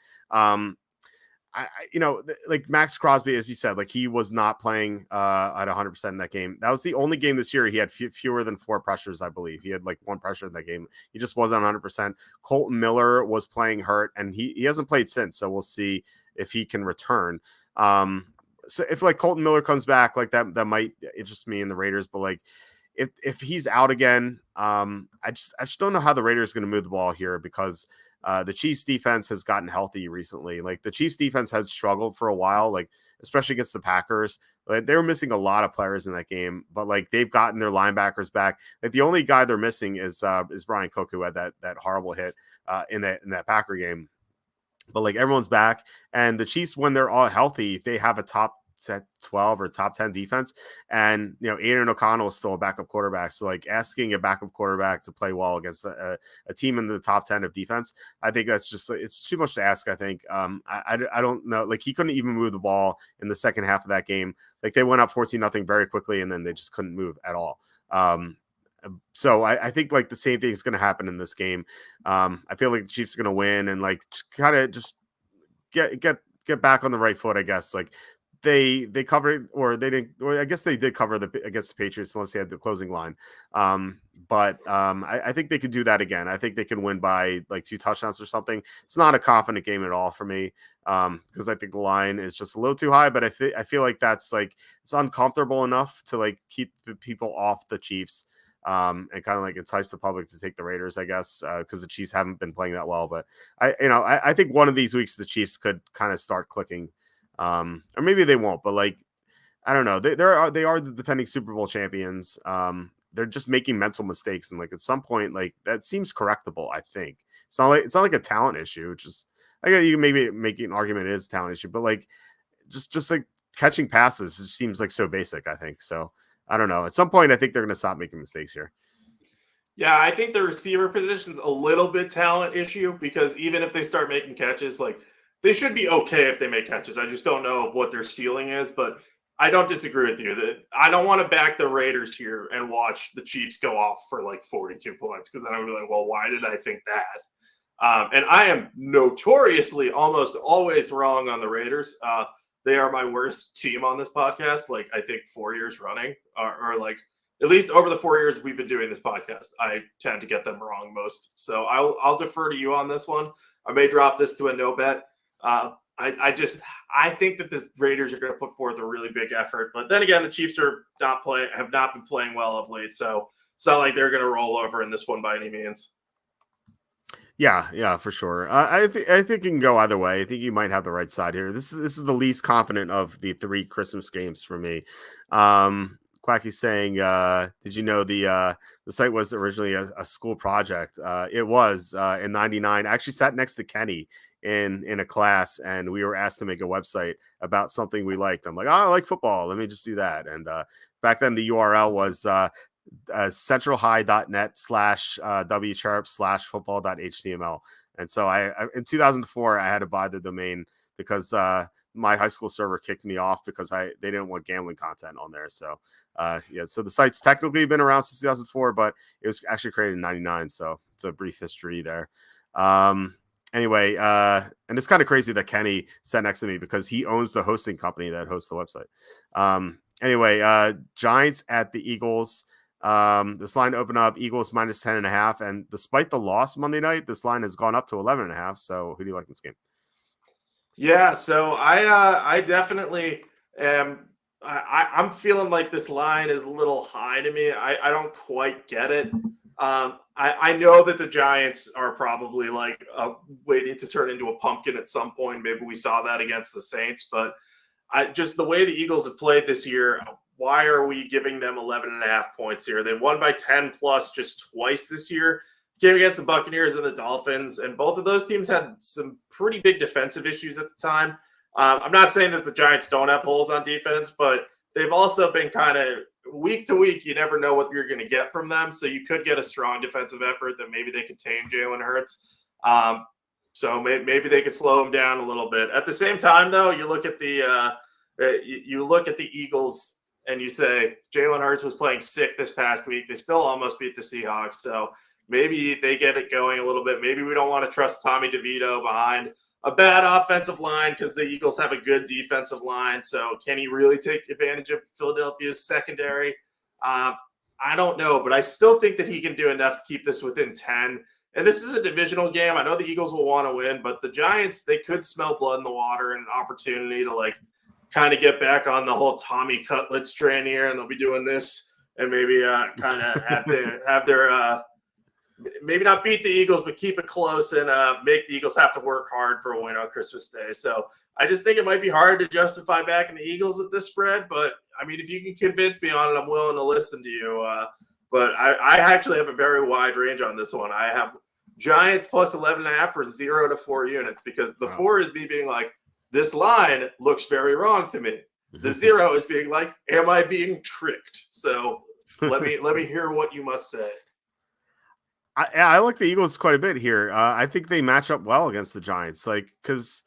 Like Max Crosby, as you said, like he was not playing at 100% in that game. That was the only game this year he had fewer than 4 pressures, I believe. He had like 1 pressure in that game. He just wasn't 100%. Colton Miller was playing hurt, and he hasn't played since. So we'll see if he can return. So if like Colton Miller comes back, like that might interest me in the Raiders. But like if he's out again, I just don't know how the Raiders are going to move the ball here because the Chiefs defense has gotten healthy recently. Like the Chiefs defense has struggled for a while, like especially against the Packers. Like they were missing a lot of players in that game, but like they've gotten their linebackers back. Like the only guy they're missing is Brian Cook, who had that horrible hit in that Packer game. But like everyone's back, and the Chiefs, when they're all healthy, they have a top 12 or top 10 defense, and Aiden O'Connell is still a backup quarterback. So like asking a backup quarterback to play well against a team in the top 10 of defense, I think that's just it's too much to ask. I think I don't know, like he couldn't even move the ball in the second half of that game. Like they went up 14-0 very quickly, and then they just couldn't move at all. So I think like the same thing is going to happen in this game. I feel like the Chiefs are going to win and like kind of just get back on the right foot, I guess. Like they covered, or they didn't, or I guess they did cover against the Patriots unless they had the closing line. But I think they could do that again. I think they can win by like 2 touchdowns or something. It's not a confident game at all for me because I think the line is just a little too high. But I feel like that's like it's uncomfortable enough to like keep the people off the Chiefs and kind of like entice the public to take the Raiders, I guess, because the Chiefs haven't been playing that well. But I think one of these weeks the Chiefs could kind of start clicking. Or maybe they won't, but like, I don't know. They are the defending Super Bowl champions. They're just making mental mistakes. And like, at some point, like that seems correctable. I think it's not like a talent issue, which is, I guess you can maybe make an argument it is a talent issue, but like, just like catching passes, it seems like so basic, I think. So I don't know. At some point, I think they're going to stop making mistakes here. Yeah, I think the receiver position's a little bit talent issue because even if they start making catches, like they should be okay if they make catches. I just don't know what their ceiling is, but I don't disagree with you. I don't want to back the Raiders here and watch the Chiefs go off for like 42 points because then I'm like, well, why did I think that? And I am notoriously almost always wrong on the Raiders. They are my worst team on this podcast, like I think 4 years running, or like at least over the 4 years we've been doing this podcast, I tend to get them wrong most. So I'll defer to you on this one. I may drop this to a no bet. I think that the Raiders are going to put forth a really big effort, but then again, the Chiefs have not been playing well of late. So it's not like they're going to roll over in this one by any means. Yeah, for sure. I think it can go either way. I think you might have the right side here. This is the least confident of the three Christmas games for me. Quacky's saying, did you know the site was originally a school project? It was in '99. I actually sat next to Kenny in a class, and we were asked to make a website about something we liked. I'm like, oh, I like football. Let me just do that. And back then, the URL was centralhigh.net/wcharp/football.html. And so I in 2004 I had to buy the domain because my high school server kicked me off because they didn't want gambling content on there. So so the site's technically been around since 2004, but it was actually created in '99. So it's a brief history there. Anyway, and it's kind of crazy that Kenny sat next to me because he owns the hosting company that hosts the website. Anyway, Giants at the Eagles. This line opened up Eagles minus 10.5, and despite the loss Monday night, this line has gone up to 11.5. So who do you like in this game? Yeah, so I definitely am. I'm feeling like this line is a little high to me. I don't quite get it. I know that the Giants are probably like waiting to turn into a pumpkin at some point. Maybe we saw that against the Saints, but just the way the Eagles have played this year, why are we giving them 11.5 points here? They won by 10 plus just twice this year. Game against the Buccaneers and the Dolphins, and both of those teams had some pretty big defensive issues at the time. I'm not saying that the Giants don't have holes on defense, but they've also been kind of week to week. You never know what you're going to get from them, so you could get a strong defensive effort that maybe they could tame Jalen Hurts. So maybe they could slow him down a little bit. At the same time, though, you look at the Eagles and you say Jalen Hurts was playing sick this past week. They still almost beat the Seahawks, so maybe they get it going a little bit. Maybe we don't want to trust Tommy DeVito behind a bad offensive line because the Eagles have a good defensive line. So can he really take advantage of Philadelphia's secondary? I don't know, but I still think that he can do enough to keep this within 10. And this is a divisional game. I know the Eagles will want to win, but the Giants, they could smell blood in the water and an opportunity to kind of get back on the whole Tommy Cutlets train here, and they'll be doing this and maybe kind of have their maybe not beat the Eagles, but keep it close and make the Eagles have to work hard for a win on Christmas Day. So I just think it might be hard to justify backing the Eagles at this spread. But, I mean, if you can convince me on it, I'm willing to listen to you. But I actually have a very wide range on this one. I have Giants plus 11.5 for 0 to 4 units because the 4 is me being like, this line looks very wrong to me. The 0 is being like, am I being tricked? So let me hear what you must say. I like the Eagles quite a bit here. I think they match up well against the Giants, because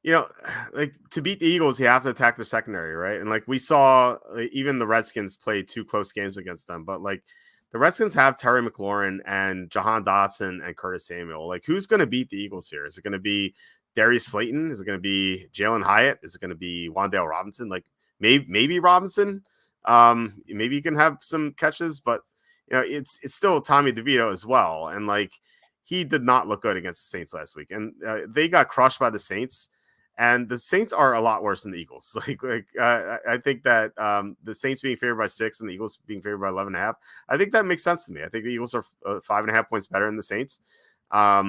to beat the Eagles, you have to attack their secondary, right? And we saw, even the Redskins played 2 close games against them, but the Redskins have Terry McLaurin and Jahan Dotson and Curtis Samuel. Who's going to beat the Eagles here? Is it going to be Darius Slayton? Is it going to be Jalen Hyatt? Is it going to be Wan'Dale Robinson? Maybe Robinson. Maybe you can have some catches, but it's still Tommy DeVito as well. And he did not look good against the Saints last week. And they got crushed by the Saints. And the Saints are a lot worse than the Eagles. I think that the Saints being favored by 6 and the Eagles being favored by 11.5, I think that makes sense to me. I think the Eagles are 5.5 points better than the Saints. I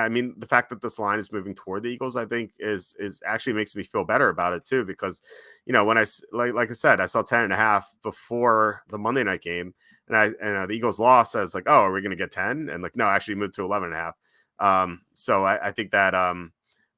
mean, the fact that this line is moving toward the Eagles, I think is actually makes me feel better about it too, because, when I, like I said, I saw 10.5 before the Monday night game and the Eagles lost. I was like, oh, are we going to get 10? And no, actually moved to 11.5. So I think that,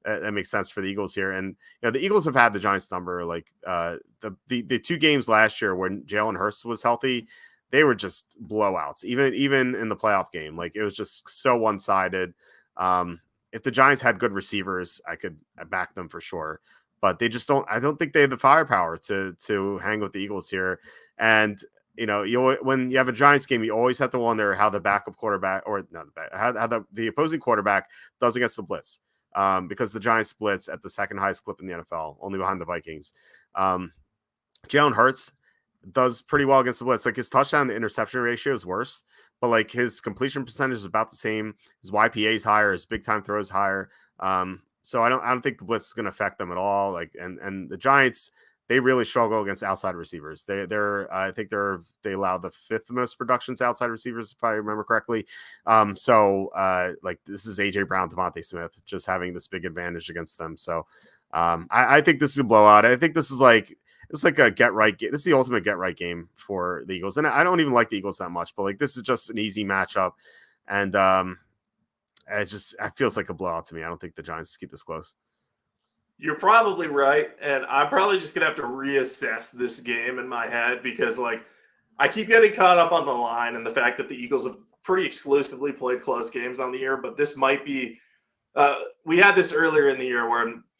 that makes sense for the Eagles here. And, the Eagles have had the Giants number, the 2 games last year when Jalen Hurts was healthy, they were just blowouts, even in the playoff game. It was just so one-sided. If the Giants had good receivers, I could back them for sure. But they just don't. I don't think they have the firepower to hang with the Eagles here. And when you have a Giants game, you always have to wonder how the backup quarterback, or not how the opposing quarterback does against the blitz, because the Giants blitz at the second highest clip in the NFL, only behind the Vikings. Jalen Hurts does pretty well against the blitz. His touchdown to interception ratio is worse, but his completion percentage is about the same. His YPA is higher. His big time throw is higher. So I don't think the blitz is going to affect them at all. And the Giants, they really struggle against outside receivers. I think they allow the 5th most productions to outside receivers, if I remember correctly. Like this is AJ Brown, Devontae Smith, just having this big advantage against them. So I think this is a blowout. I think this is like it's like a get right game. This is the ultimate get right game for the Eagles, and I don't even like the Eagles that much, but like this is just an easy matchup, and it feels like a blowout to me. I don't think the Giants keep this close. You're probably right, and I'm probably just gonna have to reassess this game in my head because, like, I keep getting caught up on the line and the fact that the Eagles have pretty exclusively played close games on the year. But this might be. We had this earlier in the year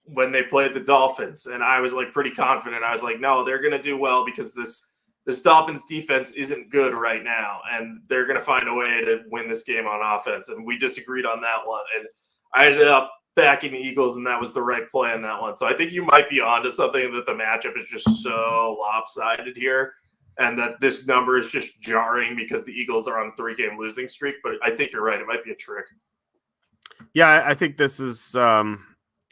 when they played the Dolphins, and I was like pretty confident. I was like, no, they're gonna do well because this Dolphins defense isn't good right now, and they're gonna find a way to win this game on offense. And we disagreed on that one, and I ended up backing the Eagles, and that was the right play on that one. So I think you might be onto something, that the matchup is just so lopsided here and that this number is just jarring because the Eagles are on a 3-game losing streak. But I think you're right. It might be a trick. Yeah, I think this is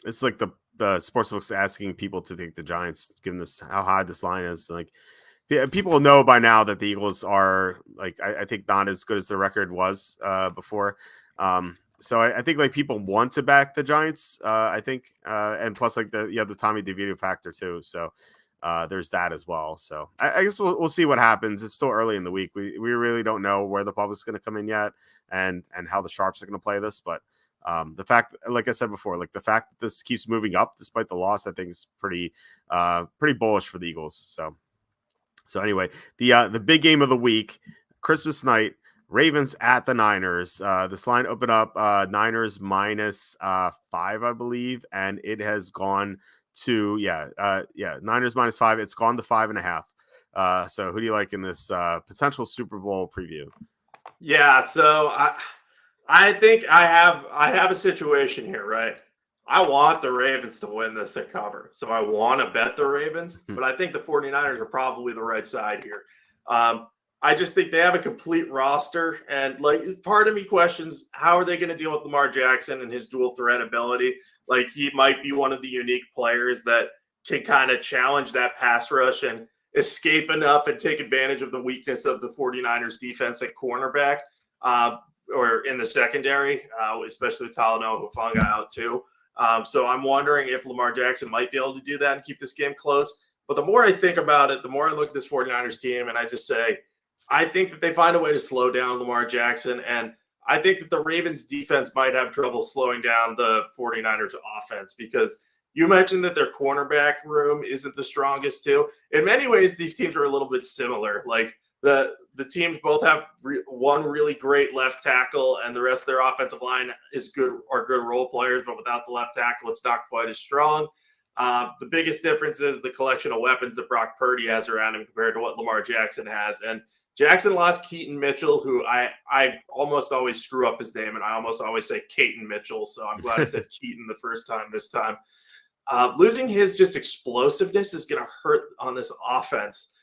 it's like the sportsbook's asking people to take the Giants, given this how high this line is. Like people know by now that the Eagles are like I think not as good as the record was before. So I think like people want to back the Giants, I think, and plus like the Tommy DeVito factor too. So there's that as well. So I guess we'll see what happens. It's still early in the week. We really don't know where the public's going to come in yet, and how the sharps are going to play this. But the fact, like I said before, like the fact that this keeps moving up despite the loss, I think is pretty bullish for the Eagles. So anyway, the big game of the week, Christmas night. Ravens at the Niners. This line opened up Niners minus 5, I believe, and it has gone to Niners minus 5. It's gone to 5.5. So who do you like in this potential Super Bowl preview? Yeah, so I think I have a situation here, right? I want the Ravens to win this and cover. So I want to bet the Ravens, but I think the 49ers are probably the right side here. I just think they have a complete roster, and like part of me questions how are they going to deal with Lamar Jackson and his dual threat ability? Like he might be one of the unique players that can kind of challenge that pass rush and escape enough and take advantage of the weakness of the 49ers defense at cornerback or in the secondary, especially with Talanoa Hufanga out too. So I'm wondering if Lamar Jackson might be able to do that and keep this game close. But the more I think about it, the more I look at this 49ers team and I just say, I think that they find a way to slow down Lamar Jackson. And I think that the Ravens defense might have trouble slowing down the 49ers offense because you mentioned that their cornerback room isn't the strongest too. In many ways, these teams are a little bit similar. Like the teams both have one really great left tackle and the rest of their offensive line is good role players, but without the left tackle, it's not quite as strong. The biggest difference is the collection of weapons that Brock Purdy has around him compared to what Lamar Jackson has. And Jackson lost Keaton Mitchell, who I almost always screw up his name, and I almost always say Caton Mitchell. So I'm glad I said Keaton the first time this time. Losing his just explosiveness is going to hurt on this offense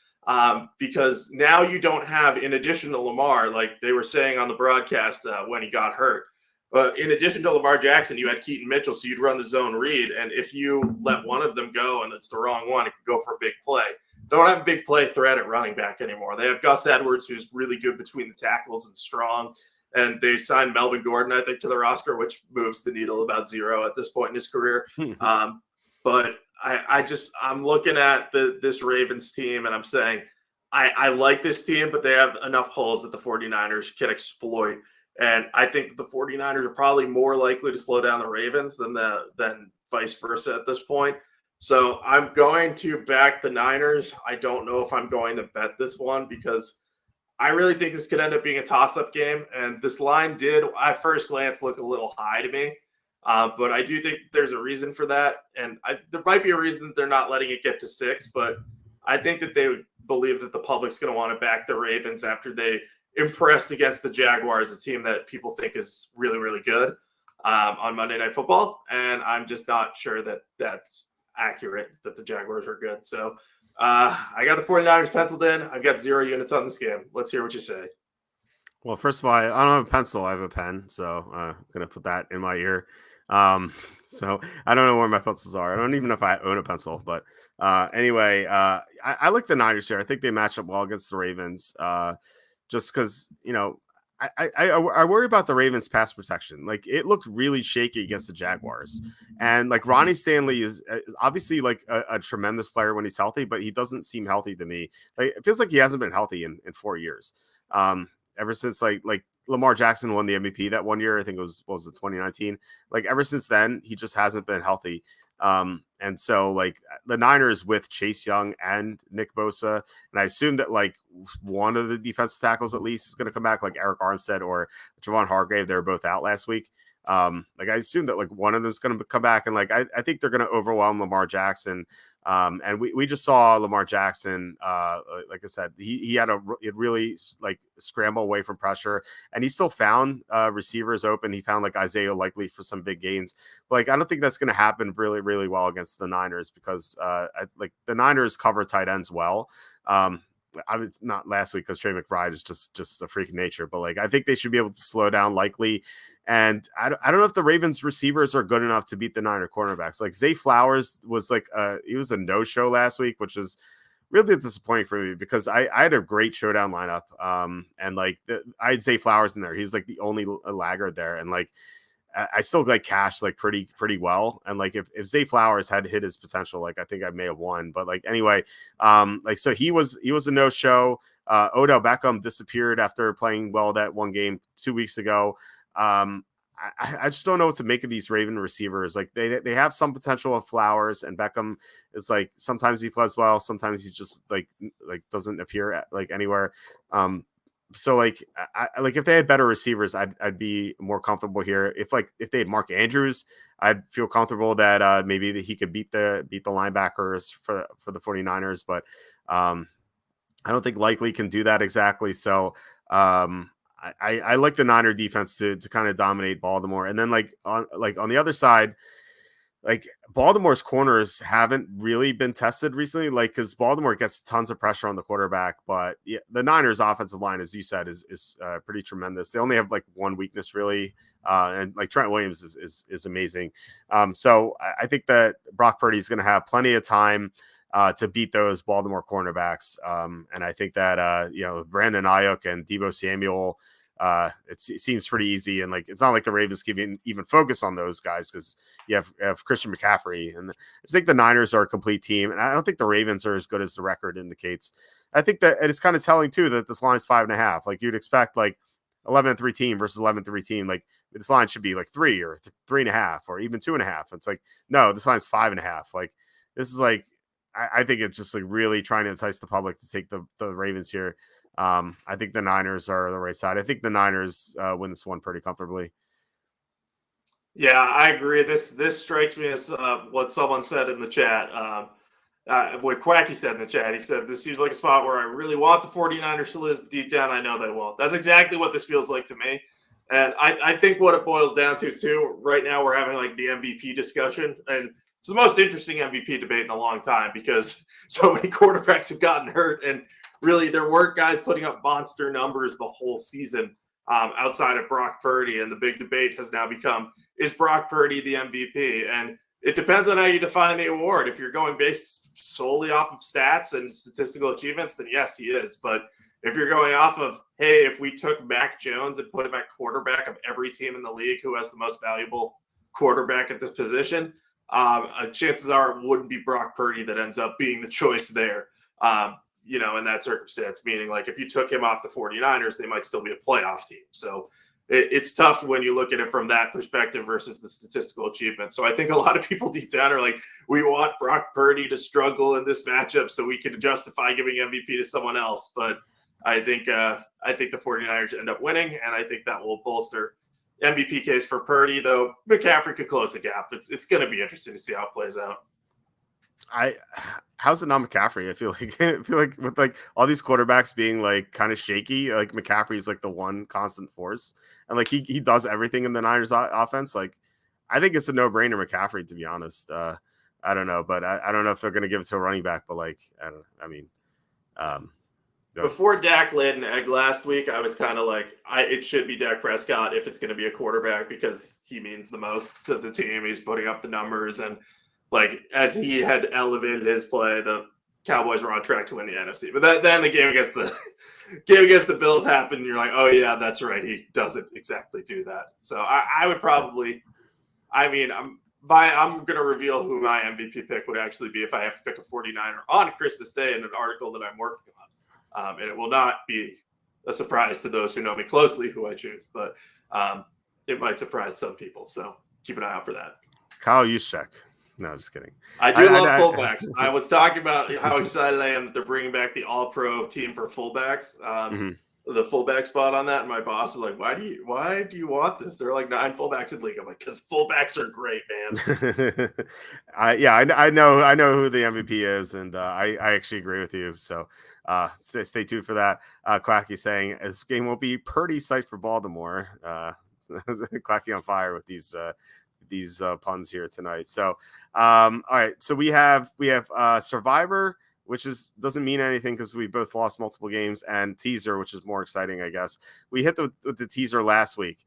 because now you don't have, in addition to Lamar, like they were saying on the broadcast when he got hurt, but in addition to Lamar Jackson, you had Keaton Mitchell, so you'd run the zone read, and if you let one of them go and it's the wrong one, it could go for a big play. Don't have a big play threat at running back anymore. They have Gus Edwards, who's really good between the tackles and strong. And they signed Melvin Gordon, I think, to the roster, which moves the needle about 0 at this point in his career. But I'm looking at this Ravens team, and I'm saying I like this team, but they have enough holes that the 49ers can exploit. And I think that the 49ers are probably more likely to slow down the Ravens than vice versa at this point. So I'm going to back the Niners. I don't know if I'm going to bet this one because I really think this could end up being a toss-up game. And this line did, at first glance, look a little high to me. But I do think there's a reason for that. And there might be a reason that they're not letting it get to 6. But I think that they believe that the public's going to want to back the Ravens after they impressed against the Jaguars, a team that people think is really, really good on Monday Night Football. And I'm just not sure that that's accurate, that the Jaguars are good. So I got the 49ers penciled in. I've got 0 units on this game. Let's hear what you say. Well, first of all, I don't have a pencil. I have a pen. So I'm going to put that in my ear. So I don't know where my pencils are. I don't even know if I own a pencil, but anyway, I like the Niners here. I think they match up well against the Ravens. Just because I worry about the Ravens pass protection. Like it looked really shaky against the Jaguars, and like Ronnie Stanley is obviously like a tremendous player when he's healthy, but he doesn't seem healthy to me. Like it feels like he hasn't been healthy in 4 years. Ever since like Lamar Jackson won the MVP that one year, I think it was what was it 2019. Like ever since then, he just hasn't been healthy. And so like the Niners with Chase Young and Nick Bosa, and I assume that like one of the defensive tackles at least is going to come back, like Eric Armstead or Javon Hargrave. They were both out last week. Like I assume that like one of them is going to come back, and like I think they're going to overwhelm Lamar Jackson. And we just saw Lamar Jackson, like I said, he had really like scramble away from pressure, and he still found receivers open. He found like Isaiah Likely for some big gains. But, like I don't think that's going to happen really, really well against the Niners because like the Niners cover tight ends well. I was not last week because Trey McBride is just a freak of nature, but like I think they should be able to slow down Likely. And I don't know if the Ravens receivers are good enough to beat the Niner cornerbacks. Like Zay Flowers was like he was a no-show last week, which is really disappointing for me because I had a great showdown lineup. And like I had Zay Flowers in there. He's like the only laggard there, and like I still like cash like pretty well. And like if Zay Flowers had hit his potential, like I think I may have won. But like anyway, like so he was a no-show. Odell Beckham disappeared after playing well that one game 2 weeks ago. I just don't know what to make of these Raven receivers. Like they have some potential of Flowers, and Beckham is like sometimes he plays well, sometimes he just like doesn't appear at, like anywhere. So like I like if they had better receivers, I'd be more comfortable here. If they had Mark Andrews, I'd feel comfortable that maybe that he could beat the linebackers for the 49ers, but I don't think Likely can do that exactly. So I like the Niner defense to kind of dominate Baltimore. And then like on the other side, like Baltimore's corners haven't really been tested recently, like because Baltimore gets tons of pressure on the quarterback, but yeah, the Niners offensive line, as you said, is pretty tremendous. They only have like one weakness really, and like Trent Williams is amazing. So I think that Brock Purdy is going to have plenty of time to beat those Baltimore cornerbacks, and I think that Brandon Ayuk and Deebo Samuel. It seems pretty easy, and like it's not like the Ravens can even focus on those guys because you have Christian McCaffrey, and I think the Niners are a complete team, and I don't think the Ravens are as good as the record indicates. I think that it's kind of telling too that this line's 5.5. Like you'd expect like 11-3 team versus 11-3 team. Like this line should be like 3 or 3.5 or even 2.5. It's like no, this line's 5.5. Like this is like I think it's just like really trying to entice the public to take the Ravens here. I think the Niners are the right side. I think the Niners win this one pretty comfortably. Yeah, I agree. This strikes me as what someone said in the chat. What Quacky said in the chat. He said, this seems like a spot where I really want the 49ers to lose, but deep down I know they won't. That's exactly what this feels like to me. And I think what it boils down to, too, right now we're having like the MVP discussion. And it's the most interesting MVP debate in a long time because so many quarterbacks have gotten hurt. And really, there weren't guys putting up monster numbers the whole season outside of Brock Purdy. And the big debate has now become, is Brock Purdy the MVP? And it depends on how you define the award. If you're going based solely off of stats and statistical achievements, then yes, he is. But if you're going off of, hey, if we took Mac Jones and put him at quarterback of every team in the league who has the most valuable quarterback at this position, chances are it wouldn't be Brock Purdy that ends up being the choice there. In that circumstance, meaning like if you took him off the 49ers, they might still be a playoff team. So it's tough when you look at it from that perspective versus the statistical achievement. So I think a lot of people deep down are like, we want Brock Purdy to struggle in this matchup so we can justify giving MVP to someone else. But I think the 49ers end up winning, and I think that will bolster MVP case for Purdy, though McCaffrey could close the gap. It's going to be interesting to see how it plays out. How's it not McCaffrey? I feel like with like all these quarterbacks being like kind of shaky, like McCaffrey is like the one constant force, and like he does everything in the Niners offense. Like I think it's a no-brainer McCaffrey, to be honest. I don't know, but I don't know if they're going to give it to a running back, but like Before Dak laid an egg last week, I was kind of like, it should be Dak Prescott if it's going to be a quarterback because he means the most to the team. He's putting up the numbers, and like as he had elevated his play, the Cowboys were on track to win the NFC. But then the game against the Bills happened, and you're like, oh yeah, that's right. He doesn't exactly do that. So I would probably, I'm going to reveal who my MVP pick would actually be if I have to pick a 49er on Christmas Day in an article that I'm working on. And it will not be a surprise to those who know me closely who I choose, but it might surprise some people. So keep an eye out for that. Kyle Juszczyk. No, just kidding. I do love fullbacks. I was talking about how excited I am that they're bringing back the All-Pro team for fullbacks. The fullback spot on that, and my boss was like, "Why do you want this? There are like 9 fullbacks in the league." I'm like, "Because fullbacks are great, man." I know who the MVP is, and I actually agree with you. So stay tuned for that. Quacky saying this game will be pretty sight for Baltimore. Quacky on fire with these puns here tonight. So all right, so we have Survivor, which doesn't mean anything because we both lost multiple games, and teaser, which is more exciting, I guess. We hit the teaser last week.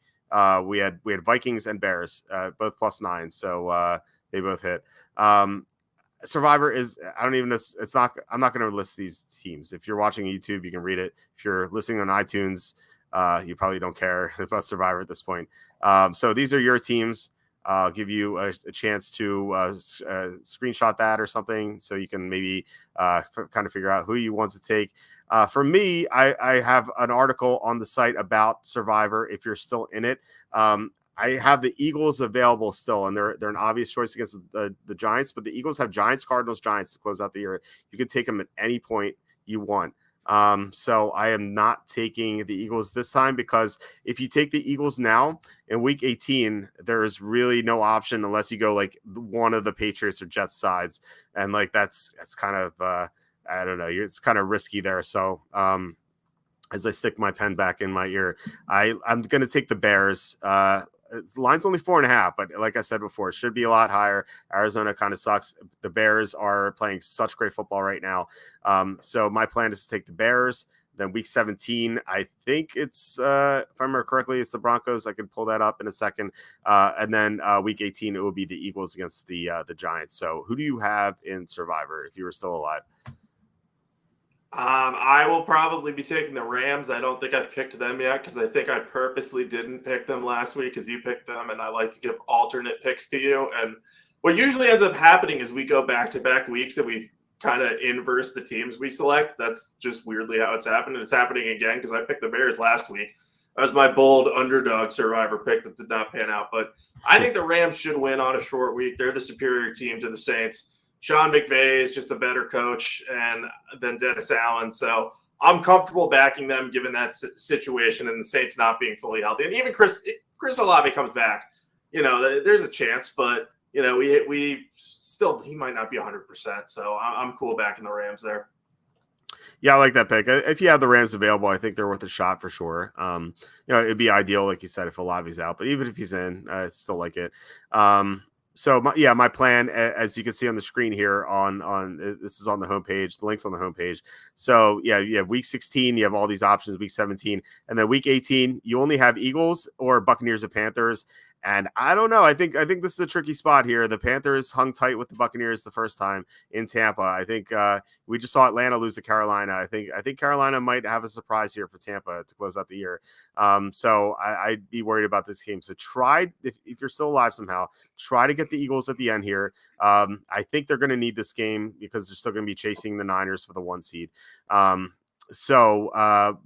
We had Vikings and Bears, both +9, so they both hit. Survivor is, I don't even know, I'm not going to list these teams. If you're watching YouTube, you can read it. If you're listening on iTunes, you probably don't care about Survivor at this point. So these are your teams. I'll give you a chance to screenshot that or something so you can maybe kind of figure out who you want to take. For me, I have an article on the site about Survivor if you're still in it. I have the Eagles available still, and they're an obvious choice against the Giants, but the Eagles have Giants, Cardinals, Giants to close out the year. You can take them at any point you want. So I am not taking the Eagles this time because if you take the Eagles now in week 18, there is really no option unless you go like one of the Patriots or Jets sides. And like, that's kind of, I don't know, it's kind of risky there. So, as I stick my pen back in my ear, I'm going to take the Bears. The line's only 4.5, but like I said before, it should be a lot higher. Arizona kind of sucks. The Bears are playing such great football right now. So my plan is to take the Bears. Then week 17, I think it's, if I remember correctly, it's the Broncos. I can pull that up in a second. And then week 18, it will be the Eagles against the Giants. So who do you have in Survivor if you were still alive? I will probably be taking the Rams. I don't think I've picked them yet because I think I purposely didn't pick them last week because you picked them, and I like to give alternate picks to you. And what usually ends up happening is we go back-to-back weeks and we kind of inverse the teams we select. That's just weirdly how it's happened, and it's happening again because I picked the Bears last week. That was my bold underdog Survivor pick that did not pan out. But I think the Rams should win on a short week. They're the superior team to the Saints. Sean McVay is just a better coach than Dennis Allen. So I'm comfortable backing them given that situation and the Saints not being fully healthy. And even Chris Olave comes back, there's a chance, but we still, he might not be 100%. So I'm cool backing the Rams there. Yeah, I like that pick. If you have the Rams available, I think they're worth a shot for sure. It'd be ideal, like you said, if Olave's out, but even if he's in, I still like it. So my plan, as you can see on the screen here on this is on the homepage, the link's on the homepage. So yeah, you have week 16, you have all these options, week 17, and then week 18, you only have Eagles or Buccaneers or Panthers. And I don't know. I think this is a tricky spot here. The Panthers hung tight with the Buccaneers the first time in Tampa. I think we just saw Atlanta lose to Carolina. I think Carolina might have a surprise here for Tampa to close out the year. So I'd be worried about this game. So try, if you're still alive somehow, try to get the Eagles at the end here. I think they're going to need this game because they're still going to be chasing the Niners for the 1 seed. So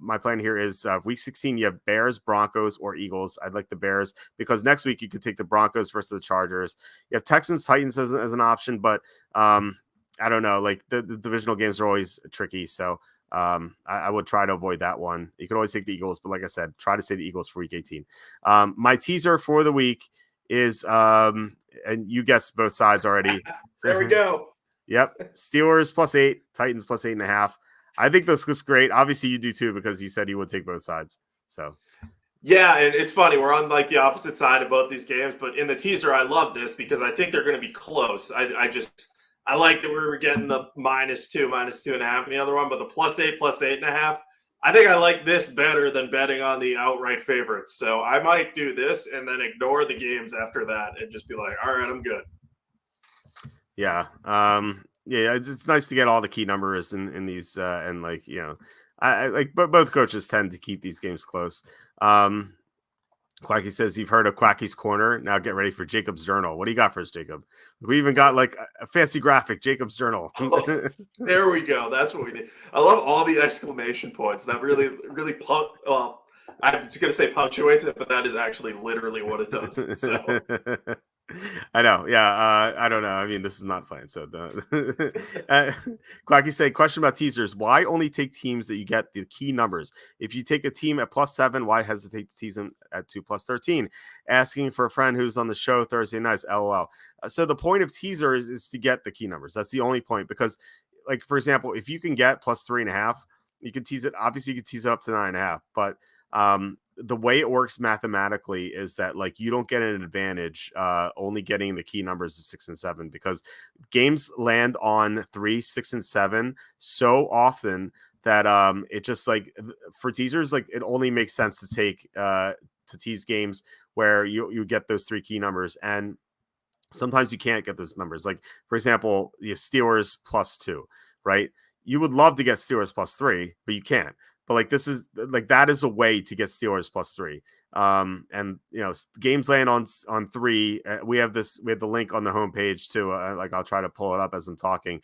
my plan here is week 16, you have Bears, Broncos, or Eagles. I'd like the Bears because next week you could take the Broncos versus the Chargers. You have Texans, Titans as an option, but I don't know. Like the divisional games are always tricky. So I would try to avoid that one. You could always take the Eagles, but like I said, try to say the Eagles for week 18. My teaser for the week is, and you guessed both sides already. There we go. Yep. Steelers +8, Titans +8.5. I think this looks great. Obviously, you do too because you said you would take both sides. So, yeah, and it's funny. We're on like the opposite side of both these games, but in the teaser, I love this because I think they're going to be close. I like that we were getting the -2, -2.5 in the other one, but the +8, +8.5. I think I like this better than betting on the outright favorites. So I might do this and then ignore the games after that and just be like, all right, I'm good. Yeah. Yeah, it's nice to get all the key numbers in these and like, I like, but both coaches tend to keep these games close. Quacky says you've heard of Quacky's Corner. Now get ready for Jacob's Journal. What do you got for us, Jacob? We even got like a fancy graphic, Jacob's Journal. Oh, there we go. That's what we need. I love all the exclamation points. That really, really, well, I was going to say punctuates it, but that is actually literally what it does. So I know. Yeah. I don't know. I mean, this is not fun. So, Quacky say, question about teasers. Why only take teams that you get the key numbers? If you take a team at +7, why hesitate to tease them at 2 +13? Asking for a friend who's on the show Thursday nights. LOL. So the point of teaser is to get the key numbers. That's the only point, because, like, for example, if you can get +3.5, you can tease it. Obviously, you can tease it up to 9.5, but the way it works mathematically is that, like, you don't get an advantage only getting the key numbers of 6 and 7, because games land on 3, 6, and 7 so often that it just, like, for teasers, like, it only makes sense to take to tease games where you get those 3 key numbers, and sometimes you can't get those numbers. Like, for example, the Steelers +2, right? You would love to get Steelers +3, but you can't. But like, this is like, that is a way to get Steelers +3. And games land on 3. We have the link on the homepage too. Like, I'll try to pull it up as I'm talking.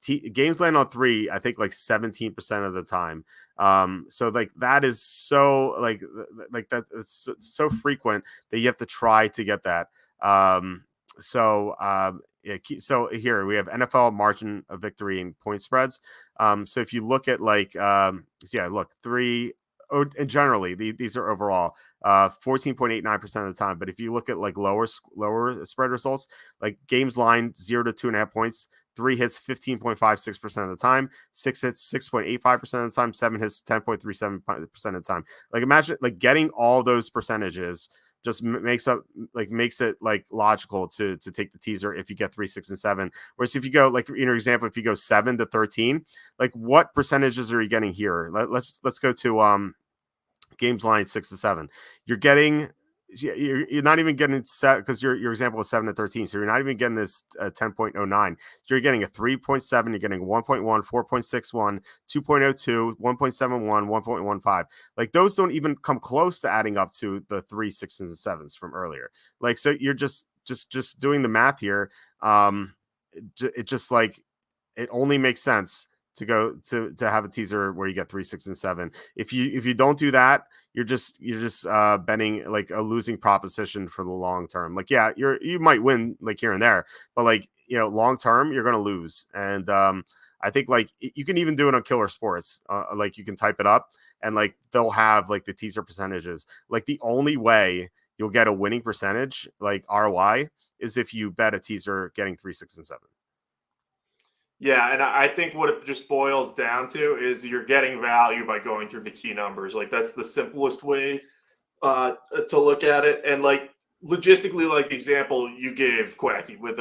Games land on 3, I think, like 17% of the time. So like, that is so like that, it's so frequent that you have to try to get that. Yeah, so here we have NFL margin of victory and point spreads. So if you look at, like, look, 3, and generally these are overall 14.89% of the time. But if you look at, like, lower spread results, like games line 0 to 2.5 points, 3 hits 15.56% of the time, 6 hits 6.85% of the time, 7 hits 10.37% of the time. Like, imagine, like, getting all those percentages just makes it like logical to take the teaser if you get 3, 6, and 7. Whereas if you go, like, in your example, if you go 7 to 13, like, what percentages are you getting here? Let's go to games line 6 to 7. You're not even getting set, because your example was 7 to 13. So you're not even getting this 10.09. So you're getting a 3.7, you're getting 1.1, 4.61, 2.02, 1.71, 1.15. Like, those don't even come close to adding up to the 3, 6, and 7s from earlier. Like, so you're just doing the math here. It just, like, it only makes sense to go to have a teaser where you get 3, 6, and 7. If you don't do that, you're just betting, like, a losing proposition for the long term. Like, yeah, you might win, like, here and there, but, like, long term, you're going to lose. And I think, like, you can even do it on Killer Sports. Like, you can type it up, and, like, they'll have, like, the teaser percentages. Like, the only way you'll get a winning percentage, like ROI, is if you bet a teaser getting 3, 6, and 7. yeah, and I think what it just boils down to is you're getting value by going through the key numbers. Like, that's the simplest way to look at it. And, like, logistically, like the example you gave, Quacky, with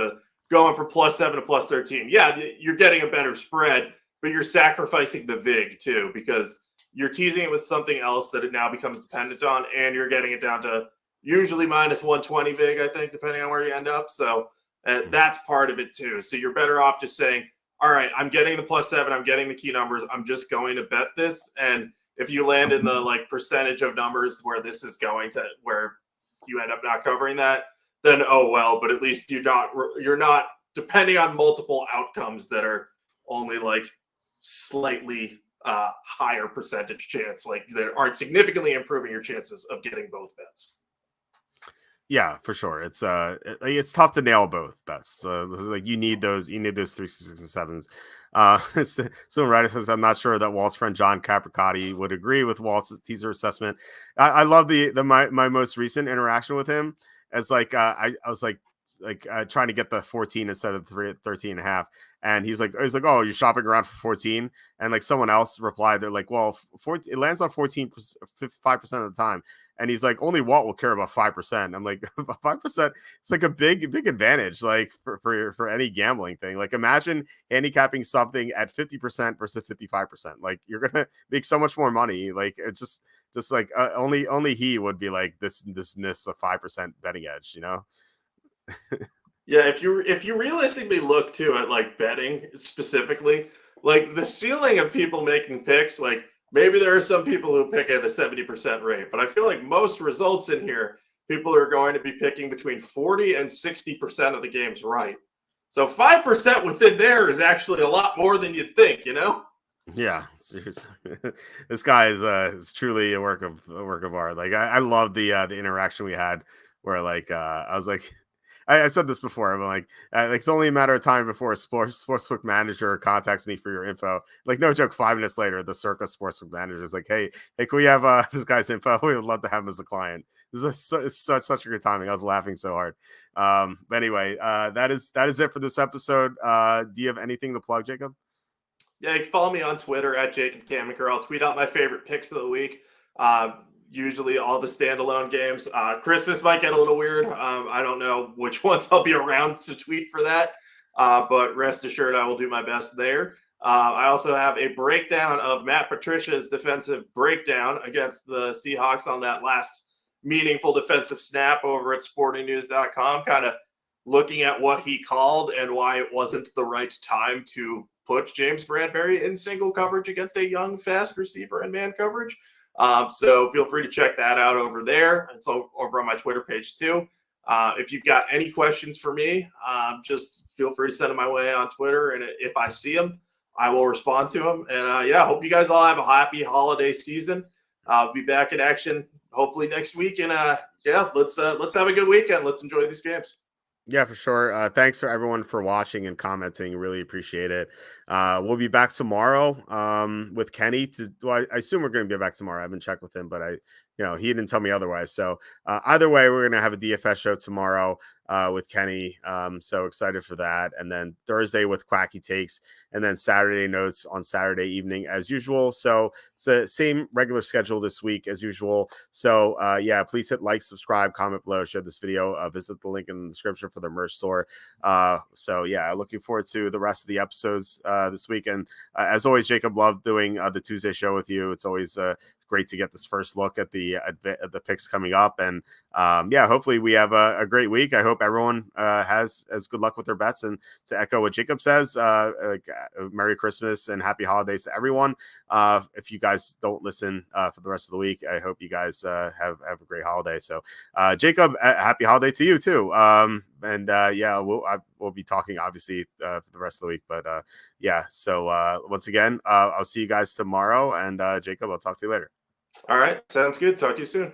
going from +7 to +13. Yeah, you're getting a better spread, but you're sacrificing the VIG too, because you're teasing it with something else that it now becomes dependent on, and you're getting it down to usually -120 VIG, I think, depending on where you end up. So that's part of it too. So you're better off just saying, all right, I'm getting the +7, I'm getting the key numbers, I'm just going to bet this. And if you land in the, like, percentage of numbers where this is going to, where you end up not covering that, then oh well. But at least you're not depending on multiple outcomes that are only, like, slightly higher percentage chance, like, that aren't significantly improving your chances of getting both bets. Yeah, for sure. It's tough to nail both bets. Like, you need those 3, 6, and 7s. So Reddit says, I'm not sure that Walt's friend John Capricotti would agree with Walt's teaser assessment. I love my most recent interaction with him, as, like, I was like trying to get the 14 instead of 13.5. And he's like, oh, you're shopping around for 14. And like someone else replied, they're like, well, it lands on 14, 55% of the time. And he's like, only Walt will care about 5%. I'm like, 5%. It's like a big advantage, like for any gambling thing. Like imagine handicapping something at 50% versus 55%. Like you're gonna make so much more money. Like it's just like only he would be like this miss a 5% betting edge, you know? Yeah, if you realistically look too at like betting specifically, like the ceiling of people making picks, like maybe there are some people who pick at a 70% rate, but I feel like most results in here, people are going to be picking between 40 and 60% of the games right. So 5% within there is actually a lot more than you'd think, you know? Yeah, seriously. This guy is truly a work of art. Like I love the interaction we had where like I was like I said this before. I'm like it's only a matter of time before a sportsbook manager contacts me for your info. Like no joke, 5 minutes later, the Circa sportsbook manager is like, hey, can we have this guy's info? We would love to have him as a client. This is such a good timing. I was laughing so hard. But anyway, that is it for this episode. Do you have anything to plug, Jacob? Yeah, you can follow me on Twitter at Jacob Camenker. I'll tweet out my favorite picks of the week. Usually all the standalone games. Christmas might get a little weird. I don't know which ones I'll be around to tweet for that. But rest assured, I will do my best there. I also have a breakdown of Matt Patricia's defensive breakdown against the Seahawks on that last meaningful defensive snap over at sportingnews.com, kind of looking at what he called and why it wasn't the right time to put James Bradbury in single coverage against a young, fast receiver in man coverage. So feel free to check that out over there. It's over on my Twitter page too. If you've got any questions for me, just feel free to send them my way on Twitter. And if I see them, I will respond to them. And yeah, hope you guys all have a happy holiday season. I'll be back in action hopefully next week. And yeah, let's have a good weekend. Let's enjoy these games. Yeah, for sure. Thanks for everyone for watching and commenting. Really appreciate it. We'll be back tomorrow with Kenny. I assume we're going to be back tomorrow. I haven't checked with him, but he didn't tell me otherwise. So either way, we're going to have a DFS show tomorrow with Kenny. So excited for that. And then Thursday with Quacky Takes, and then Saturday notes on Saturday evening as usual. So it's the same regular schedule this week as usual. So yeah, please hit like, subscribe, comment below, share this video, visit the link in the description for the merch store. So yeah, looking forward to the rest of the episodes this week. And as always, Jacob, loved doing the Tuesday show with you. It's always great to get this first look at the picks coming up. And yeah, hopefully we have a great week. I hope everyone has as good luck with their bets. And to echo what Jacob says, Merry Christmas and Happy Holidays to everyone. If you guys don't listen for the rest of the week, I hope you guys have a great holiday. So Jacob, happy holiday to you too. And yeah, we'll be talking obviously for the rest of the week. But yeah, so once again, I'll see you guys tomorrow. And Jacob, I'll talk to you later. All right. Sounds good. Talk to you soon.